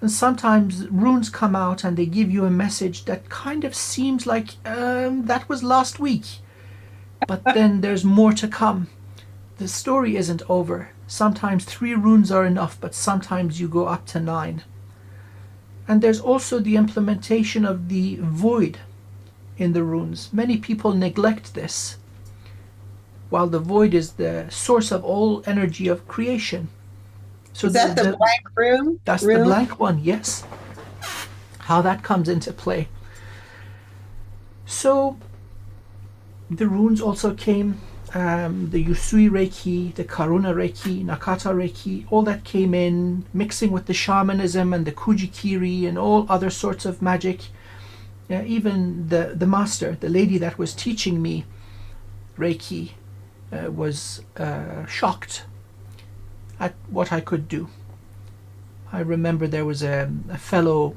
And sometimes runes come out and they give you a message that kind of seems like that was last week. But then there's more to come. The story isn't over. Sometimes 3 runes are enough, but sometimes you go up to 9. And there's also the implementation of the void in the runes. Many people neglect this, while the void is the source of all energy of creation. So Is that the blank room? that's the Room? blank one, yes. How that comes into play. So the runes also came, the Yusui Reiki, the Karuna Reiki, Nakata Reiki, all that came in, mixing with the shamanism and the Kujikiri and all other sorts of magic. Even the master, the lady that was teaching me Reiki, was shocked at what I could do. I remember there was a fellow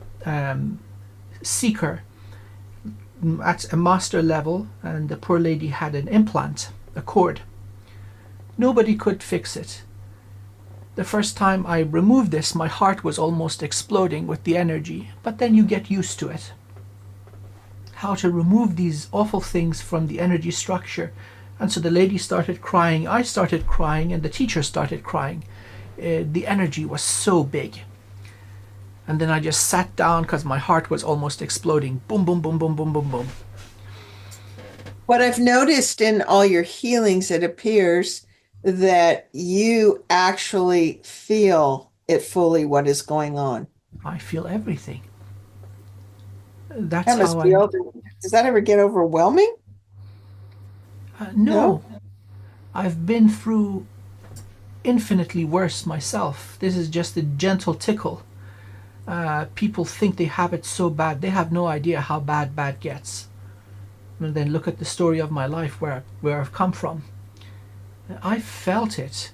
seeker at a master level, and the poor lady had an implant, a cord. Nobody could fix it. The first time I removed this, my heart was almost exploding with the energy, but then you get used to it. How to remove these awful things from the energy structure. And so the lady started crying, I started crying, and the teacher started crying. The energy was so big. And then I just sat down because my heart was almost exploding. Boom, boom, boom, boom, boom, boom, boom. What I've noticed in all your healings, it appears that you actually feel it fully what is going on. I feel everything. That's That must how be I. does that ever get overwhelming? No, No? I've been through infinitely worse myself. This is just a gentle tickle. People think they have it so bad. They have no idea how bad gets. And then look at the story of my life, where I've come from. I felt it.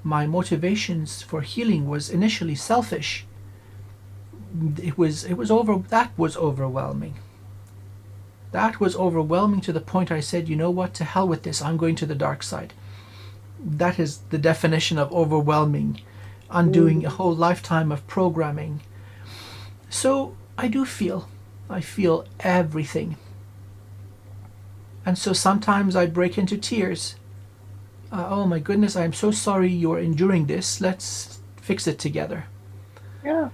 My motivations for healing was initially selfish. That was overwhelming. That was overwhelming to the point I said, you know what, to hell with this, I'm going to the dark side. That is the definition of overwhelming, undoing a whole lifetime of programming. So I feel everything. And so sometimes I break into tears. Oh my goodness, I'm so sorry you're enduring this. Let's fix it together. Yeah.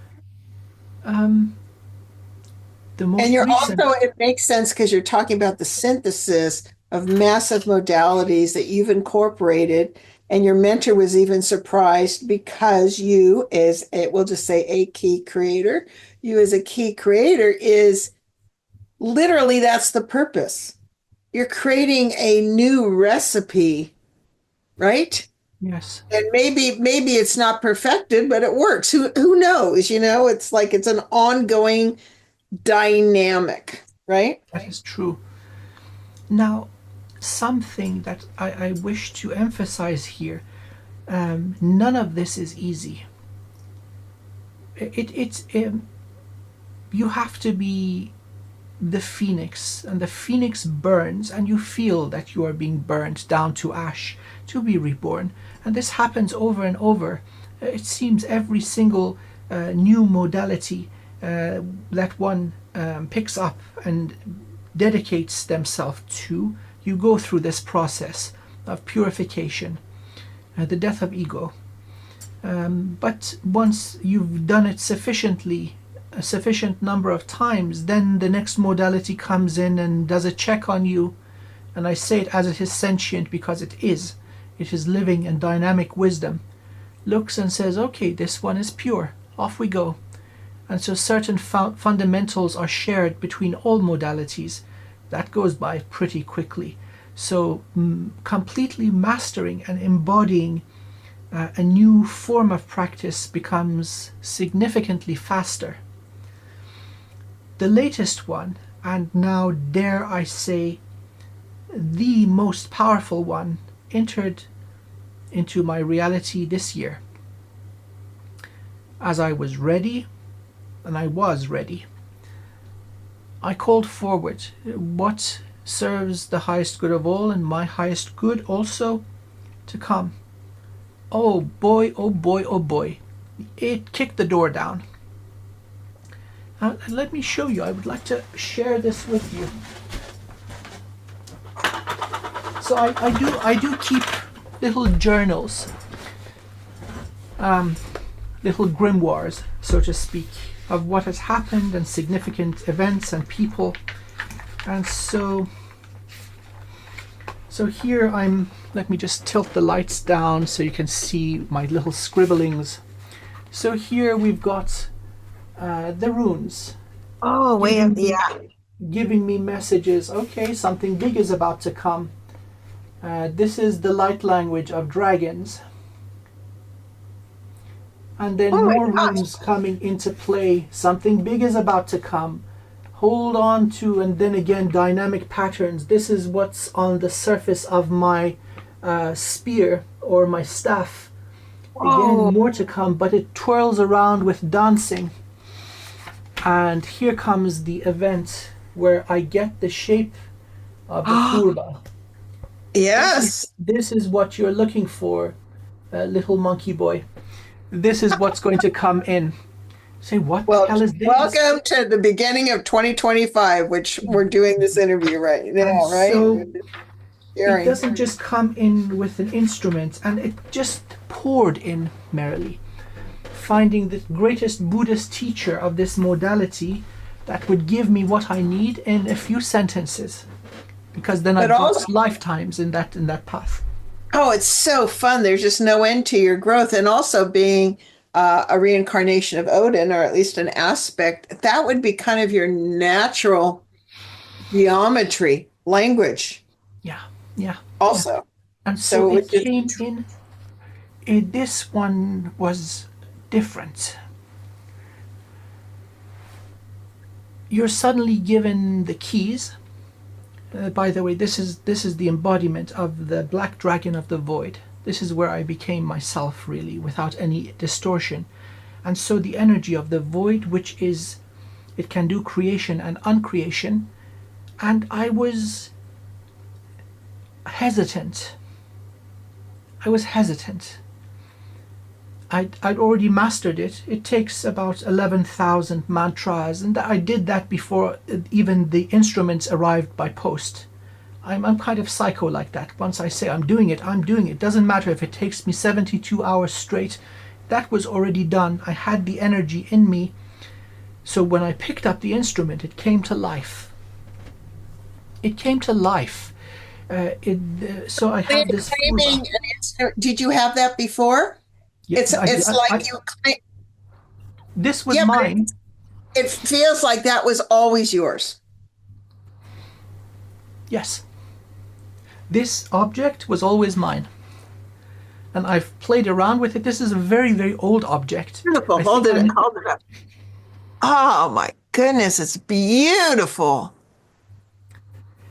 Um, the And most you're recent. also, it makes sense because you're talking about the synthesis of massive modalities that you've incorporated. And your mentor was even surprised because you, as a, we'll just say a key creator, you as a key creator is literally that's the purpose. You're creating a new recipe, right? Yes, And maybe it's not perfected, but it works. Who knows? You know, it's like it's an ongoing dynamic, right? that is true. Now, something that I wish to emphasize here, none of this is easy. It's you have to be the phoenix, and the phoenix burns, and you feel that you are being burnt down to ash to be reborn. And this happens over and over. It seems every single new modality that one picks up and dedicates themselves to, you go through this process of purification, the death of ego. But once you've done it sufficiently, a sufficient number of times, then the next modality comes in and does a check on you. And I say it as it is sentient because it is. It is living and dynamic wisdom. Looks and says, okay, this one is pure. Off we go. And so certain fundamentals are shared between all modalities. That goes by pretty quickly. So completely mastering and embodying a new form of practice becomes significantly faster. The latest one, and now dare I say the most powerful one, entered into my reality this year. As I was ready, and I was ready, I called forward what serves the highest good of all, and my highest good also to come. Oh boy, oh boy, oh boy. It kicked the door down. Let me show you. I would like to share this with you. So I do keep little journals, little grimoires, so to speak, of what has happened and significant events and people. And so here let me just tilt the lights down so you can see my little scribblings. So here we've got the runes. Oh, yeah. Giving me messages. Okay, something big is about to come. This is the light language of dragons. And then more runes coming into play. Something big is about to come. Hold on to, and then again, dynamic patterns. This is what's on the surface of my spear or my staff. Again, more to come, but it twirls around with dancing. And here comes the event where I get the shape of the furba. Yes. This is what you're looking for, little monkey boy. This is what's going to come in. Say, what the hell is this? Welcome to the beginning of 2025, which we're doing this interview right now, right? So it doesn't just come in with an instrument, and it just poured in merrily. Finding the greatest Buddhist teacher of this modality that would give me what I need in a few sentences. Because then I've got lifetimes in that path. Oh, it's so fun. There's just no end to your growth. And also being a reincarnation of Odin, or at least an aspect, that would be kind of your natural geometry language. Yeah. Also. Yeah. And so it came in. This one was different. You're suddenly given the keys. By the way, this is the embodiment of the black dragon of the void. This is where I became myself, really, without any distortion. And so the energy of the void, which is, it can do creation and uncreation. And I was hesitant. I'd already mastered it. It takes about 11,000 mantras, and I did that before even the instruments arrived by post. I'm kind of psycho like that. Once I say I'm doing it, I'm doing it. Doesn't matter if it takes me 72 hours straight. That was already done. I had the energy in me. So when I picked up the instrument, it came to life. So I have this. Did you have that before? Yeah, this was mine. It feels like that was always yours. Yes. This object was always mine. And I've played around with it. This is a very, very old object. Beautiful. Hold it up. Oh my goodness, it's beautiful.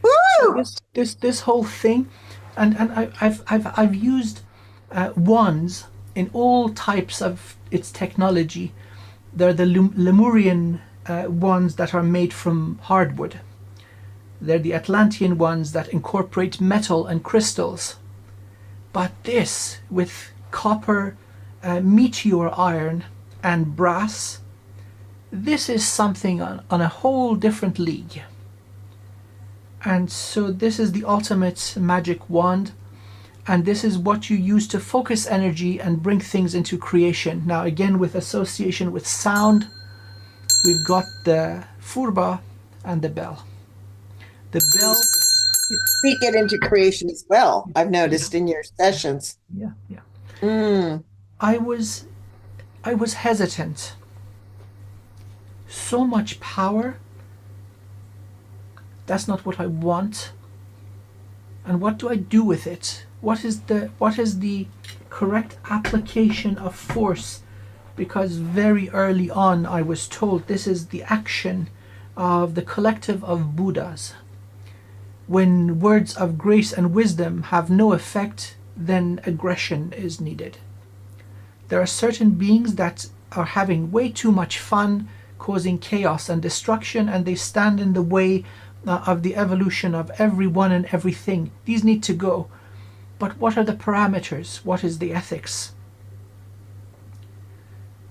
Woo! This whole thing, and I've used wands in all types of its technology. They're the Lemurian ones that are made from hardwood. They're the Atlantean ones that incorporate metal and crystals. But this, with copper, meteor iron, and brass, this is something on a whole different league. And so this is the ultimate magic wand. And this is what you use to focus energy and bring things into creation. Now, again, with association with sound, we've got the furba and the bell. The bell. We get into creation as well, I've noticed in your sessions. Yeah. I was hesitant. So much power. That's not what I want. And what do I do with it? What is the correct application of force? Because very early on I was told this is the action of the collective of Buddhas. When words of grace and wisdom have no effect, then aggression is needed. There are certain beings that are having way too much fun, causing chaos and destruction, and they stand in the way of the evolution of everyone and everything. These need to go. But what are the parameters? What is the ethics?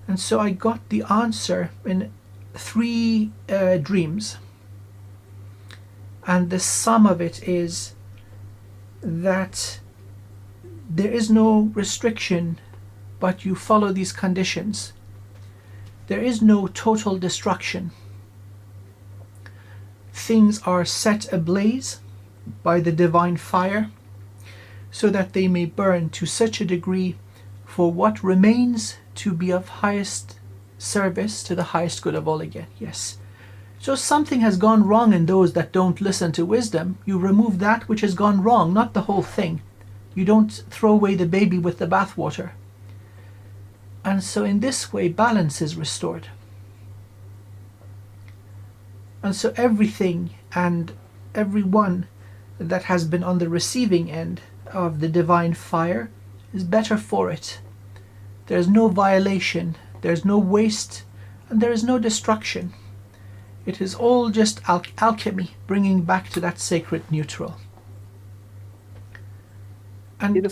And so I got the answer in three dreams, and the sum of it is that there is no restriction, but you follow these conditions. There is no total destruction. Things are set ablaze by the divine fire so that they may burn to such a degree for what remains to be of highest service to the highest good of all again. Yes. So something has gone wrong in those that don't listen to wisdom. You remove that which has gone wrong, not the whole thing. You don't throw away the baby with the bathwater. And so in this way, balance is restored. And so everything and everyone that has been on the receiving end of the divine fire is better for it. There's no violation, there's no waste, and there is no destruction. It is all just alchemy, bringing back to that sacred neutral. And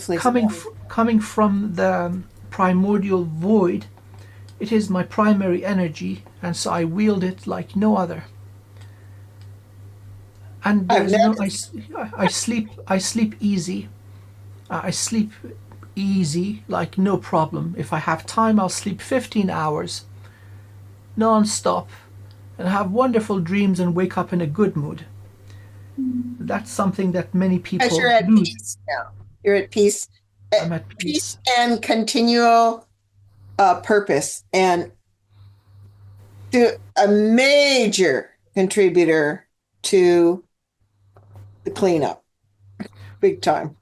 coming from the primordial void, it is my primary energy, and so I wield it like no other. And there's I sleep easy. I sleep easy, like no problem. If I have time, I'll sleep 15 hours, non-stop, and have wonderful dreams and wake up in a good mood. That's something that many people Because you're at lose. peace now. You're at peace. I'm at peace. And continual purpose. And a major contributor to the cleanup. Big time.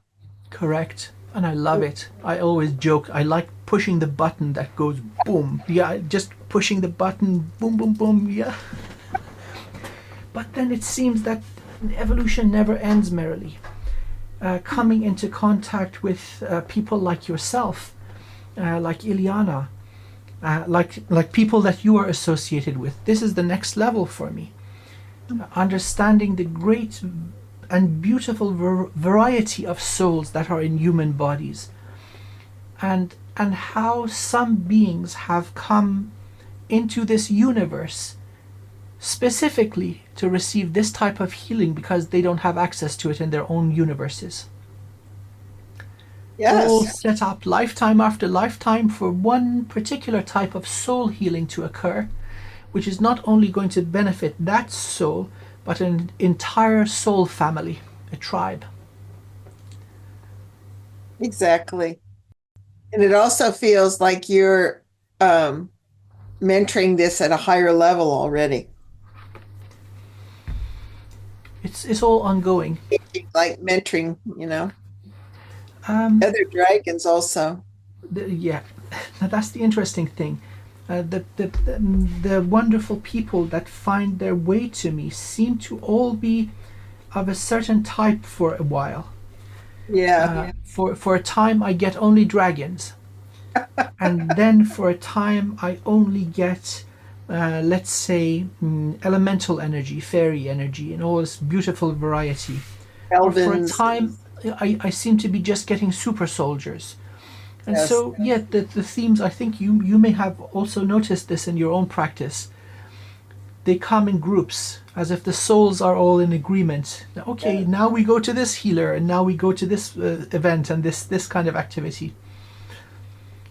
Correct. And I love it. I always joke, I like pushing the button that goes boom. Yeah, just pushing the button, boom, boom, boom, yeah. But then it seems that evolution never ends merrily. Coming into contact with people like yourself, like Ileana, like people that you are associated with. This is the next level for me. Understanding the great and beautiful variety of souls that are in human bodies, and how some beings have come into this universe specifically to receive this type of healing because they don't have access to it in their own universes. Yes. All set up lifetime after lifetime for one particular type of soul healing to occur, which is not only going to benefit that soul, but an entire soul family, a tribe. Exactly. And it also feels like you're mentoring this at a higher level already. It's all ongoing. Like mentoring, other dragons also. Yeah, that's the interesting thing. The wonderful people that find their way to me seem to all be of a certain type for a while. Yeah. For a time I get only dragons, and then for a time I only get let's say elemental energy, fairy energy, and all this beautiful variety. Or for a time I seem to be just getting super soldiers. And yes. So, yeah, the themes, I think you may have also noticed this in your own practice. They come in groups, as if the souls are all in agreement. Okay, now we go to this healer, and now we go to this event and this kind of activity.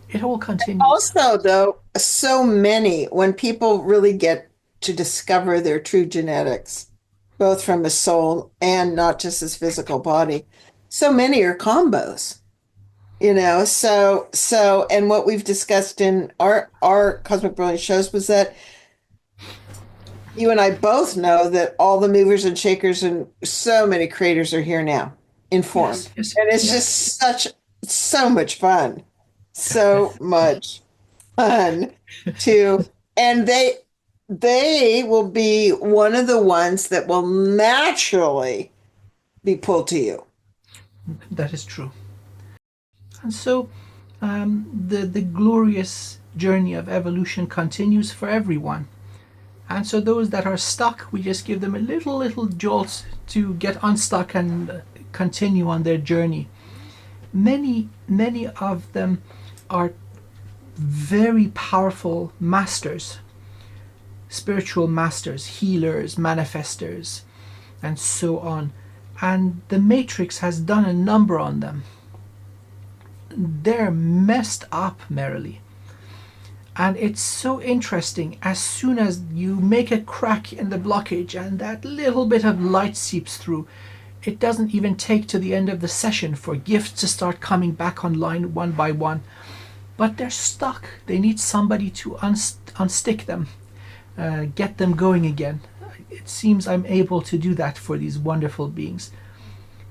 It all continues. Also, though, so many, when people really get to discover their true genetics, both from a soul and not just his physical body, so many are combos. So and what we've discussed in our Cosmic Brilliance shows was that you and I both know that all the movers and shakers and so many creators are here now in form. Yes, and it's just so much fun. So much fun and they will be one of the ones that will naturally be pulled to you. That is true. And so the glorious journey of evolution continues for everyone. And so those that are stuck, we just give them a little jolt to get unstuck and continue on their journey. Many of them are very powerful masters spiritual masters, healers, manifestors, and so on. And the Matrix has done a number on them. They're messed up, Merrily. And it's so interesting, as soon as you make a crack in the blockage and that little bit of light seeps through, it doesn't even take to the end of the session for gifts to start coming back online one by one. But they're stuck. They need somebody to unstick them, get them going again. It seems I'm able to do that for these wonderful beings.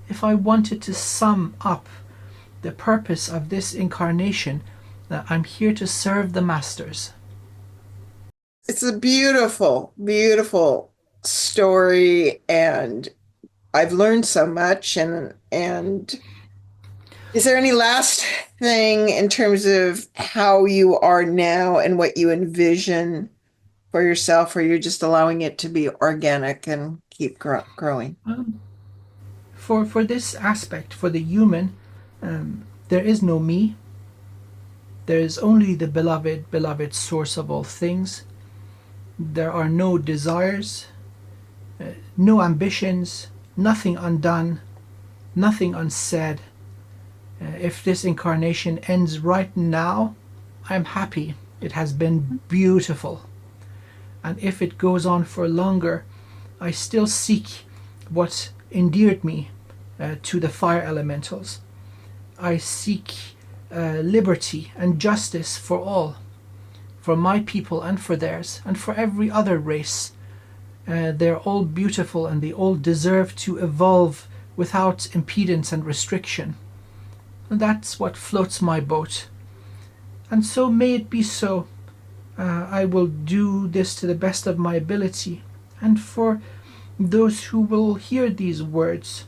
If I wanted to sum up the purpose of this incarnation, I'm here to serve the masters. It's a beautiful, beautiful story, and I've learned so much. And is there any last thing in terms of how you are now and what you envision for yourself, or you're just allowing it to be organic and keep growing? For this aspect, for the human, there is no me. There is only the beloved source of all things. There are no desires, no ambitions, nothing undone, nothing unsaid. If this incarnation ends right now, I'm happy. It has been beautiful. And if it goes on for longer, I still seek what endeared me to the fire elementals. I seek liberty and justice for all, for my people and for theirs, and for every other race. They're all beautiful and they all deserve to evolve without impedance and restriction. And that's what floats my boat. And so may it be so. I will do this to the best of my ability. And for those who will hear these words,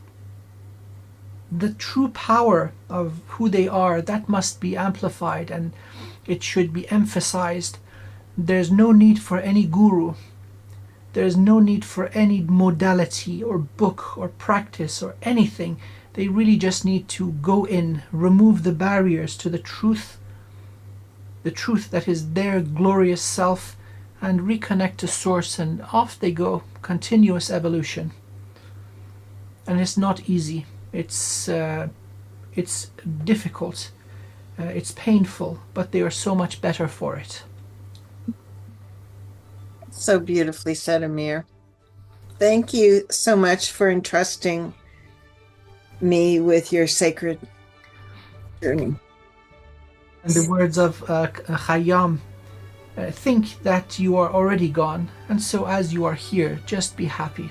the true power of who they are, that must be amplified and it should be emphasized. There's no need for any guru. There's no need for any modality or book or practice or anything. They really just need to go in, remove the barriers to the truth that is their glorious self, and reconnect to source, and off they go. Continuous evolution. And it's not easy. It's difficult. It's painful, but they are so much better for it. So beautifully said, Amir. Thank you so much for entrusting me with your sacred journey. In the words of Khayyam, think that you are already gone, and so as you are here, just be happy.